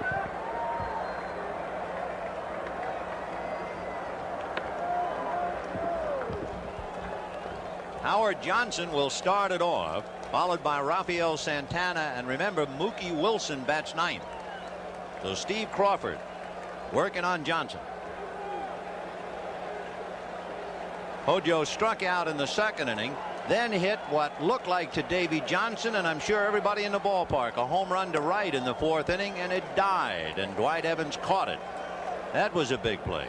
Howard Johnson will start it off, followed by Rafael Santana, and remember, Mookie Wilson bats 9th. So Steve Crawford working on Johnson. Hojo struck out in the 2nd inning, then hit what looked like to Davey Johnson, and I'm sure everybody in the ballpark, a home run to right in the 4th inning, and it died, and Dwight Evans caught it. That was a big play.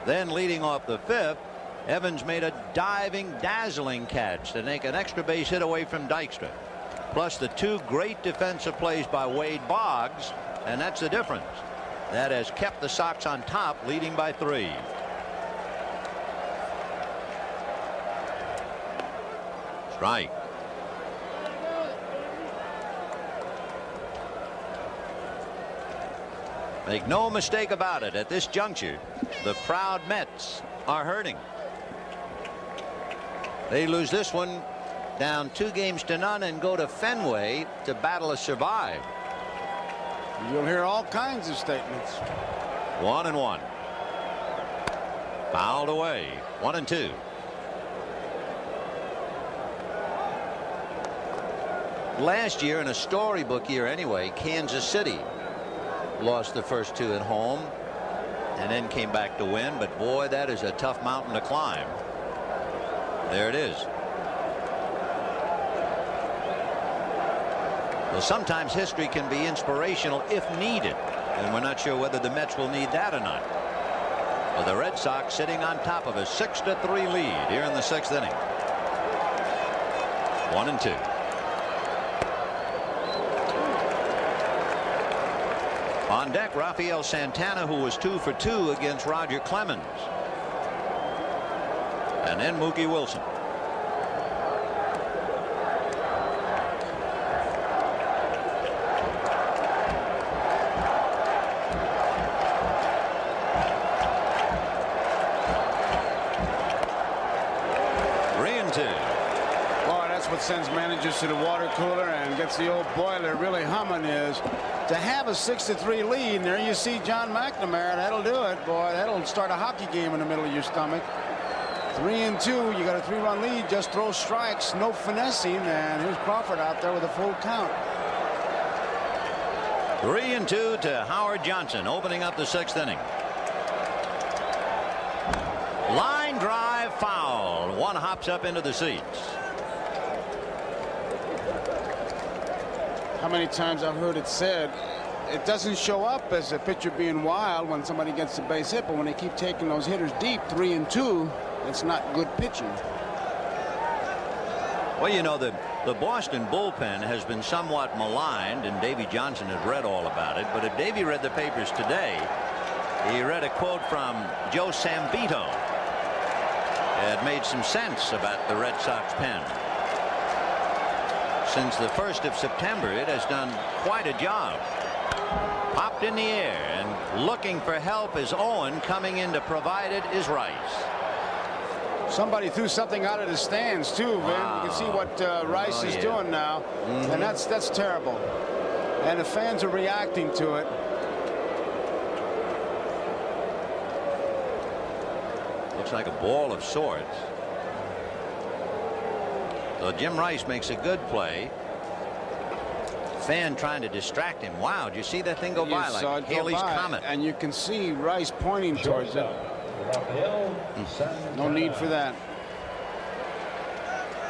Then leading off the 5th, Evans made a diving, dazzling catch to make an extra base hit away from Dykstra. Plus the 2 great defensive plays by Wade Boggs, and that's the difference. That has kept the Sox on top, leading by 3. Strike. Make no mistake about it, at this juncture, the proud Mets are hurting. They lose this one, down 2-0 and go to Fenway to battle to survive. You'll hear all kinds of statements. 1-1. Fouled away. 1-2. Last year, in a storybook year anyway, Kansas City lost the first 2 at home and then came back to win. But boy, that is a tough mountain to climb. There it is. Well, sometimes history can be inspirational if needed, and we're not sure whether the Mets will need that or not. Well, the Red Sox sitting on top of a 6-3 lead here in the 6th inning. 1-2. On deck, Rafael Santana, who was 2 for 2 against Roger Clemens. And then Mookie Wilson. What sends managers to the water cooler and gets the old boiler really humming is to have a 6-3 lead. And there you see John McNamara. That'll do it, boy. That'll start a hockey game in the middle of your stomach. 3-2. You got a 3-run lead. Just throw strikes, no finessing. And here's Crawford out there with a full count. 3-2 to Howard Johnson, opening up the 6th inning. Line drive foul. One hops up into the seats. How many times I've heard it said it doesn't show up as a pitcher being wild when somebody gets the base hit, but when they keep taking those hitters deep, 3-2, it's not good pitching. Well, you know, the Boston bullpen has been somewhat maligned, and Davy Johnson has read all about it. But if Davy read the papers today, he read a quote from Joe Sambito. It made some sense about the Red Sox pen. Since the 1st of September, it has done quite a job. Popped in the air, and looking for help is Owen. Coming in to provide it is Rice. Somebody threw something out of the stands too, Vin. Wow. You can see what Rice is doing now, and that's terrible. And the fans are reacting to it. Looks like a ball of sorts. So Jim Rice makes a good play. Fan trying to distract him. Wow, did you see that thing go by like Halley's Comet? And you can see Rice pointing towards it. No need for that.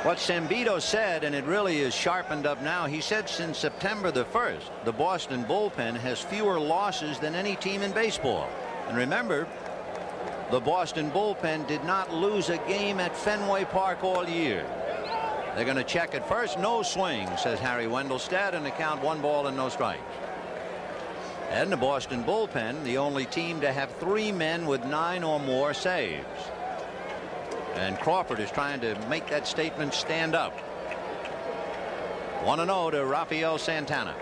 What Sambito said, and it really is sharpened up now, he said since September the 1st, the Boston bullpen has fewer losses than any team in baseball. And remember, the Boston bullpen did not lose a game at Fenway Park all year. They're going to check it first. No swing, says Harry Wendelstedt, and the count 1 ball and no strikes. And the Boston bullpen, the only team to have 3 men with 9 or more saves. And Crawford is trying to make that statement stand up. 1-0 to Rafael Santana.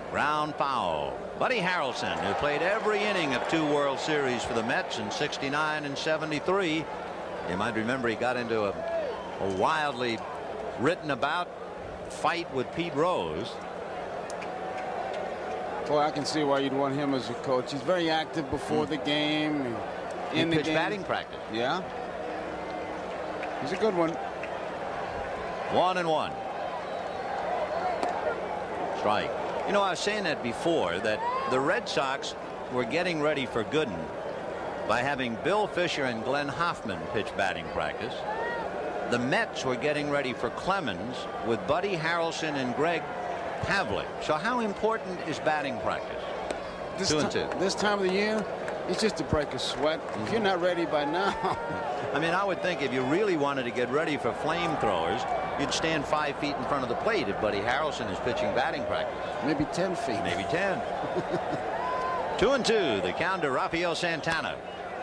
Ground foul. Buddy Harrelson, who played every inning of 2 World Series for the Mets in '69 and '73. You might remember he got into a wildly written about fight with Pete Rose. Boy, I can see why you'd want him as a coach. He's very active before the game. In the pitched game. batting practice. Yeah. He's a good one. 1-1. Strike. You know, I was saying that before, that the Red Sox were getting ready for Gooden by having Bill Fisher and Glenn Hoffman pitch batting practice. The Mets were getting ready for Clemens with Buddy Harrelson and Greg Pavlik. So how important is batting practice? 2-2. This time of the year, it's just to break a sweat. If you're not ready by now. I mean, I would think if you really wanted to get ready for flamethrowers, you'd stand 5 feet in front of the plate if Buddy Harrelson is pitching batting practice. Maybe 10 feet. Maybe 10. 2-2. The count to Rafael Santana.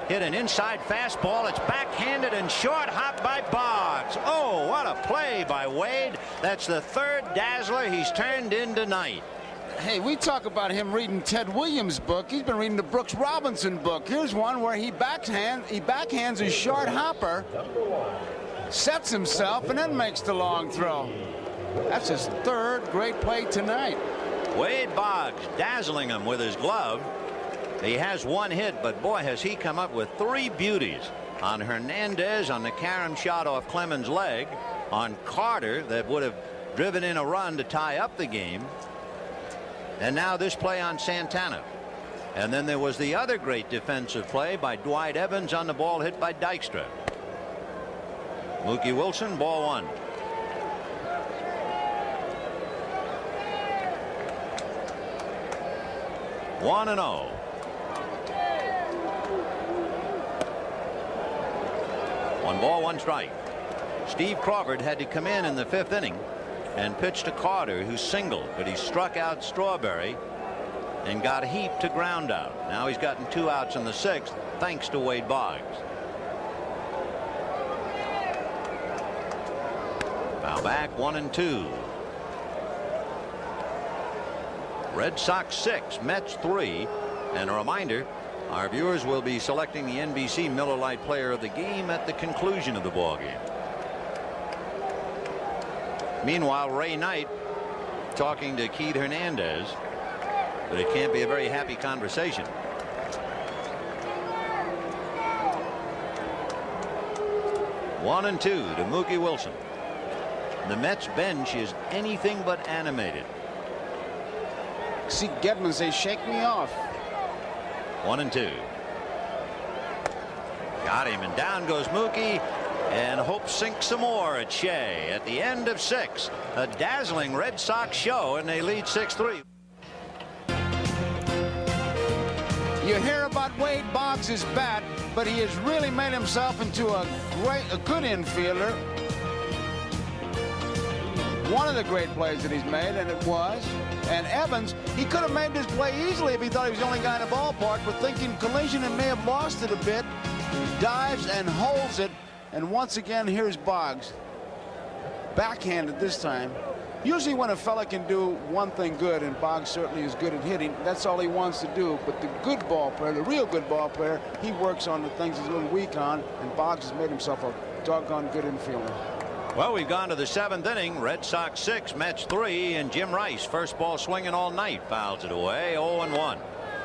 Hit an inside fastball. It's backhanded and short hop by Boggs. Oh, what a play by Wade. That's the 3rd dazzler he's turned in tonight. Hey, we talk about him reading Ted Williams' book. He's been reading the Brooks Robinson book. Here's one where he backhands a short hopper, sets himself, and then makes the long throw. That's his 3rd great play tonight. Wade Boggs dazzling him with his glove. He has 1 hit, but boy, has he come up with 3 beauties. On Hernandez, on the carom shot off Clemens' leg, on Carter that would have driven in a run to tie up the game. And now this play on Santana. And then there was the other great defensive play by Dwight Evans on the ball hit by Dykstra. Mookie Wilson, ball one. One and 0. One ball, one strike. Steve Crawford had to come in the 5th inning and pitch to Carter, who singled, but he struck out Strawberry and got heaped to ground out. Now he's gotten 2 outs in the 6th thanks to Wade Boggs. Foul back, 1-2. Red Sox 6, Mets 3. And a reminder, our viewers will be selecting the NBC Miller Lite Player of the Game at the conclusion of the ball game. Meanwhile, Ray Knight talking to Keith Hernandez, but it can't be a very happy conversation. One and 2 to Mookie Wilson. The Mets bench is anything but animated. See Gedman say, shake me off. 1-2. Got him, and down goes Mookie, and Hope sinks some more at Shea at the end of 6. A dazzling Red Sox show, and they lead 6-3. You hear about Wade Boggs' bat, but he has really made himself into a good infielder. One of the great plays that he's made, and it was. And Evans, he could have made this play easily if he thought he was the only guy in the ballpark, but thinking collision and may have lost it a bit. He dives and holds it, and once again, here's Boggs. Backhanded this time. Usually when a fella can do one thing good, and Boggs certainly is good at hitting, that's all he wants to do. But the good ball player, the real good ball player, he works on the things he's a little weak on, and Boggs has made himself a doggone good infielder. Well, we've gone to the 7th inning. Red Sox 6, Mets 3, and Jim Rice, first ball swinging all night, fouls it away, 0-1.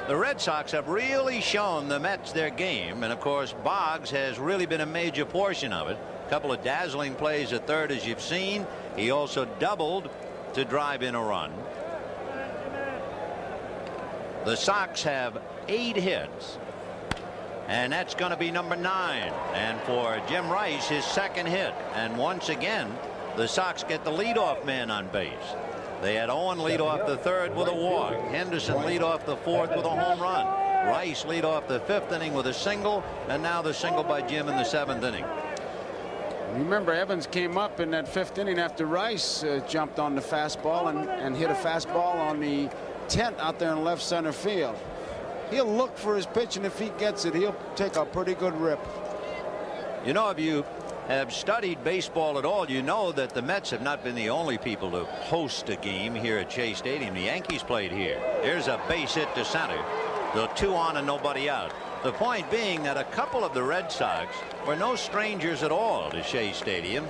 The Red Sox have really shown the Mets their game, and of course Boggs has really been a major portion of it. A couple of dazzling plays at third, as you've seen. He also doubled to drive in a run. The Sox have 8 hits, and that's going to be number 9. And for Jim Rice, his 2nd hit. And once again, the Sox get the leadoff man on base. They had Owen lead off the 3rd with a walk. Henderson lead off the 4th with a home run. Rice lead off the 5th inning with a single, and now the single by Jim in the 7th inning. Remember, Evans came up in that 5th inning after Rice jumped on the fastball and hit a fastball on the tent out there in left center field. He'll look for his pitch, and if he gets it, he'll take a pretty good rip. You know, if you have studied baseball at all, you know that the Mets have not been the only people to host a game here at Shea Stadium. The Yankees played here. There's a base hit to center. The 2 on and nobody out. The point being that a couple of the Red Sox were no strangers at all to Shea Stadium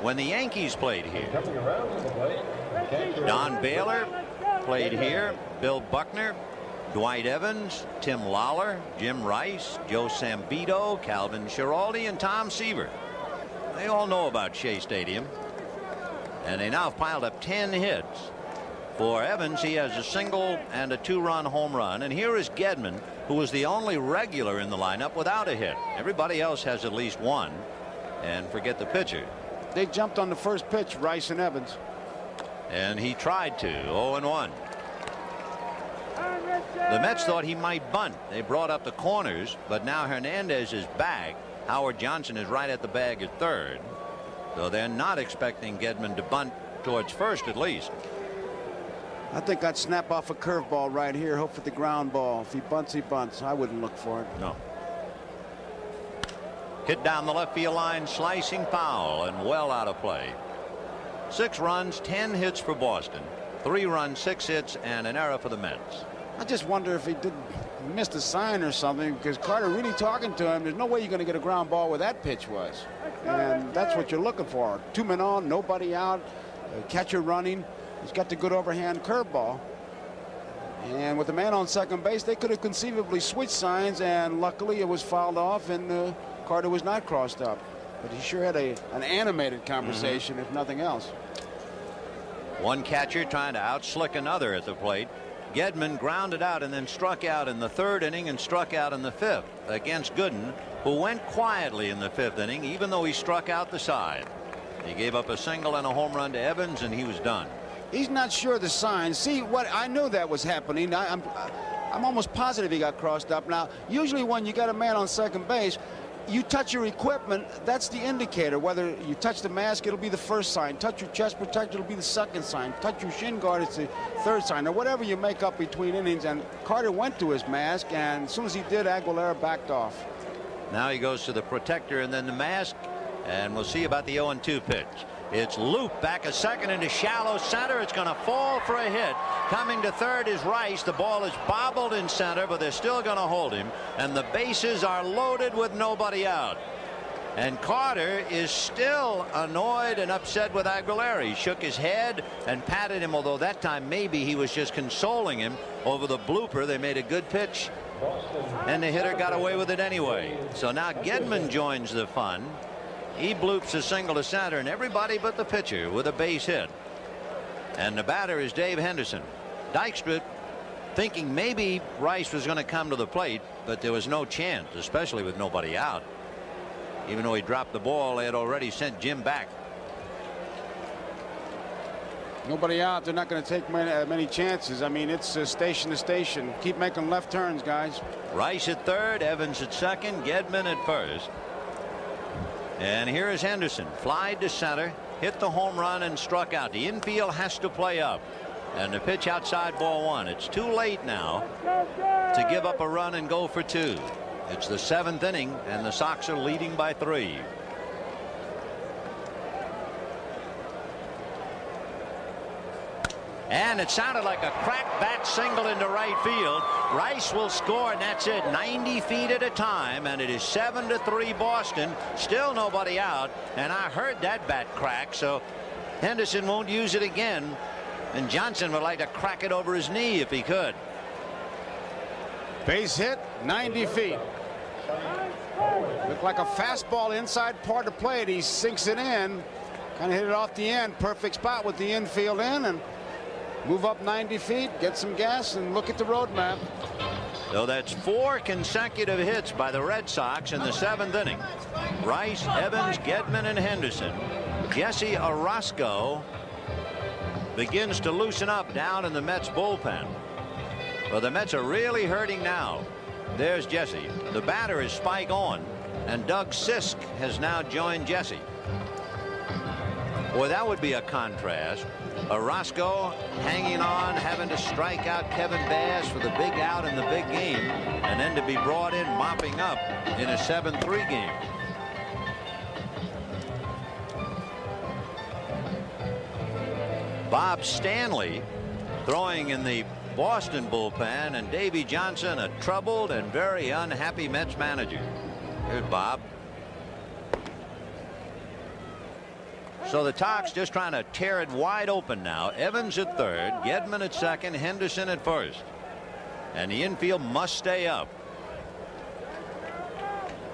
when the Yankees played here. Don Baylor played here. Bill Buckner, Dwight Evans, Tim Lawler, Jim Rice, Joe Sambito, Calvin Schiraldi, and Tom Seaver. They all know about Shea Stadium, and they now have piled up 10 hits. For Evans, he has a single and a 2-run home run. And here is Gedman, who was the only regular in the lineup without a hit. Everybody else has at least one. And forget the pitcher. They jumped on the first pitch, Rice and Evans. And he tried to. 0-1. The Mets thought he might bunt. They brought up the corners, but now Hernandez is back. Howard Johnson is right at the bag at third. So they're not expecting Gedman to bunt towards first, at least. I think I'd snap off a curveball right here, hope for the ground ball. If he bunts, he bunts. I wouldn't look for it. No. Hit down the left field line, slicing foul, and well out of play. 6 runs, 10 hits for Boston. 3 runs, 6 hits, and an error for the Mets. I just wonder if he missed a sign or something, because Carter really talking to him. There's no way you're going to get a ground ball where that pitch was. And that's what you're looking for. 2 men on, nobody out, catcher running. He's got the good overhand curveball. And with the man on second base, they could have conceivably switched signs, and luckily it was fouled off, and Carter was not crossed up. But he sure had an animated conversation, if nothing else. One catcher trying to outslick another at the plate. Gedman grounded out and then struck out in the 3rd inning and struck out in the 5th against Gooden, who went quietly in the 5th inning, even though he struck out the side. He gave up a single and a home run to Evans, and he was done. He's not sure of the signs. See, what I knew that was happening. I'm almost positive he got crossed up. Now, usually when you got a man on second base, you touch your equipment, that's the indicator. Whether you touch the mask, it'll be the first sign. Touch your chest protector, it'll be the second sign. Touch your shin guard, it's the 3rd sign, or whatever you make up between innings. And Carter went to his mask, and as soon as he did, Aguilera backed off. Now he goes to the protector and then the mask, and we'll see about the 0-2 pitch. It's Loop back a second into shallow center. It's going to fall for a hit. Coming to 3rd is Rice. The ball is bobbled in center, but they're still going to hold him, and the bases are loaded with nobody out. And Carter is still annoyed and upset with Aguilera. He shook his head and patted him, although that time maybe he was just consoling him over the blooper. They made a good pitch, and the hitter got away with it anyway. So now Gedman joins the fun. He bloops a single to center, and everybody but the pitcher with a base hit. And the batter is Dave Henderson. Dykstra thinking maybe Rice was going to come to the plate, but there was no chance, especially with nobody out. Even though he dropped the ball, they had already sent Jim back. Nobody out. They're not going to take many chances. I mean, it's station to station. Keep making left turns, guys. Rice at 3rd, Evans at 2nd, Gedman at 1st. And here is Henderson. Flied to center, hit the home run, and struck out. The infield has to play up. And the pitch outside, ball 1. It's too late now to give up a run and go for 2. It's the 7th inning, and the Sox are leading by 3. And it sounded like a crack bat single into right field. Rice will score, and that's it. 90 feet at a time, and it is 7-3 Boston. Still nobody out, and I heard that bat crack, so Henderson won't use it again. And Johnson would like to crack it over his knee if he could. Base hit, 90 feet. Looked like a fastball inside part of plate. He sinks it in, kind of hit it off the end. Perfect spot with the infield in, and move up 90 feet, get some gas, and look at the road map. So that's 4 consecutive hits by the Red Sox in the 7th inning. Rice, Evans, Gedman, and Henderson. Jesse Orosco begins to loosen up down in the Mets bullpen. Well, the Mets are really hurting now. There's Jesse. The batter is Spike Owen, and Doug Sisk has now joined Jesse. Boy, that would be a contrast. Orosco hanging on, having to strike out Kevin Bass for the big out in the big game, and then to be brought in mopping up in a 7-3 game. Bob Stanley throwing in the Boston bullpen, and Davey Johnson, a troubled and very unhappy Mets manager. Here's Bob. So the Sox just trying to tear it wide open now. Evans at 3rd, Gedman at 2nd, Henderson at 1st. And the infield must stay up.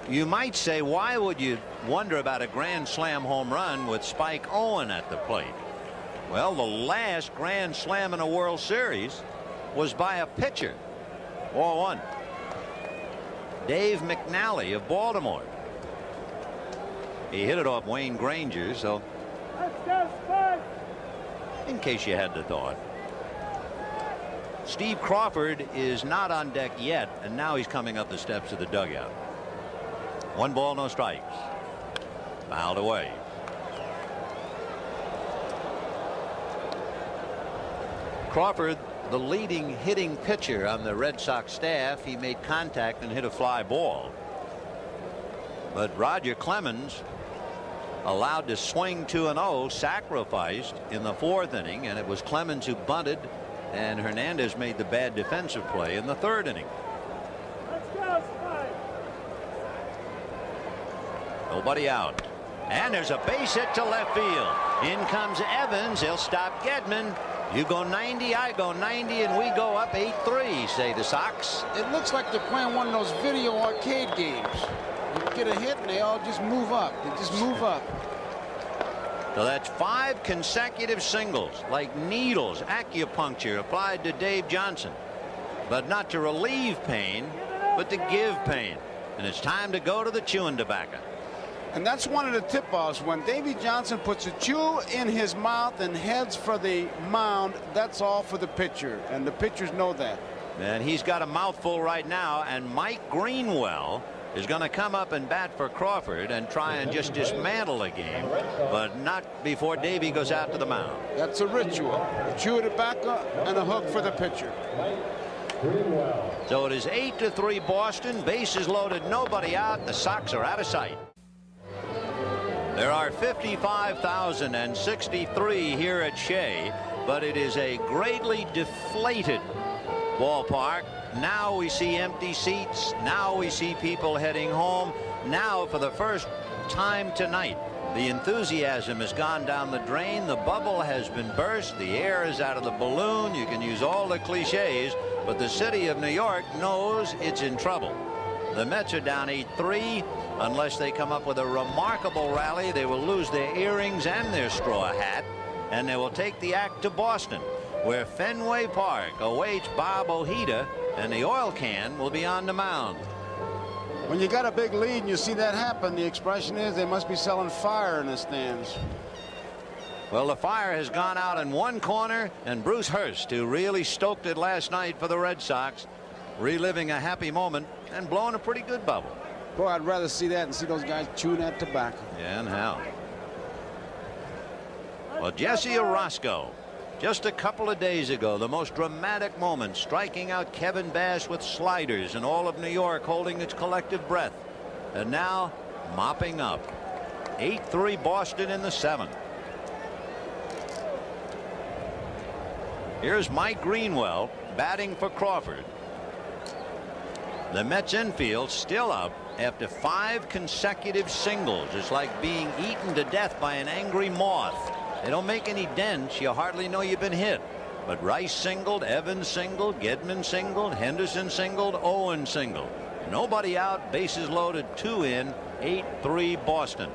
You might say, why would you wonder about a grand slam home run with Spike Owen at the plate? Well, the last grand slam in a World Series was by a pitcher. 4-1. Dave McNally of Baltimore. He hit it off Wayne Granger, so in case you had the thought. Steve Crawford is not on deck yet, and now he's coming up the steps of the dugout. 1 ball, no strikes. Fouled away. Crawford, the leading hitting pitcher on the Red Sox staff, he made contact and hit a fly ball. But Roger Clemens allowed to swing 2-0, sacrificed in the 4th inning, and it was Clemens who bunted, and Hernandez made the bad defensive play in the 3rd inning. Nobody out, and there's a base hit to left field. In comes Evans. He'll stop Gedman. You go 90, I go 90, and we go up 8-3, say the Sox. It looks like they're playing one of those video arcade games. You get a hit and they all just move up. They just move up. So that's 5 consecutive singles, like needles, acupuncture applied to Dave Johnson. But not to relieve pain, but to give pain. And it's time to go to the chewing tobacco. And that's one of the tip-offs. When Davy Johnson puts a chew in his mouth and heads for the mound, that's all for the pitcher. And the pitchers know that. And he's got a mouthful right now. And Mike Greenwell is going to come up and bat for Crawford and try and just dismantle the game, but not before Davy goes out to the mound. That's a ritual. A chew of tobacco and a hook for the pitcher. So it is 8-3 Boston. Bases loaded, nobody out. The Sox are out of sight. There are 55,063 here at Shea, but it is a greatly deflated ballpark. Now we see empty seats. Now we see people heading home. Now, for the first time tonight, the enthusiasm has gone down the drain. The bubble has been burst. The air is out of the balloon. You can use all the cliches, but the city of New York knows it's in trouble. The Mets are down 8-3. Unless they come up with a remarkable rally, they will lose their earrings and their straw hat, and they will take the act to Boston, where Fenway Park awaits Bob Ojeda, and the oil can will be on the mound. When you got a big lead and you see that happen, the expression is they must be selling fire in the stands. Well, the fire has gone out in one corner, and Bruce Hurst, who really stoked it last night for the Red Sox, reliving a happy moment and blowing a pretty good bubble. Boy, I'd rather see that and see those guys chewing that tobacco. Yeah, and how? Well, Jesse Orosco, just a couple of days ago, the most dramatic moment, striking out Kevin Bass with sliders, and all of New York holding its collective breath. And now mopping up. 8-3 Boston in the 7th. Here's Mike Greenwell batting for Crawford. The Mets infield still up after 5 consecutive singles. It's like being eaten to death by an angry moth. They don't make any dents. You hardly know you've been hit. But Rice singled, Evans singled, Gedman singled, Henderson singled, Owen singled. Nobody out, bases loaded, 2 in, 8-3 Boston.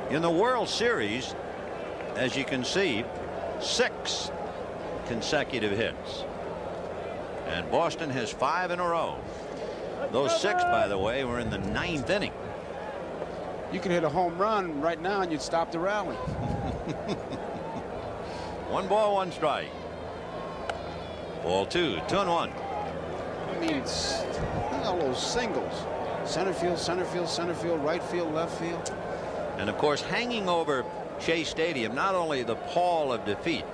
In the World Series, as you can see, 6 consecutive hits. And Boston has 5 in a row. Those 6, by the way, were in the 9th inning. You could hit a home run right now and you'd stop the rally. 1 ball, 1 strike. Ball 2, 2-1. I mean, it's all those singles. Center field, center field, center field, right field, left field. And of course, hanging over Shea Stadium, not only the pall of defeat,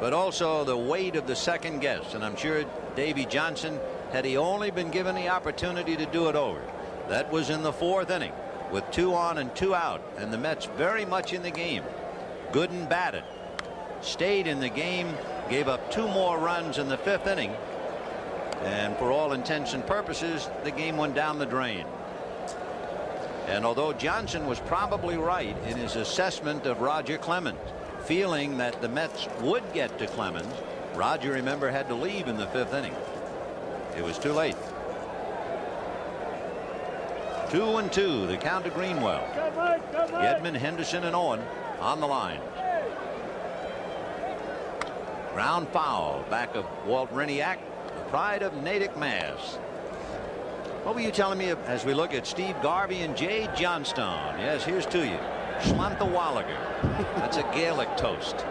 but also the weight of the second guess. And I'm sure Davy Johnson, had he only been given the opportunity to do it over. That was in the 4th inning with 2 on and 2 out, and the Mets very much in the game. Gooden batted, stayed in the game, gave up 2 more runs in the 5th inning, and for all intents and purposes, the game went down the drain. And although Johnson was probably right in his assessment of Roger Clemens, feeling that the Mets would get to Clemens, Roger, remember, had to leave in the 5th inning. It was too late. 2-2, the count to Greenwell. Gedman, Henderson, and Owen on the line. Ground foul back of Walt Reniak, the pride of Natick, Mass. What were you telling me as we look at Steve Garvey and Jay Johnstone? Yes, here's to you. Schlanthawallager. That's a Gaelic toast.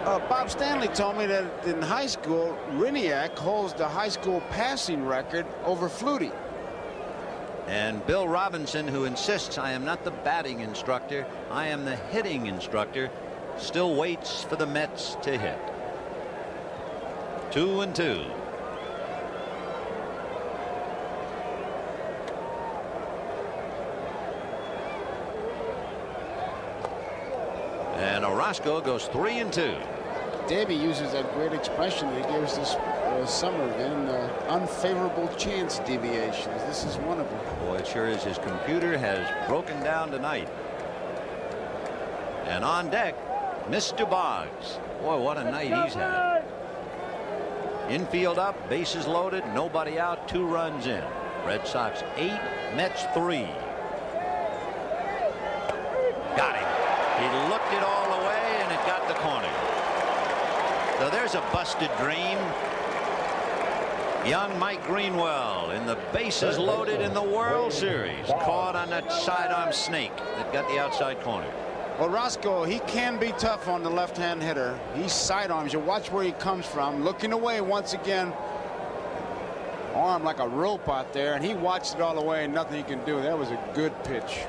Bob Stanley told me that in high school, Reniak holds the high school passing record over Flutie. And Bill Robinson, who insists I am not the batting instructor, I am the hitting instructor, still waits for the Mets to hit. 2-2. And Orosco goes 3-2. Davey uses that great expression that he gave us this summer, Vin, unfavorable chance deviations. This is one of them. Boy, it sure is. His computer has broken down tonight. And on deck, Mr. Boggs. Boy, what a night he's had. Infield up, bases loaded, nobody out, 2 runs in. Red Sox 8, Mets 3. Got him. He looked it all the way, and it got the corner. So there's a busted dream. Young Mike Greenwell in the bases loaded in the World Series, caught on that sidearm snake that got the outside corner. Well, Roscoe, he can be tough on the left-hand hitter. He sidearms. You watch where he comes from, looking away once again. Arm like a rope out there, and he watched it all the way, and nothing he can do. That was a good pitch.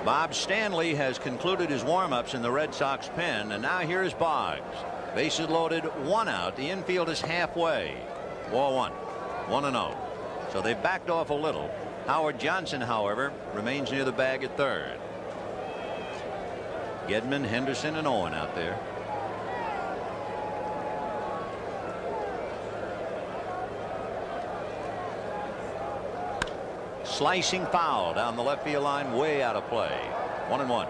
Bob Stanley has concluded his warm-ups in the Red Sox pen, and now here's Boggs. Bases loaded, 1 out. The infield is halfway. Ball 1. 1-0. So they've backed off a little. Howard Johnson, however, remains near the bag at third. Gedman, Henderson, and Owen out there. Slicing foul down the left field line, way out of play. 1-1.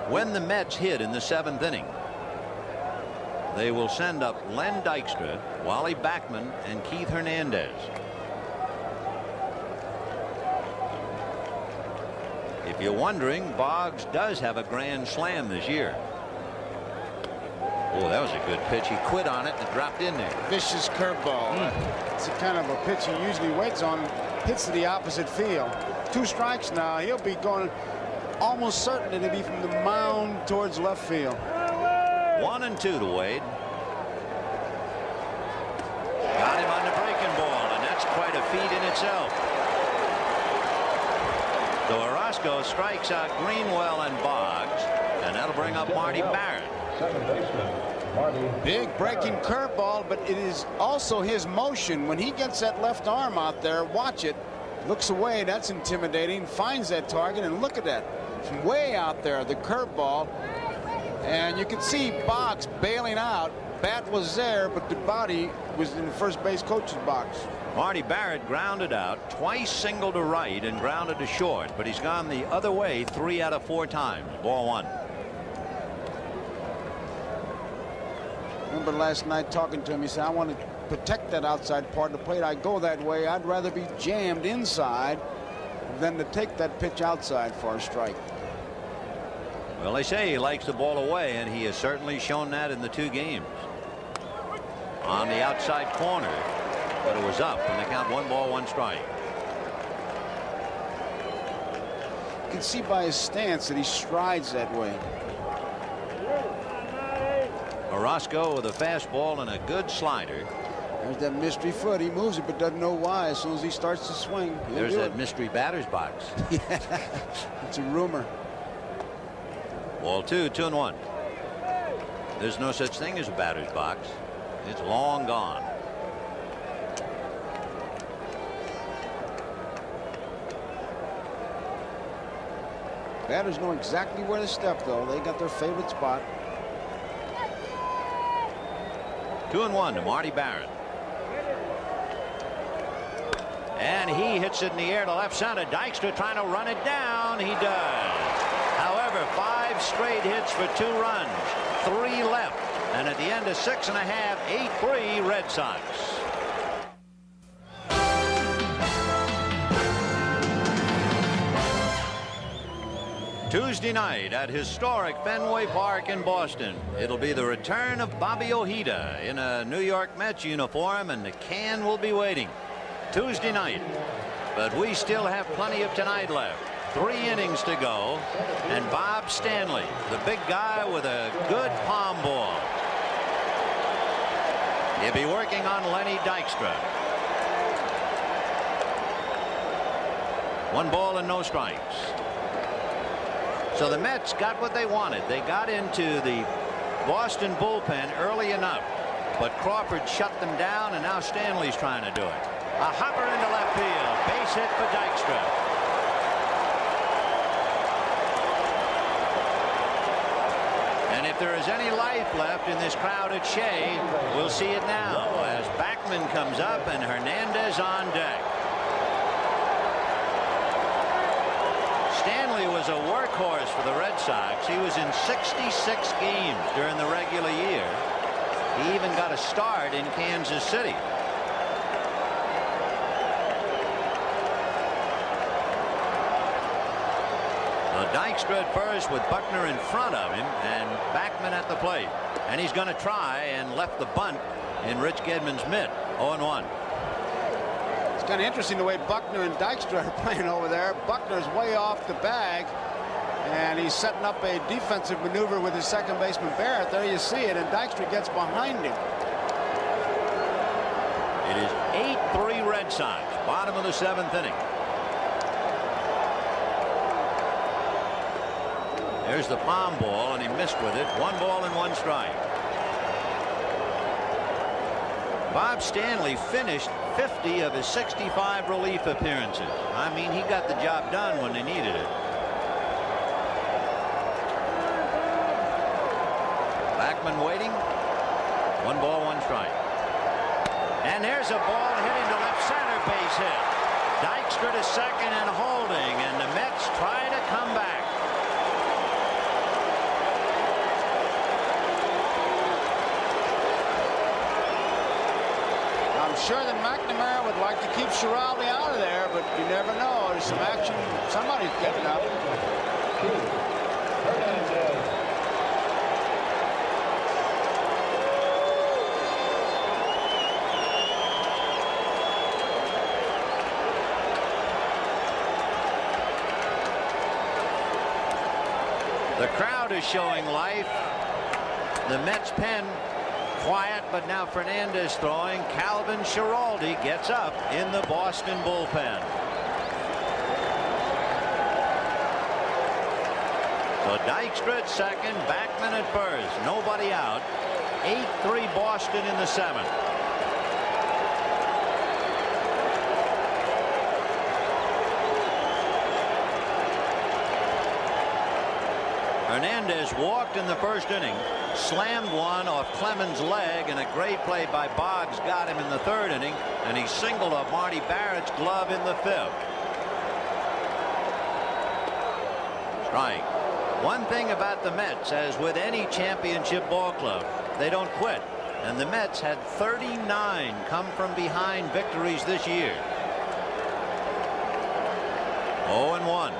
When the Mets hit in the 7th inning, they will send up Len Dykstra, Wally Backman, and Keith Hernandez. If you're wondering, Boggs does have a grand slam this year. Oh, that was a good pitch. He quit on it and dropped in there. Vicious curveball. It's the kind of a pitch he usually waits on. Hits to the opposite field. 2 strikes now. He'll be going almost certain to be from the mound towards left field. 1-2 to Wade. Got him on the breaking ball, and that's quite a feat in itself. So Orozco strikes out Greenwell and Boggs, and that'll bring up Marty Barrett. Second baseman, Marty. Big breaking curveball, but it is also his motion. When he gets that left arm out there, watch it. Looks away. That's intimidating. Finds that target, and look at that. From way out there, the curveball. And you can see Boggs bailing out. Bat was there, but the body was in the first base coach's box. Marty Barrett grounded out, twice singled to right and grounded to short, but he's gone the other way 3 out of 4 times. Ball 1. Remember last night talking to him, he said, I want to protect that outside part of the plate. I go that way. I'd rather be jammed inside than to take that pitch outside for a strike. Well, they say he likes the ball away, and he has certainly shown that in the 2 games. On the outside corner, but it was up, and they count 1 ball, 1 strike. You can see by his stance that he strides that way. Orozco with a fastball and a good slider. There's that mystery foot. He moves it but doesn't know why. As soon as he starts to swing, there's that mystery batter's box. It's a rumor. Ball 2, 2-1. There's no such thing as a batter's box. It's long gone. Batters know exactly where to step, though. They got their favorite spot. 2-1 to Marty Barrett. And he hits it in the air to left center. Dykstra trying to run it down. He does. However, 5 straight hits for 2 runs. 3 left. And at the end of 6 1/2, 8-3 Red Sox. Tuesday night at historic Fenway Park in Boston. It'll be the return of Bobby Ojeda in a New York Mets uniform, and the can will be waiting. Tuesday night. But we still have plenty of tonight left. 3 innings to go. And Bob Stanley, the big guy with a good palm ball. He'll be working on Lenny Dykstra. 1 ball and no strikes. So the Mets got what they wanted. They got into the Boston bullpen early enough, but Crawford shut them down, and now Stanley's trying to do it. A hopper into left field. Base hit for Dykstra. And if there is any life left in this crowd at Shea, we'll see it now as Backman comes up and Hernandez on deck. Stanley was a workhorse for the Red Sox. He was in 66 games during the regular year. He even got a start in Kansas City. Dykstra at first with Buckner in front of him and Backman at the plate. And he's going to try and left the bunt in Rich Gedman's mitt. 0-1. It's kind of interesting the way Buckner and Dykstra are playing over there. Buckner's way off the bag, and he's setting up a defensive maneuver with his second baseman Barrett. There you see it, and Dykstra gets behind him. It is 8-3 Red Sox. Bottom of the 7th inning. There's the palm ball, and he missed with it. 1 ball and 1 strike. Bob Stanley finished 50 of his 65 relief appearances. I mean, he got the job done when they needed it. Backman waiting. 1 ball, 1 strike. And there's a ball hitting to left center, base hit. Dykstra to second and holding, and the Mets try to come back. I'm sure that McNamara would like to keep Schiraldi out of there, but you never know. There's some action. Somebody's getting up. The crowd is showing life. The Mets pen quiet, but now Fernandez throwing. Calvin Schiraldi gets up in the Boston bullpen. So Dykstra at second, Backman at first, nobody out. 8-3 Boston in the 7th. Hernandez walked in the first inning, slammed one off Clemens' leg, and a great play by Boggs got him in the 3rd inning, and he singled off Marty Barrett's glove in the 5th. Strike. One thing about the Mets, as with any championship ball club, they don't quit, and the Mets had 39 come from behind victories this year. 0-1.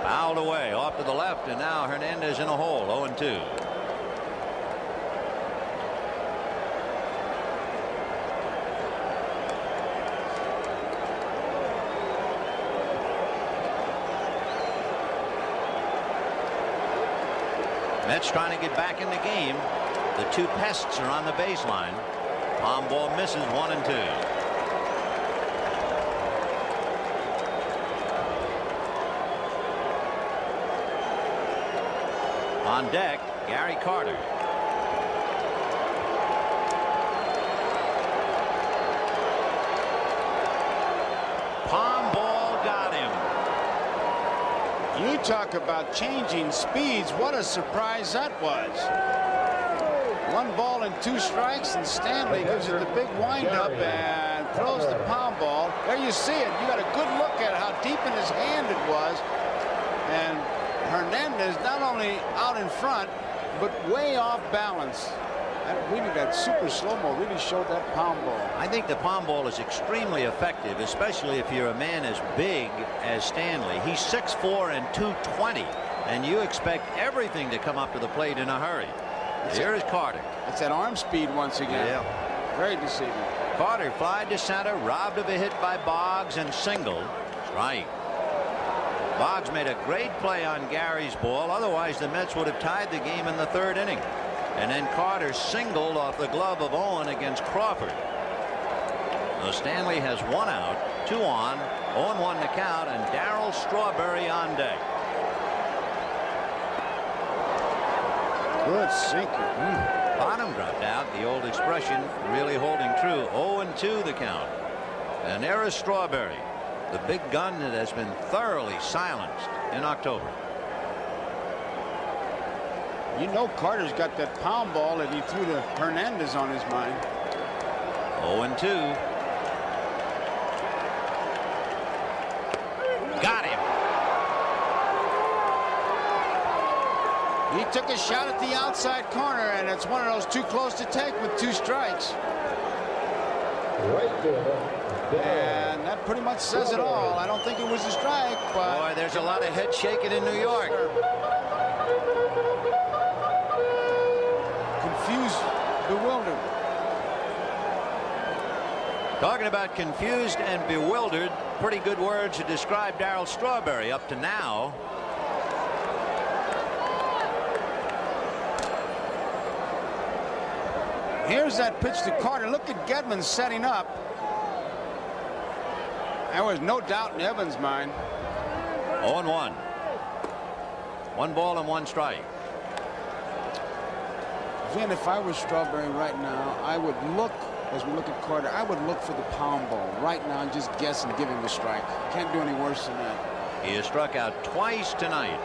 Fouled away off to the left, and now Hernandez in a hole. 0-2. Mets trying to get back in the game. The 2 pests are on the baseline. Palm ball misses. 1-2. On deck, Gary Carter. Palm ball got him. You talk about changing speeds. What a surprise that was. 1 ball and 2 strikes, and Stanley gives it the big windup and throws the palm ball. There you see it. You got a good look at how deep in his hand it was. And Hernandez not only out in front, but way off balance. That super slow-mo really showed that palm ball. I think the palm ball is extremely effective, especially if you're a man as big as Stanley. He's 6'4" and 220, and you expect everything to come up to the plate in a hurry. Here is Carter. It's that arm speed once again. Yeah. Very deceiving. Carter flied to center, robbed of a hit by Boggs, and singled. Strike. Boggs made a great play on Gary's ball. Otherwise, the Mets would have tied the game in the 3rd inning. And then Carter singled off the glove of Owen against Crawford. So Stanley has 1 out, 2 on, 0-1 to count, and Darryl Strawberry on deck. Good sinker. Bottom dropped out. The old expression really holding true. 0-2 the count. And there is Strawberry, the big gun that has been thoroughly silenced in October. You know Carter's got that palm ball that he threw to Hernandez on his mind. 0-2. He took a shot at the outside corner, and it's one of those too close to take with 2 strikes. Right fielder, And that pretty much says it all. I don't think it was a strike, but... Boy, there's a lot of head shaking in New York. Confused, bewildered. Talking about confused and bewildered, pretty good words to describe Darryl Strawberry up to now. Here's that pitch to Carter. Look at Gedman setting up. There was no doubt in Evans' mind. 0-1. 1 ball and 1 strike. Vin, if I was Strawberry right now, I would look, as we look at Carter, I would look for the pound ball right now and just guess and give him a strike. Can't do any worse than that. He has struck out twice tonight.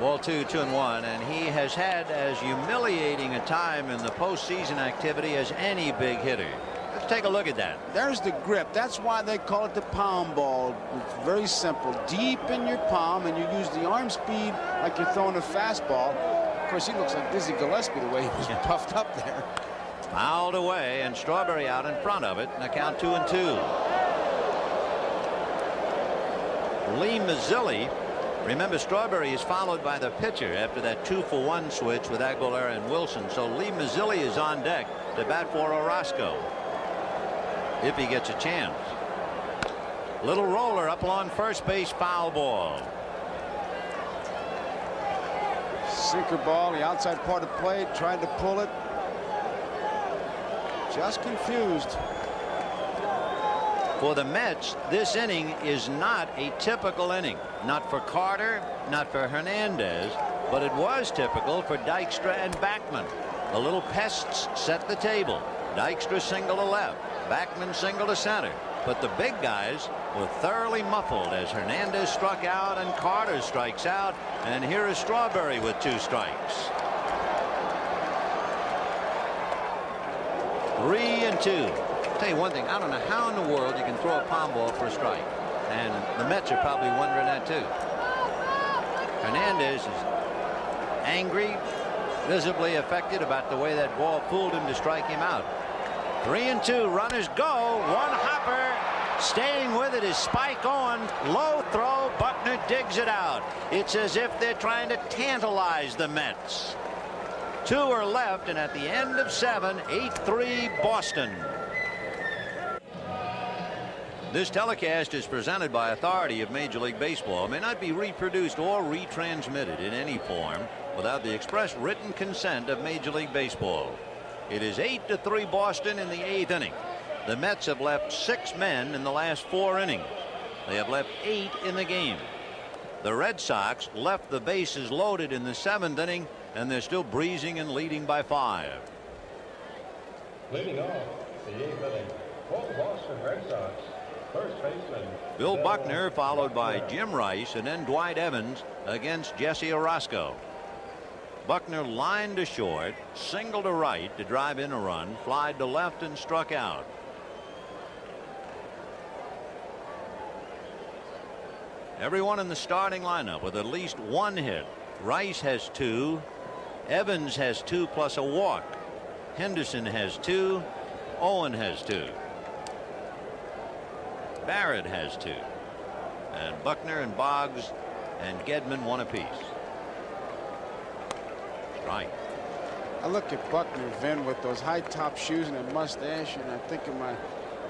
Ball 2, 2-1, and he has had as humiliating a time in the postseason activity as any big hitter. Let's take a look at that. There's the grip. That's why they call it the pound ball. It's very simple. Deep in your palm, and you use the arm speed like you're throwing a fastball. Of course, he looks like Dizzy Gillespie the way he was puffed up there. Fouled away, and Strawberry out in front of it. And a count 2-2. Lee Mazzilli. Remember, Strawberry is followed by the pitcher after that 2-for-1 switch with Aguilera and Wilson. So Lee Mazzilli is on deck to bat for Orozco if he gets a chance. Little roller up along first base, foul ball. Sinker ball, the outside part of the plate, tried to pull it. Just confused. For the Mets, this inning is not a typical inning. Not for Carter, not for Hernandez, but it was typical for Dykstra and Backman. The little pests set the table. Dykstra single to left, Backman single to center. But the big guys were thoroughly muffled as Hernandez struck out and Carter strikes out. And here is Strawberry with 2 strikes. 3-2. Tell you one thing, I don't know how in the world you can throw a pound ball for a strike, and the Mets are probably wondering that too. Hernandez is angry, visibly affected about the way that ball fooled him to strike him out. 3-2, runners go. 1 hopper, staying with it is Spike on. Low throw, Buckner digs it out. It's as if they're trying to tantalize the Mets. 2 are left, and at the end of 7, 8-3 Boston. This telecast is presented by authority of Major League Baseball. It may not be reproduced or retransmitted in any form without the express written consent of Major League Baseball. It is 8-3 Boston in the 8th inning. The Mets have left 6 men in the last 4 innings. They have left 8 in the game. The Red Sox left the bases loaded in the 7th inning, and they're still breezing and leading by 5. leading off the 8th inning for the Boston Red Sox. First baseman Bill Buckner, followed by Jim Rice, and then Dwight Evans against Jesse Orozco. Buckner lined to short, single to right to drive in a run, flied to left and struck out. Everyone in the starting lineup with at least 1 hit. Rice has 2. Evans has 2 plus a walk. Henderson has 2. Owen has 2. Barrett has 2. And Buckner and Boggs and Gedman 1 apiece. Right. I look at Buckner, Vin, with those high top shoes and a mustache, and I think of my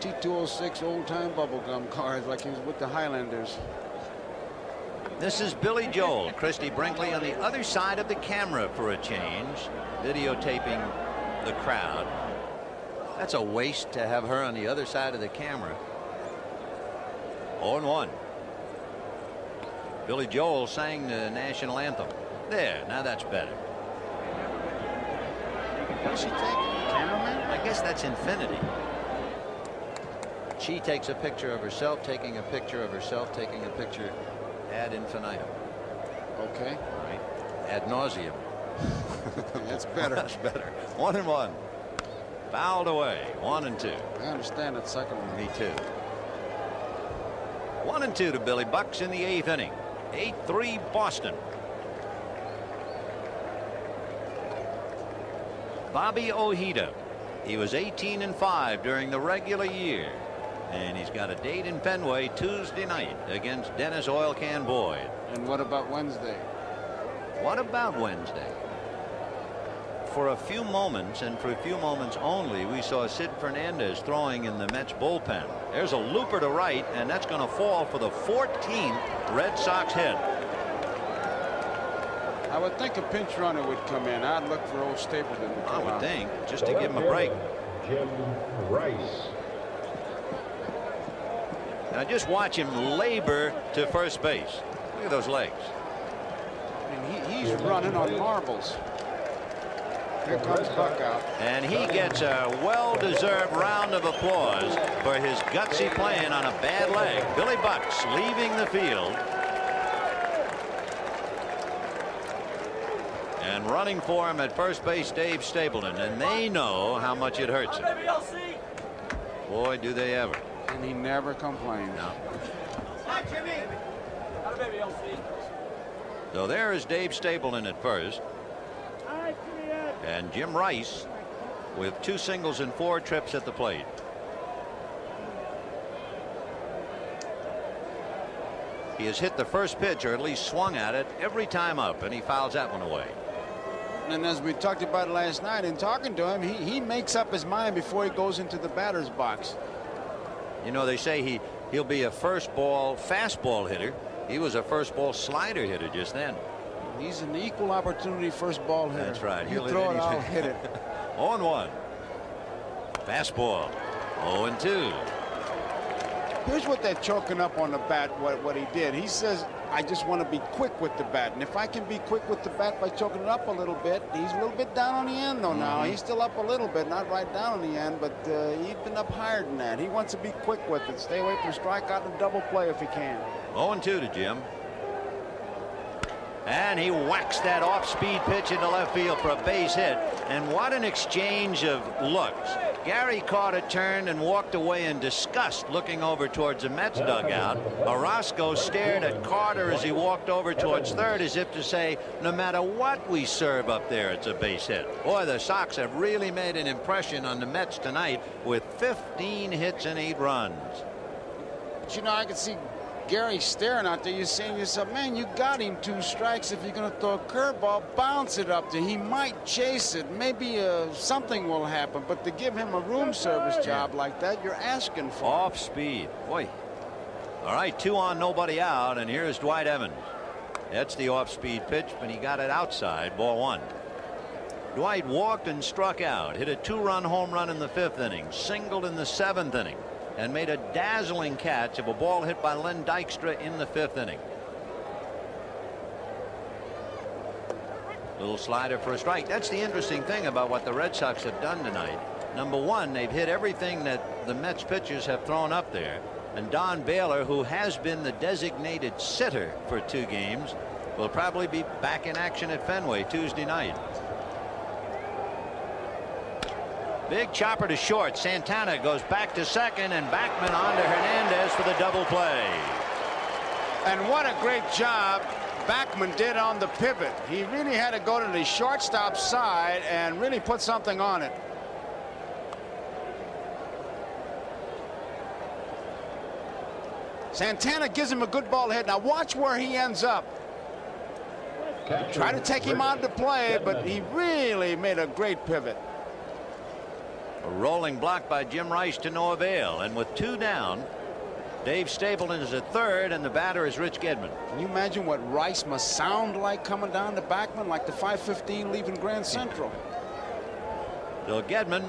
T206 old time bubblegum cards like he was with the Highlanders. This is Billy Joel. Christy Brinkley on the other side of the camera for a change, videotaping the crowd. That's a waste to have her on the other side of the camera. 0-1. Billy Joel sang the national anthem. There, now that's better. What's she taking? Cameraman? I guess that's infinity. She takes a picture of herself, taking a picture of herself, taking a picture ad infinitum. Okay. Right. Ad nauseum. That's better. That's better. 1-1. Fouled away. 1-2. I understand that second one. Me too. 1-2 to Billy Bucks in the 8th inning. 8-3 Boston. Bobby Ojeda. He was 18-5 during the regular year, and he's got a date in Fenway Tuesday night against Dennis Oil Can Boyd. And what about Wednesday? What about Wednesday? For a few moments, and for a few moments only, we saw Sid Fernandez throwing in the Mets bullpen. There's a looper to right, and that's going to fall for the 14th Red Sox hit. I would think a pinch runner would come in. I'd look for old Stapleton to come I would out. think, just to give him a break. Jim Rice. Now just watch him labor to first base. Look at those legs. I mean, he's running on marbles. Here comes Buck out. And he gets a well-deserved round of applause for his gutsy playing on a bad leg. Billy Bucks leaving the field. And running for him at first base, Dave Stapleton. And they know how much it hurts him. Boy, do they ever. And he never complains. No. So there is Dave Stapleton at first. And Jim Rice with 2 singles and 4 trips at the plate. He has hit the first pitch, or at least swung at it, every time up, and he fouls that one away. And as we talked about last night in talking to him, he makes up his mind before he goes into the batter's box. You know, they say he'll be a first ball fastball hitter. He was a first ball slider hitter just then. He's an equal opportunity first ball hitter. That's right. You He'll throw hit it, I'll hit it. 0-1. Fastball. 0-2. Here's what they're choking up on the bat, what he did. He says, I just want to be quick with the bat. And if I can be quick with the bat by choking it up a little bit, he's a little bit down on the end, though, now. He's still up a little bit, not right down on the end, but he's been up higher than that. He wants to be quick with it. Stay away from strikeout and double play if he can. 0-2 to Jim. And he whacks that off-speed pitch into left field for a base hit. And what an exchange of looks. Gary Carter turned and walked away in disgust, looking over towards the Mets dugout. Orozco stared at Carter as he walked over towards third, as if to say, no matter what we serve up there, it's a base hit. Boy, the Sox have really made an impression on the Mets tonight with 15 hits and 8 runs. But, you know, I could see Gary staring out there. You're saying to yourself, man, you got him 2 strikes. If you're going to throw a curveball, bounce it up there. He might chase it. Maybe something will happen. But to give him a room service job like that, you're asking for off speed. Boy. All right, 2 on, nobody out. And here's Dwight Evans. That's the off speed pitch, but he got it outside. Ball 1. Dwight walked and struck out. Hit a 2-run home run in the 5th inning. Singled in the 7th inning. And made a dazzling catch of a ball hit by Len Dykstra in the 5th inning. Little slider for a strike. That's the interesting thing about what the Red Sox have done tonight. Number one, they've hit everything that the Mets pitchers have thrown up there. And Don Baylor, who has been the designated sitter for 2 games, will probably be back in action at Fenway Tuesday night. Big chopper to short. Santana goes back to second, and Backman on to Hernandez for the double play. And what a great job Backman did on the pivot. He really had to go to the shortstop side and really put something on it. Santana gives him a good ball hit. Now watch where he ends up. Try to take him out of the play, but he really made a great pivot. A rolling block by Jim Rice to no avail, and with 2 down, Dave Stapleton is at third, and the batter is Rich Gedman. Can you imagine what Rice must sound like coming down to Backman, like the 5:15 leaving Grand Central? So Gedman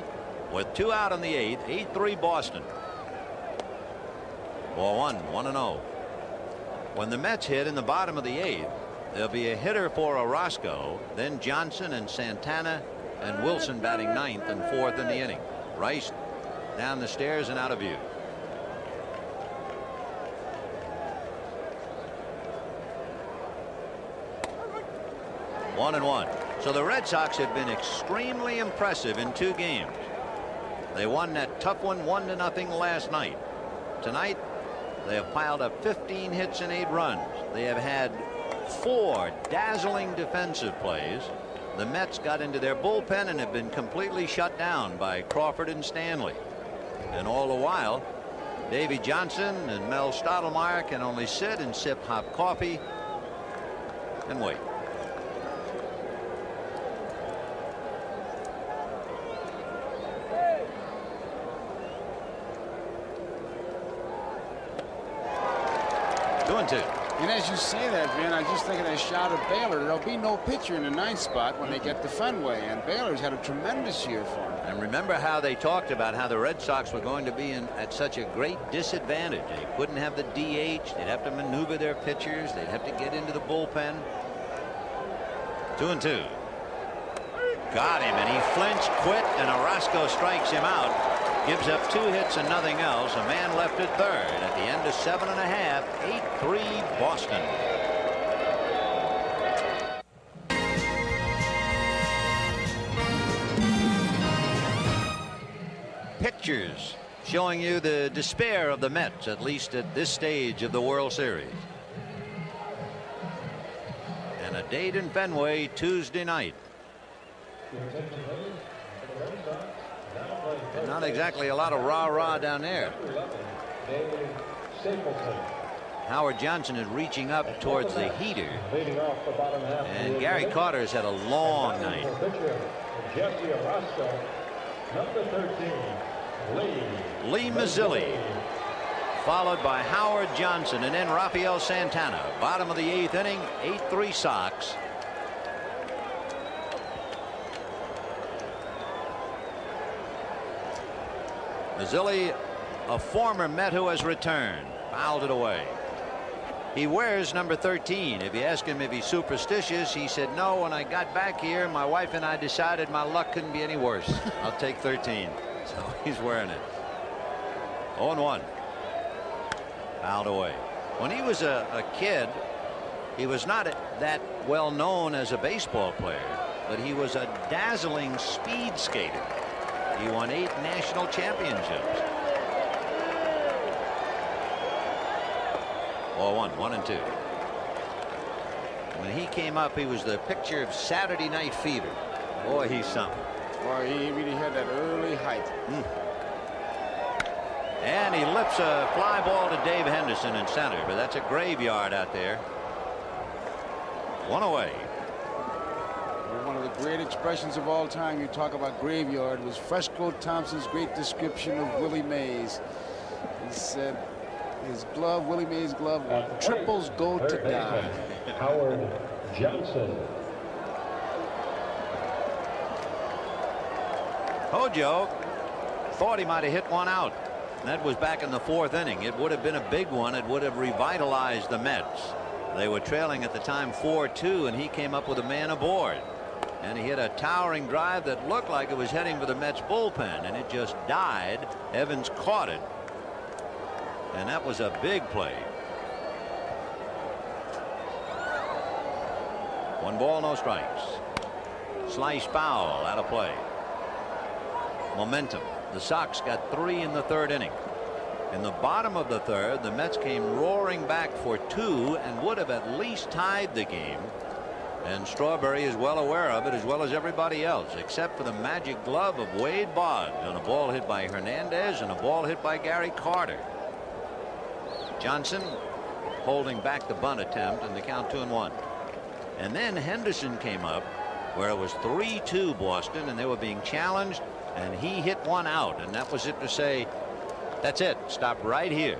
with 2 out in the 8th, 8-3 Boston. Ball 1, 1-0. When the Mets hit in the bottom of the 8th, there'll be a hitter for Orozco, then Johnson and Santana and Wilson batting 9th and 4th in the inning. Rice down the stairs and out of view. One and 1. So the Red Sox have been extremely impressive in 2 games. They won that tough one 1-0 last night. Tonight they have piled up 15 hits and 8 runs. They have had 4 dazzling defensive plays. the Mets got into their bullpen and have been completely shut down by Crawford and Stanley. And all the while, Davy Johnson and Mel Stottlemyre can only sit and sip hot coffee and wait. Two. And as you say that, Vin, I just think of that shot of Baylor. There'll be no pitcher in the ninth spot when they get to Fenway, and Baylor's had a tremendous year for him. And remember how they talked about how the Red Sox were going to be at such a great disadvantage. They couldn't have the DH. They'd have to maneuver their pitchers. They'd have to get into the bullpen. 2-2. Got him, and he flinched, quit, and Orozco strikes him out. Gives up 2 hits and nothing else. A man left at third at the end of 7 1/2. 8-3 Boston. Pictures showing you the despair of the Mets, at least at this stage of the World Series. And a date in Fenway Tuesday night. And not exactly a lot of rah-rah down there. Howard Johnson is reaching up towards the heater. And Gary Carter's had a long night. Lee Mazzilli, followed by Howard Johnson, and then Rafael Santana. Bottom of the 8th inning, 8-3 Sox. Mazzilli, a former Met who has returned, fouled it away. He wears number 13. If you ask him if he's superstitious, he said, no, when I got back here, my wife and I decided my luck couldn't be any worse. I'll take 13. So he's wearing it. 0-1. Fouled away. When he was a kid, he was not that well known as a baseball player, but he was a dazzling speed skater. He won 8 national championships. 0-1, 1-2. When he came up, he was the picture of Saturday Night Fever. Boy, he's something. Boy, he really had that early height. And he lifts a fly ball to Dave Henderson in center, but that's a graveyard out there. 1 away. One of the great expressions of all time, you talk about graveyard, was Fresco Thompson's great description of Willie Mays. He said his glove, Willie Mays' glove, triples go to die. Howard Johnson. Hojo thought he might have hit one out. That was back in the 4th inning. It would have been a big one. It would have revitalized the Mets. They were trailing at the time 4-2, and he came up with a man aboard. And he hit a towering drive that looked like it was heading for the Mets bullpen, and it just died. Evans caught it, and that was a big play. 1 ball, no strikes. Slice foul, out of play. Momentum. The Sox got 3 in the 3rd inning. In the bottom of the 3rd, the Mets came roaring back for 2 and would have at least tied the game. And Strawberry is well aware of it, as well as everybody else, except for the magic glove of Wade Boggs on a ball hit by Hernandez and a ball hit by Gary Carter. Johnson holding back the bunt attempt, and the count 2-1. And then Henderson came up where it was 3-2 Boston, and they were being challenged, and he hit one out, and that was it to say, that's it, stop right here.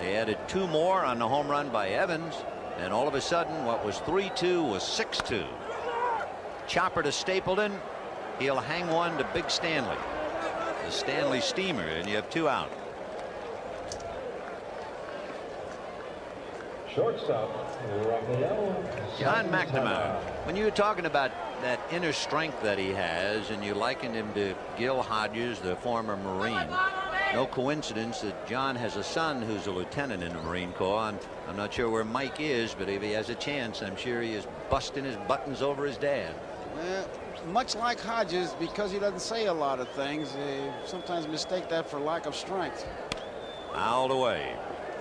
They added 2 more on the home run by Evans, and all of a sudden what was 3-2 was 6-2. Chopper to Stapleton. He'll hang one to Big Stanley, the Stanley Steamer, and you have 2 out. Shortstop, John McNamara. When you were talking about that inner strength that he has, and you likened him to Gil Hodges, the former Marine, no coincidence that John has a son who's a lieutenant in the Marine Corps, and I'm not sure where Mike is, but if he has a chance, I'm sure he is busting his buttons over his dad. Much like Hodges, because he doesn't say a lot of things, they sometimes mistake that for lack of strength. Fouled away.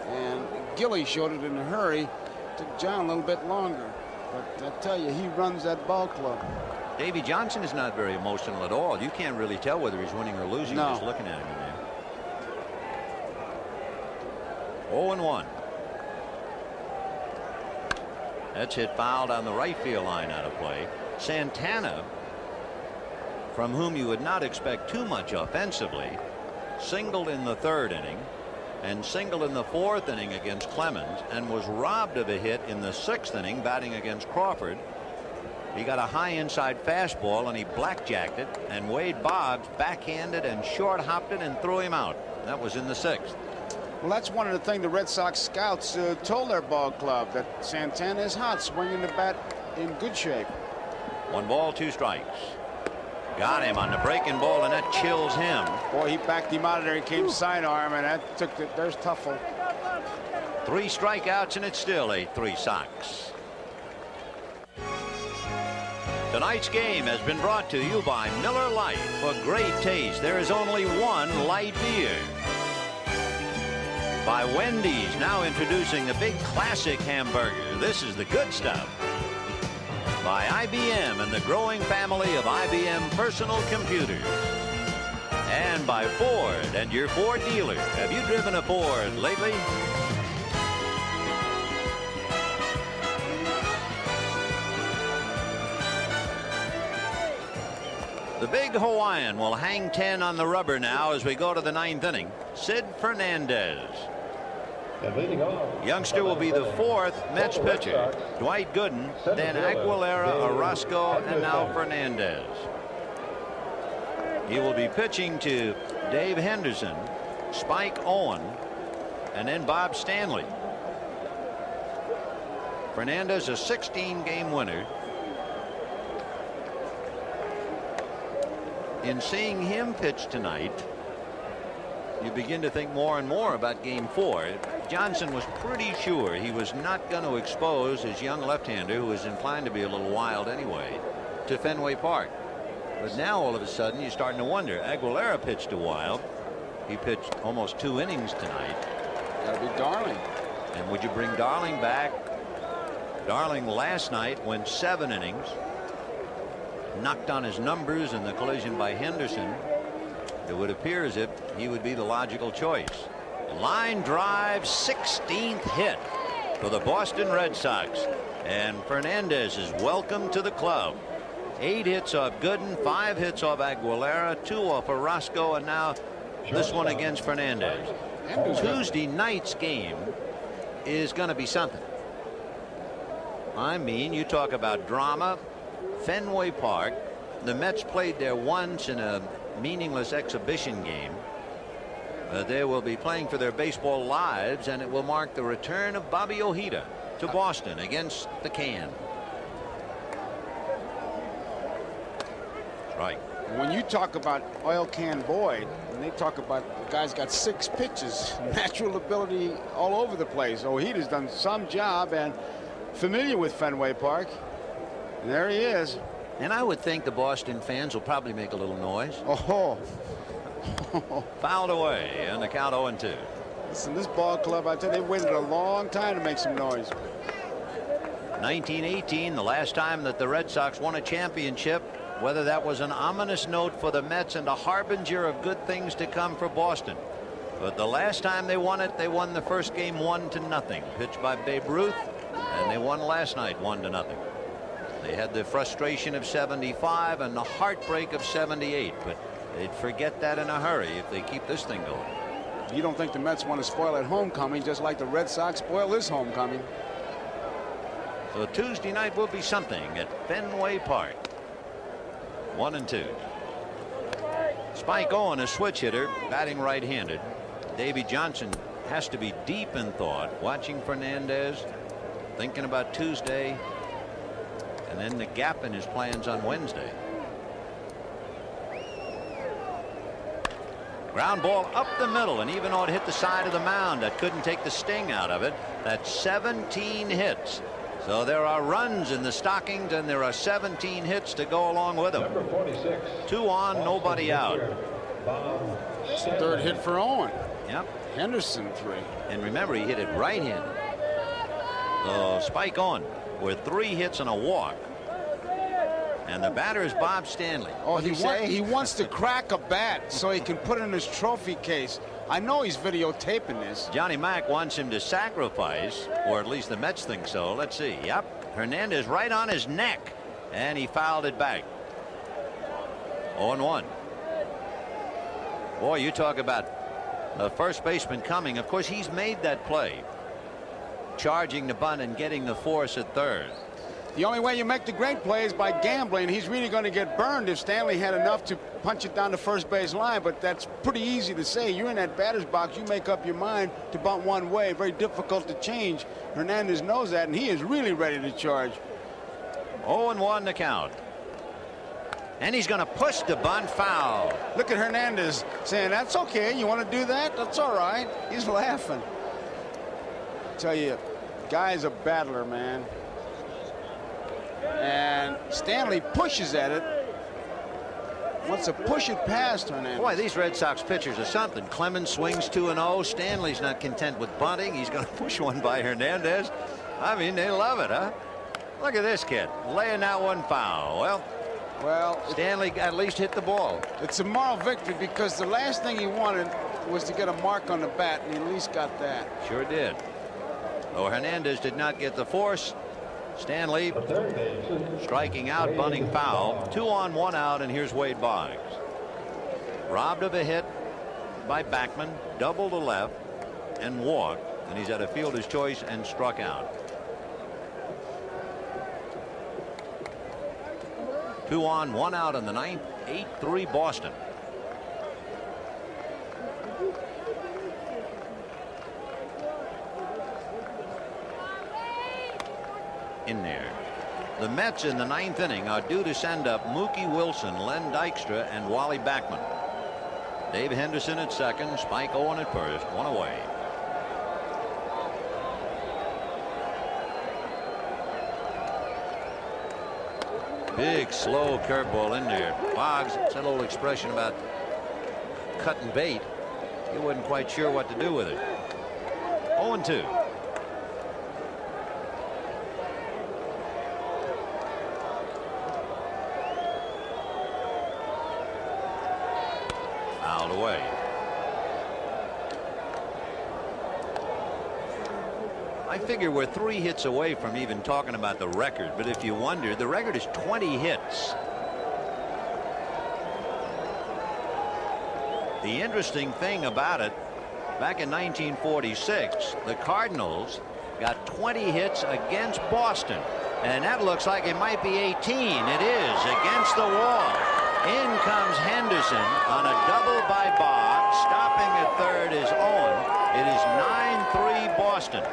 And Gilly showed it in a hurry. Took John a little bit longer. But I tell you, he runs that ball club. Davy Johnson is not very emotional at all. You can't really tell whether he's winning or losing just looking at him in there. 0-1. That's hit fouled on the right field line out of play. Santana, from whom you would not expect too much offensively, singled in the 3rd inning and singled in the 4th inning against Clemens, and was robbed of a hit in the 6th inning batting against Crawford. He got a high inside fastball and he blackjacked it, and Wade Boggs backhanded and short hopped it and threw him out. That was in the 6th. Well, that's one of the things the Red Sox scouts told their ball club, that Santana is hot, swinging the bat in good shape. 1 ball, 2 strikes. Got him on the breaking ball, and that chills him. Boy, he backed him out of there. He came sidearm, and that took the, there's Tuffle. 3 strikeouts, and it's still 8-3 Sox. Tonight's game has been brought to you by Miller Lite. For great taste, there is only one light beer. By Wendy's, now introducing the big classic hamburger. This is the good stuff. By IBM and the growing family of IBM personal computers. And by Ford and your Ford dealer. Have you driven a Ford lately? The big Hawaiian will hang 10 on the rubber now as we go to the 9th inning. Sid Fernandez. And leading off, Youngster will be the 4th Mets pitcher. Dwight Gooden, then Aguilera, Orozco, and now Fernandez. He will be pitching to Dave Henderson, Spike Owen, and then Bob Stanley. Fernandez, a 16-game winner. In seeing him pitch tonight, you begin to think more and more about Game 4. Johnson was pretty sure he was not going to expose his young left-hander, who was inclined to be a little wild anyway, to Fenway Park. But now all of a sudden you're starting to wonder. Aguilera pitched a while. He pitched almost 2 innings tonight. Got to be Darling. And would you bring Darling back? Darling last night went 7 innings. Knocked on his numbers in the collision by Henderson. It would appear as if he would be the logical choice. Line drive, 16th hit for the Boston Red Sox. And Fernandez is welcome to the club. 8 hits off Gooden, 5 hits off Aguilera, 2 off Orozco, and now this one against Fernandez. Tuesday night's game is going to be something. I mean, you talk about drama. Fenway Park, the Mets played there once in a meaningless exhibition game. They will be playing for their baseball lives, and it will mark the return of Bobby Ojeda to Boston against the Can. Right. When you talk about Oil Can Boyd, and they talk about the guy's got 6 pitches, natural ability all over the place. Ojeda's done some job and familiar with Fenway Park. And there he is. And I would think the Boston fans will probably make a little noise. Oh. Fouled away, and the count 0-2. Listen, this ball club, I tell you, they waited a long time to make some noise. 1918, the last time that the Red Sox won a championship. Whether that was an ominous note for the Mets and a harbinger of good things to come for Boston. But the last time they won it, they won the first game 1-0, pitched by Babe Ruth, and they won last night 1-0. They had the frustration of 75 and the heartbreak of 78, but they'd forget that in a hurry if they keep this thing going. You don't think the Mets want to spoil that homecoming just like the Red Sox spoil this homecoming. So Tuesday night will be something at Fenway Park. 1-2. Spike Owen, a switch hitter, batting right-handed. Davy Johnson has to be deep in thought, watching Fernandez, thinking about Tuesday, and then the gap in his plans on Wednesday. Ground ball up the middle, and even though it hit the side of the mound, that couldn't take the sting out of it. That's 17 hits. So there are runs in the stockings, and there are 17 hits to go along with them. Number 46. 2 on, nobody out. It's the 3rd hit for Owen. Yep. Henderson 3. And remember, he hit it right-handed. So Spike on. with 3 hits and a walk. And the batter is Bob Stanley. Oh, he wants to crack a bat so he can put it in his trophy case. I know he's videotaping this. Johnny Mack wants him to sacrifice, or at least the Mets think so. Let's see. Yep, Hernandez right on his neck, and he fouled it back. 0-1. Boy, you talk about a first baseman coming. Of course, he's made that play, charging the bunt and getting the force at third. The only way you make the great play is by gambling. He's really going to get burned if Stanley had enough to punch it down the first base line, but that's pretty easy to say. You're in that batter's box. You make up your mind to bunt one way. Very difficult to change. Hernandez knows that, and he is really ready to charge. 0-1 the count. And he's going to push the bunt foul. Look at Hernandez saying, that's okay. You want to do that? That's all right. He's laughing. I tell you, guy's a battler, man. And Stanley pushes at it. Wants to push it past Hernandez. Boy, these Red Sox pitchers are something. Clemens swings 2-0. Stanley's not content with bunting. He's going to push one by Hernandez. I mean, they love it, huh? Look at this kid laying that one foul. Well, Stanley at least hit the ball. It's a moral victory because the last thing he wanted was to get a mark on the bat, and he at least got that. Sure did. Though Hernandez did not get the force, Stanley striking out, bunting foul. 2 on, 1 out, and here's Wade Boggs. Robbed of a hit by Backman, double to left, and walked, and he's at a fielder's choice and struck out. 2 on, 1 out in the ninth. 8-3 Boston. In there. The Mets in the ninth inning are due to send up Mookie Wilson, Len Dykstra, and Wally Backman. Dave Henderson at second, Spike Owen at first, 1 away. Big slow curveball in there. Boggs, it's that old expression about cutting bait. He wasn't quite sure what to do with it. 0-2. Fouled away. I figure we're 3 hits away from even talking about the record, but if you wonder, the record is 20 hits. The interesting thing about it, back in 1946, the Cardinals got 20 hits against Boston, and that looks like it might be 18. It is, against the wall. In comes Henderson on a double by Boggs. Stopping at third is Owen. It is 9-3 Boston.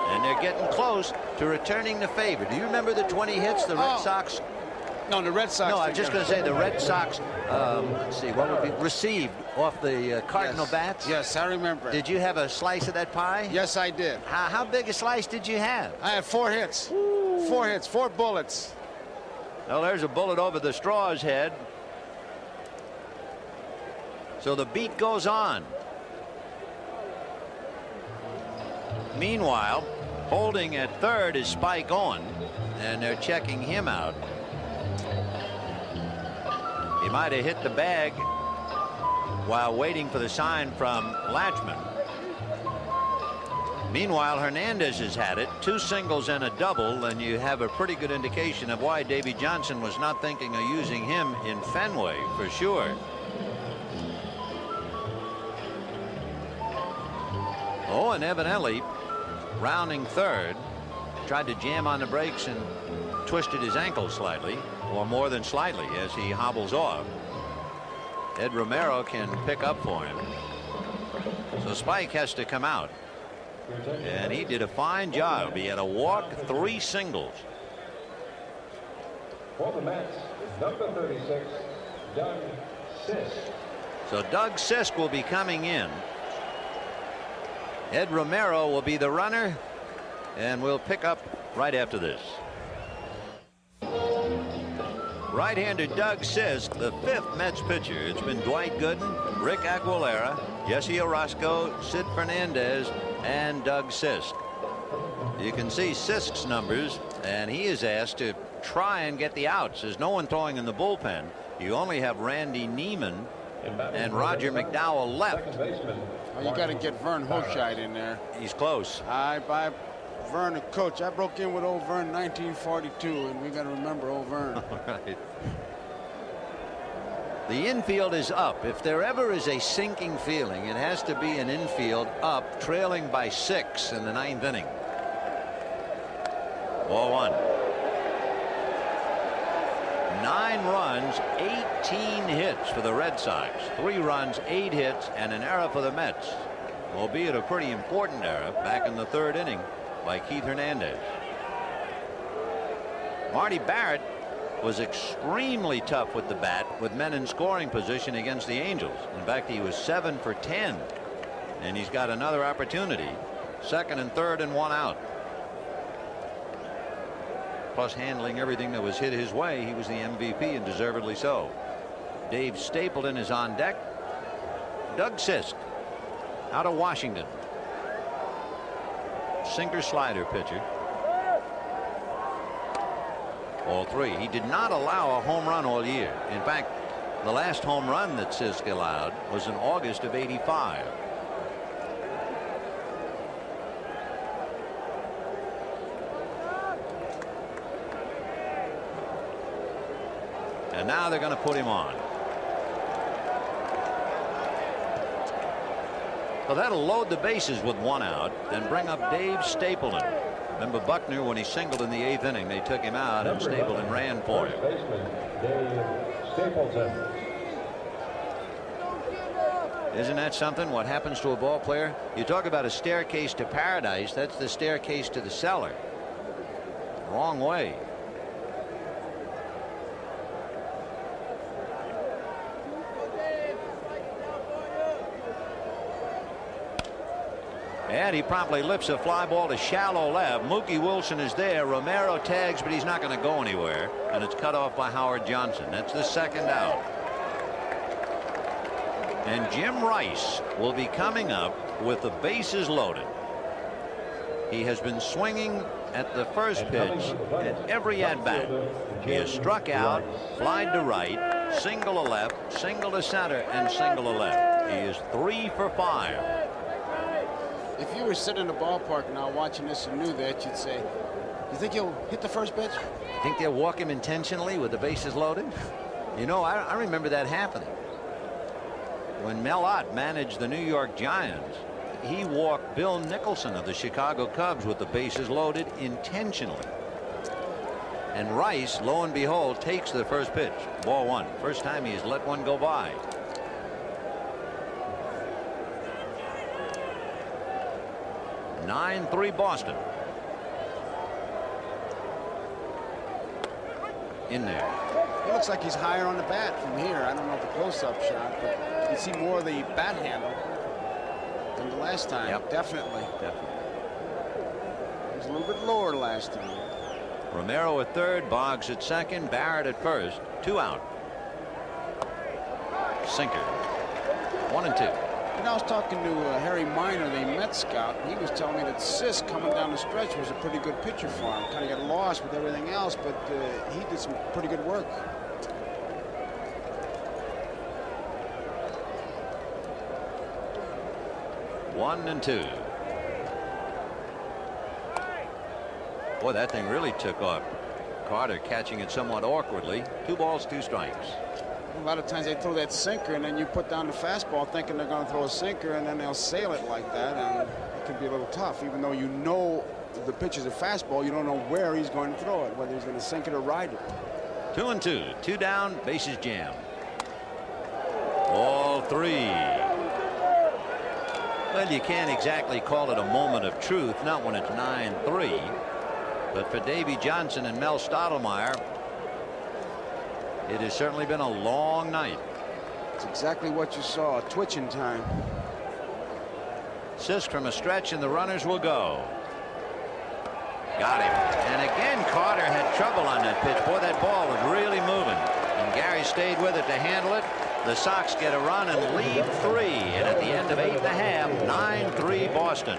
And they're getting close to returning the favor. Do you remember the 20 hits the Red Sox? No, the Red Sox. No, I was just going to say the Red Sox, let's see, what would be received off the Cardinal bats? Yes, I remember. Did you have a slice of that pie? Yes, I did. How big a slice did you have? I had 4 hits. 4 hits, 4 bullets. Well, there's a bullet over the Straw's head. So the beat goes on. Meanwhile, holding at third is Spike Owen, and they're checking him out. He might have hit the bag while waiting for the sign from Latchman. Meanwhile, Hernandez has had it, 2 singles and a double, and you have a pretty good indication of why Davy Johnson was not thinking of using him in Fenway for sure. Oh, and evidently rounding third, tried to jam on the brakes and twisted his ankle slightly, or more than slightly, as he hobbles off. Ed Romero can pick up for him. So Spike has to come out. And he did a fine job. He had a walk, 3 singles. For the Mets, number 36, Doug Sisk. So Doug Sisk will be coming in. Ed Romero will be the runner, and we'll pick up right after this. Right-hander Doug Sisk, the 5th Mets pitcher. It's been Dwight Gooden, Rick Aguilera, Jesse Orozco, Sid Fernandez, and Doug Sisk. You can see Sisk's numbers, and he is asked to try and get the outs. There's no one throwing in the bullpen. You only have Randy Neiman and Roger McDowell left. Oh, you got to get Vern Hochscheid in there. He's close. By Vern, a coach. I broke in with old Vern in 1942, and we got to remember old Vern. Right. The infield is up. If there ever is a sinking feeling, it has to be an infield up, trailing by 6 in the 9th inning. Ball 1. 9 runs, 18 hits for the Red Sox. 3 runs, 8 hits, and an error for the Mets. Albeit a pretty important error back in the 3rd inning by Keith Hernandez. Marty Barrett was extremely tough with the bat with men in scoring position against the Angels. In fact, he was 7 for 10, and he's got another opportunity. 2nd and 3rd and 1 out. Plus handling everything that was hit his way. He was the MVP, and deservedly so. Dave Stapleton is on deck. Doug Sisk out of Washington. Sinker slider pitcher. All 3. He did not allow a home run all year. In fact, the last home run that Sisk allowed was in August of '85. And now they're going to put him on. So that'll load the bases with 1 out, then bring up Dave Stapleton. Remember Buckner, when he singled in the 8th inning, they took him out and Stapleton ran for him. Isn't that something? What happens to a ball player? You talk about a staircase to paradise. That's the staircase to the cellar. Wrong way. And he promptly lifts a fly ball to shallow left. Mookie Wilson is there. Romero tags, but he's not going to go anywhere. And it's cut off by Howard Johnson. That's the 2nd out. And Jim Rice will be coming up with the bases loaded. He has been swinging at the first pitch at every at-bat. He has struck out, flied to right, single to left, single to center, and single to left. He is 3 for 5. If you were sitting in the ballpark now watching this and knew that, you'd say, you think he'll hit the first pitch? Think they'll walk him intentionally with the bases loaded? You know, I remember that happening. When Mel Ott managed the New York Giants, he walked Bill Nicholson of the Chicago Cubs with the bases loaded intentionally. And Rice, lo and behold, takes the first pitch. Ball 1. First time he's let one go by. (9-3) Boston. In there. It looks like he's higher on the bat from here. I don't know the close-up shot, but you can see more of the bat handle than the last time. Yep. Definitely. It was a little bit lower last time. Romero at 3rd, Boggs at 2nd, Barrett at 1st. 2 out. Sinker. 1 and 2. And I was talking to Harry Minor, the Mets scout. He was telling me that Sisk coming down the stretch was a pretty good pitcher for him. Kind of got lost with everything else, but he did some pretty good work. One and 2. Boy, that thing really took off. Carter catching it somewhat awkwardly. 2 balls, 2 strikes. A lot of times they throw that sinker, and then you put down the fastball thinking they're going to throw a sinker, and then they'll sail it like that, and it can be a little tough. Even though you know the pitch is a fastball, you don't know where he's going to throw it, whether he's going to sink it or ride it. 2 and 2. 2 down, bases jammed. Ball 3. Well, you can't exactly call it a moment of truth, not when it's 9-3. But for Davy Johnson and Mel Stottlemyre, it has certainly been a long night. It's exactly what you saw, twitching time. Sisk from a stretch, and the runners will go. Got him. And again, Carter had trouble on that pitch. Boy, that ball was really moving. And Gary stayed with it to handle it. The Sox get a run and lead 3. And at the end of 8 1/2, 9-3 Boston.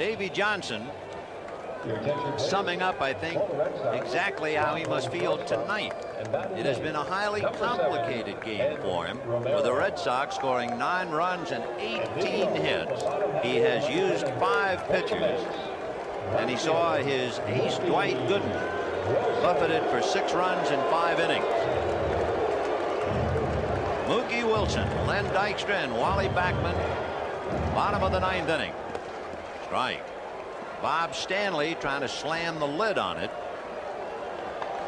Davy Johnson summing up, I think, exactly how he must feel tonight. It has been a highly complicated game for him, with the Red Sox scoring 9 runs and 18 hits. He has used 5 pitchers, and he saw his ace Dwight Gooden buffeted for 6 runs in 5 innings. Mookie Wilson, Len Dykstra, and Wally Backman, bottom of the 9th inning. Strike. Bob Stanley trying to slam the lid on it.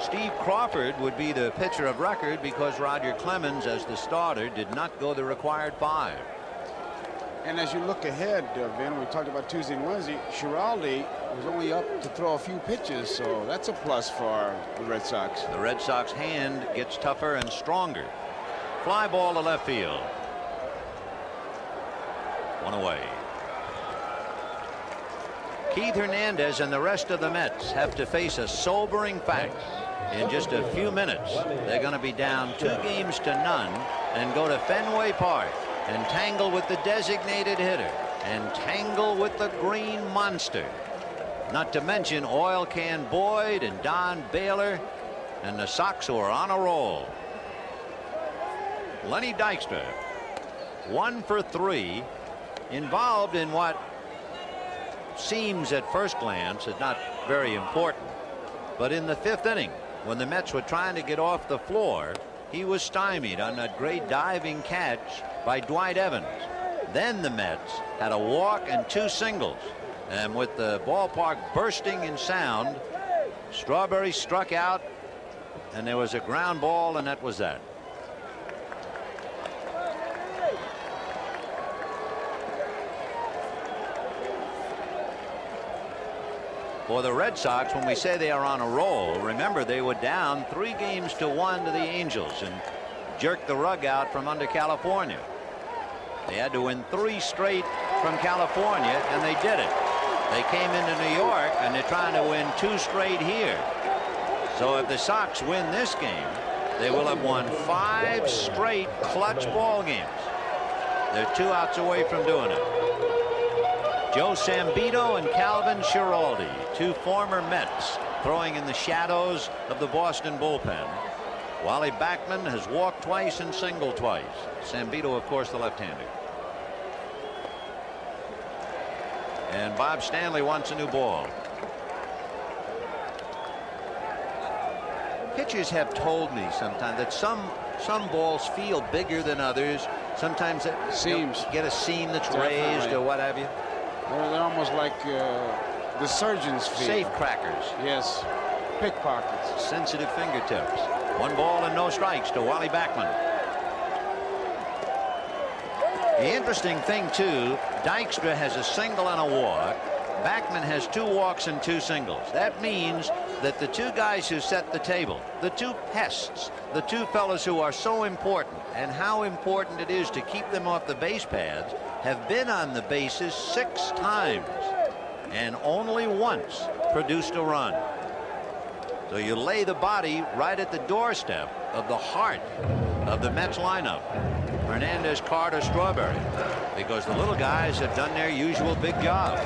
Steve Crawford would be the pitcher of record because Roger Clemens, as the starter, did not go the required 5. And as you look ahead, Vin, we talked about Tuesday and Wednesday, Schiraldi was only up to throw a few pitches, so that's a plus for the Red Sox. The Red Sox hand gets tougher and stronger. Fly ball to left field. 1 away. Keith Hernandez and the rest of the Mets have to face a sobering fact. In just a few minutes, they're going to be down 2 games to none and go to Fenway Park and tangle with the designated hitter and tangle with the Green Monster. Not to mention Oil Can Boyd and Don Baylor and the Sox who are on a roll. Lenny Dykstra, 1 for 3, involved in what seems at first glance is not very important. But in the 5th inning, when the Mets were trying to get off the floor, he was stymied on that great diving catch by Dwight Evans. Then the Mets had a walk and 2 singles. And with the ballpark bursting in sound, Strawberry struck out, and there was a ground ball, and that was that. For the Red Sox, when we say they are on a roll, remember they were down 3 games to 1 to the Angels and jerked the rug out from under California. They had to win 3 straight from California, and they did it. They came into New York, and they're trying to win 2 straight here. So if the Sox win this game, they will have won 5 straight clutch ball games. They're 2 outs away from doing it. Joe Sambito and Calvin Schiraldi, 2 former Mets, throwing in the shadows of the Boston bullpen. Wally Backman has walked twice and singled twice. Sambito, of course, the left-hander. And Bob Stanley wants a new ball. Pitchers have told me sometimes that some balls feel bigger than others. Sometimes it seems get a seam that's definitely raised or what have you. They're almost like the surgeon's feel. Safe crackers. Yes. Pickpockets. Sensitive fingertips. 1 ball and no strikes to Wally Backman. The interesting thing, too, Dykstra has a single and a walk. Backman has 2 walks and 2 singles. That means that the 2 guys who set the table, the 2 pests, the 2 fellas who are so important, and how important it is to keep them off the base paths, have been on the bases 6 times and only once produced a run. So you lay the body right at the doorstep of the heart of the Mets lineup. Hernandez, Carter, Strawberry, because the little guys have done their usual big job.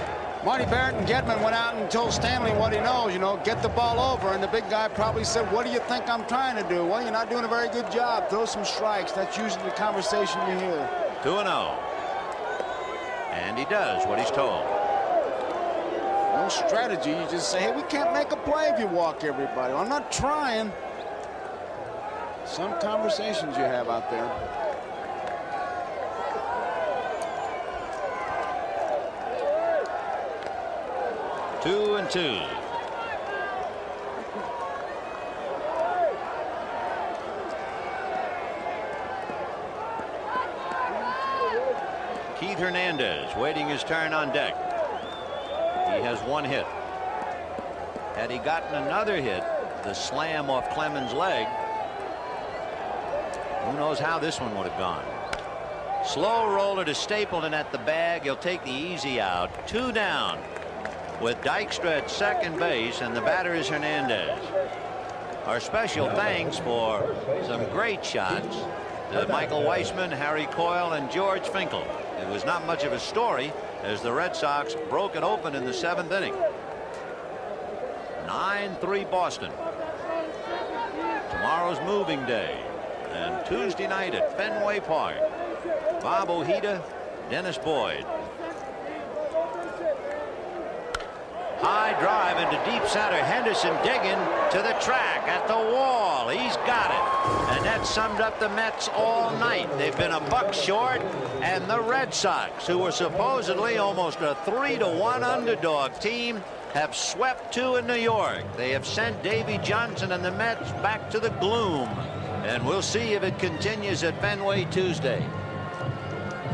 Marty Barrett and Gedman went out and told Stanley what he knows, you know, get the ball over, and the big guy probably said, what do you think I'm trying to do? Well, you're not doing a very good job. Throw some strikes. That's usually the conversation you hear. 2-0. And he does what he's told. No strategy. You just say, hey, we can't make a play if you walk everybody. Well, I'm not trying. Some conversations you have out there. Two and 2. Keith Hernandez waiting his turn on deck. He has 1 hit. Had he gotten another hit, the slam off Clemens' leg, who knows how this one would have gone. Slow roller to Stapleton at the bag. He'll take the easy out. 2 down with Dykstra at second base, and the batter is Hernandez. Our special thanks for some great shots to Michael Weissman, Harry Coyle, and George Finkel. It was not much of a story, as the Red Sox broke it open in the 7th inning. 9-3 Boston. Tomorrow's moving day, and Tuesday night at Fenway Park. Bob Ojeda, Dennis Boyd. High drive into deep center. Henderson digging to the track at the wall. He's got it. And that summed up the Mets all night. They've been a buck short, and the Red Sox, who were supposedly almost a 3-1 underdog team, have swept 2 in New York. They have sent Davy Johnson and the Mets back to the gloom. And we'll see if it continues at Fenway Tuesday.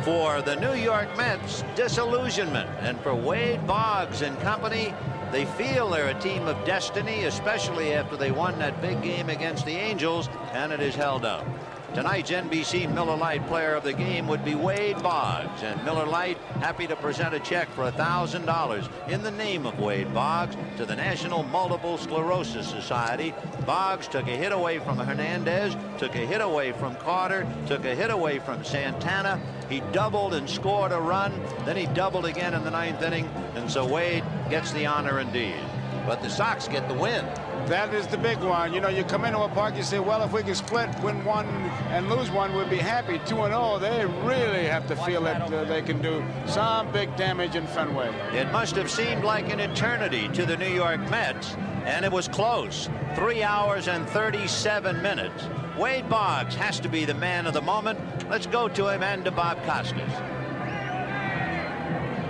For the New York Mets, disillusionment, and for Wade Boggs and company, they feel they're a team of destiny, especially after they won that big game against the Angels, and it is held up. Tonight's NBC Miller Lite player of the game would be Wade Boggs, and Miller Lite happy to present a check for $1,000 in the name of Wade Boggs to the National Multiple Sclerosis Society. Boggs took a hit away from Hernandez, took a hit away from Carter, took a hit away from Santana. He doubled and scored a run, then he doubled again in the 9th inning, and so Wade gets the honor indeed. But the Sox get the win. That is the big one. You know, you come into a park, you say, well, if we can split, win one and lose one, we'd be happy. 2-0, they really have to feel that they can do some big damage in Fenway. It must have seemed like an eternity to the New York Mets, and it was close. 3 hours and 37 minutes. Wade Boggs has to be the man of the moment. Let's go to him and to Bob Costas.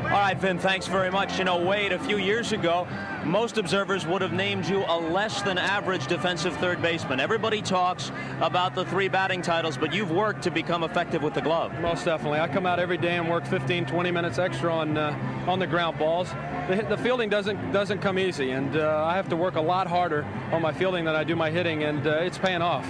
All right, Vin, thanks very much. You know, Wade, a few years ago, most observers would have named you a less than average defensive third baseman. Everybody talks about the 3 batting titles, but you've worked to become effective with the glove. Most definitely. I come out every day and work 15, 20 minutes extra on the ground balls. The fielding doesn't come easy, and I have to work a lot harder on my fielding than I do my hitting, and it's paying off.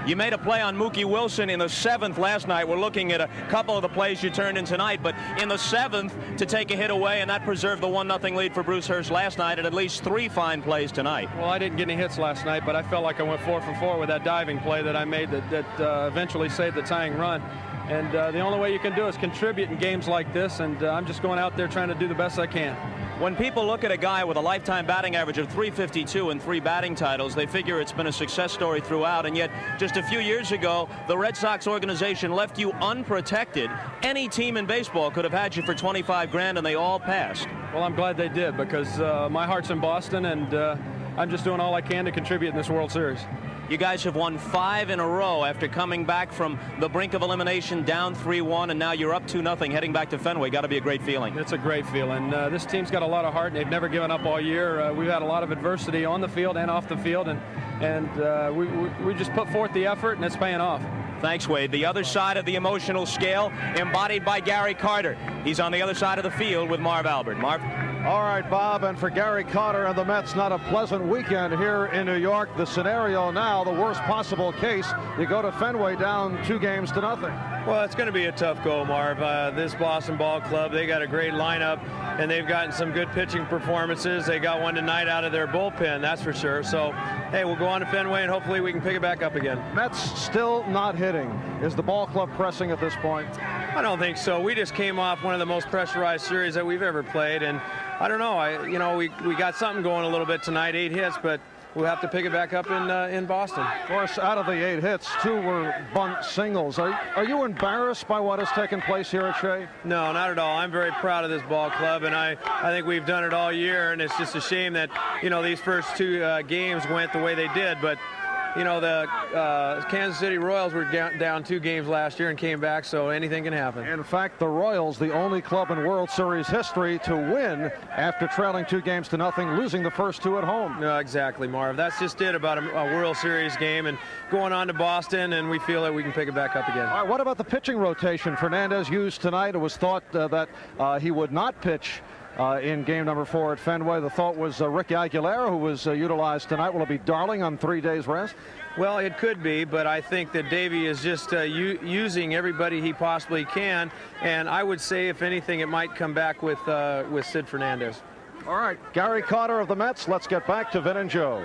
You made a play on Mookie Wilson in the 7th last night. We're looking at a couple of the plays you turned in tonight, but in the 7th to take a hit away, and that preserved the 1-0 lead for Bruce Hurst last night, and at least 3 fine plays tonight. Well, I didn't get any hits last night, but I felt like I went 4 for 4 with that diving play that I made that eventually saved the tying run. And the only way you can do is contribute in games like this, and I'm just going out there trying to do the best I can. When people look at a guy with a lifetime batting average of .352 and 3 batting titles, they figure it's been a success story throughout, and yet just a few years ago, the Red Sox organization left you unprotected. Any team in baseball could have had you for 25 grand, and they all passed. Well, I'm glad they did, because my heart's in Boston, and I'm just doing all I can to contribute in this World Series. You guys have won 5 in a row after coming back from the brink of elimination, down 3-1, and now you're up 2-0 heading back to Fenway. Got to be a great feeling. It's a great feeling. This team's got a lot of heart, and they've never given up all year. We've had a lot of adversity on the field and off the field, and we just put forth the effort, and it's paying off. Thanks, Wade. The other side of the emotional scale, embodied by Gary Carter. He's on the other side of the field with Marv Albert. Marv? All right, Bob, and for Gary Carter and the Mets, not a pleasant weekend here in New York. The scenario now, the worst possible case, you go to Fenway down 2-0. Well, it's going to be a tough go, Marv. This Boston Ball Club, they got a great lineup, and they've gotten some good pitching performances. They got one tonight out of their bullpen, that's for sure. So, hey, we'll go on to Fenway, and hopefully we can pick it back up again. Mets still not hitting. Is the ball club pressing at this point? I don't think so. We just came off one of the most pressurized series that we've ever played, and I don't know. We got something going a little bit tonight, 8 hits, but we'll have to pick it back up in Boston. Of course, out of the 8 hits, 2 were bunt singles. Are you embarrassed by what has taken place here at Shea? No, not at all. I'm very proud of this ball club, and I think we've done it all year, and it's just a shame that, these first 2 games went the way they did, but the Kansas City Royals were down 2 games last year and came back, so anything can happen. In fact, the Royals, the only club in World Series history to win after trailing 2-0, losing the first 2 at home. No, exactly, Marv. That's just it about a World Series game, and going on to Boston, and we feel that we can pick it back up again. All right, what about the pitching rotation Fernandez used tonight? It was thought that he would not pitch in game number 4 at Fenway. The thought was Ricky Aguilera, who was utilized tonight. Will it be Darling on 3 days rest? Well, it could be, but I think that Davey is just using everybody he possibly can, and I would say, if anything, it might come back with Sid Fernandez. All right, Gary Carter of the Mets. Let's get back to Vin and Joe.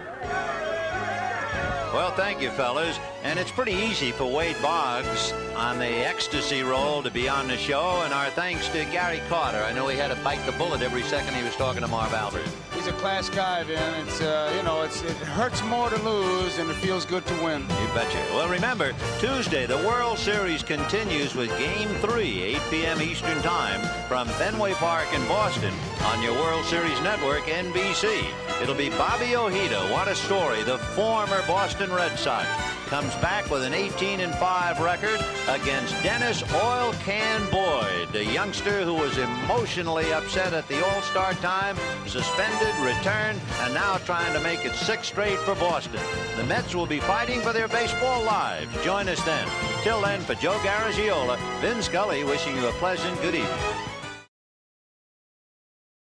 Well, thank you, fellas. And it's pretty easy for Wade Boggs on the ecstasy roll to be on the show. And our thanks to Gary Carter. I know he had to bite the bullet every second he was talking to Marv Albert. He's a class guy, Vin. It's, you know, it hurts more to lose than it feels good to win. You betcha. Well, remember, Tuesday, the World Series continues with Game 3, 8 p.m. Eastern Time from Fenway Park in Boston on your World Series network, NBC. It'll be Bobby Ojeda. What a story. The former Boston Red Sox comes back with an 18-5 record against Dennis Oil Can Boyd, the youngster who was emotionally upset at the All-Star time, suspended, returned, and now trying to make it 6 straight for Boston. The Mets will be fighting for their baseball lives. Join us then. Till then, for Joe Garagiola, Vin Scully wishing you a pleasant good evening.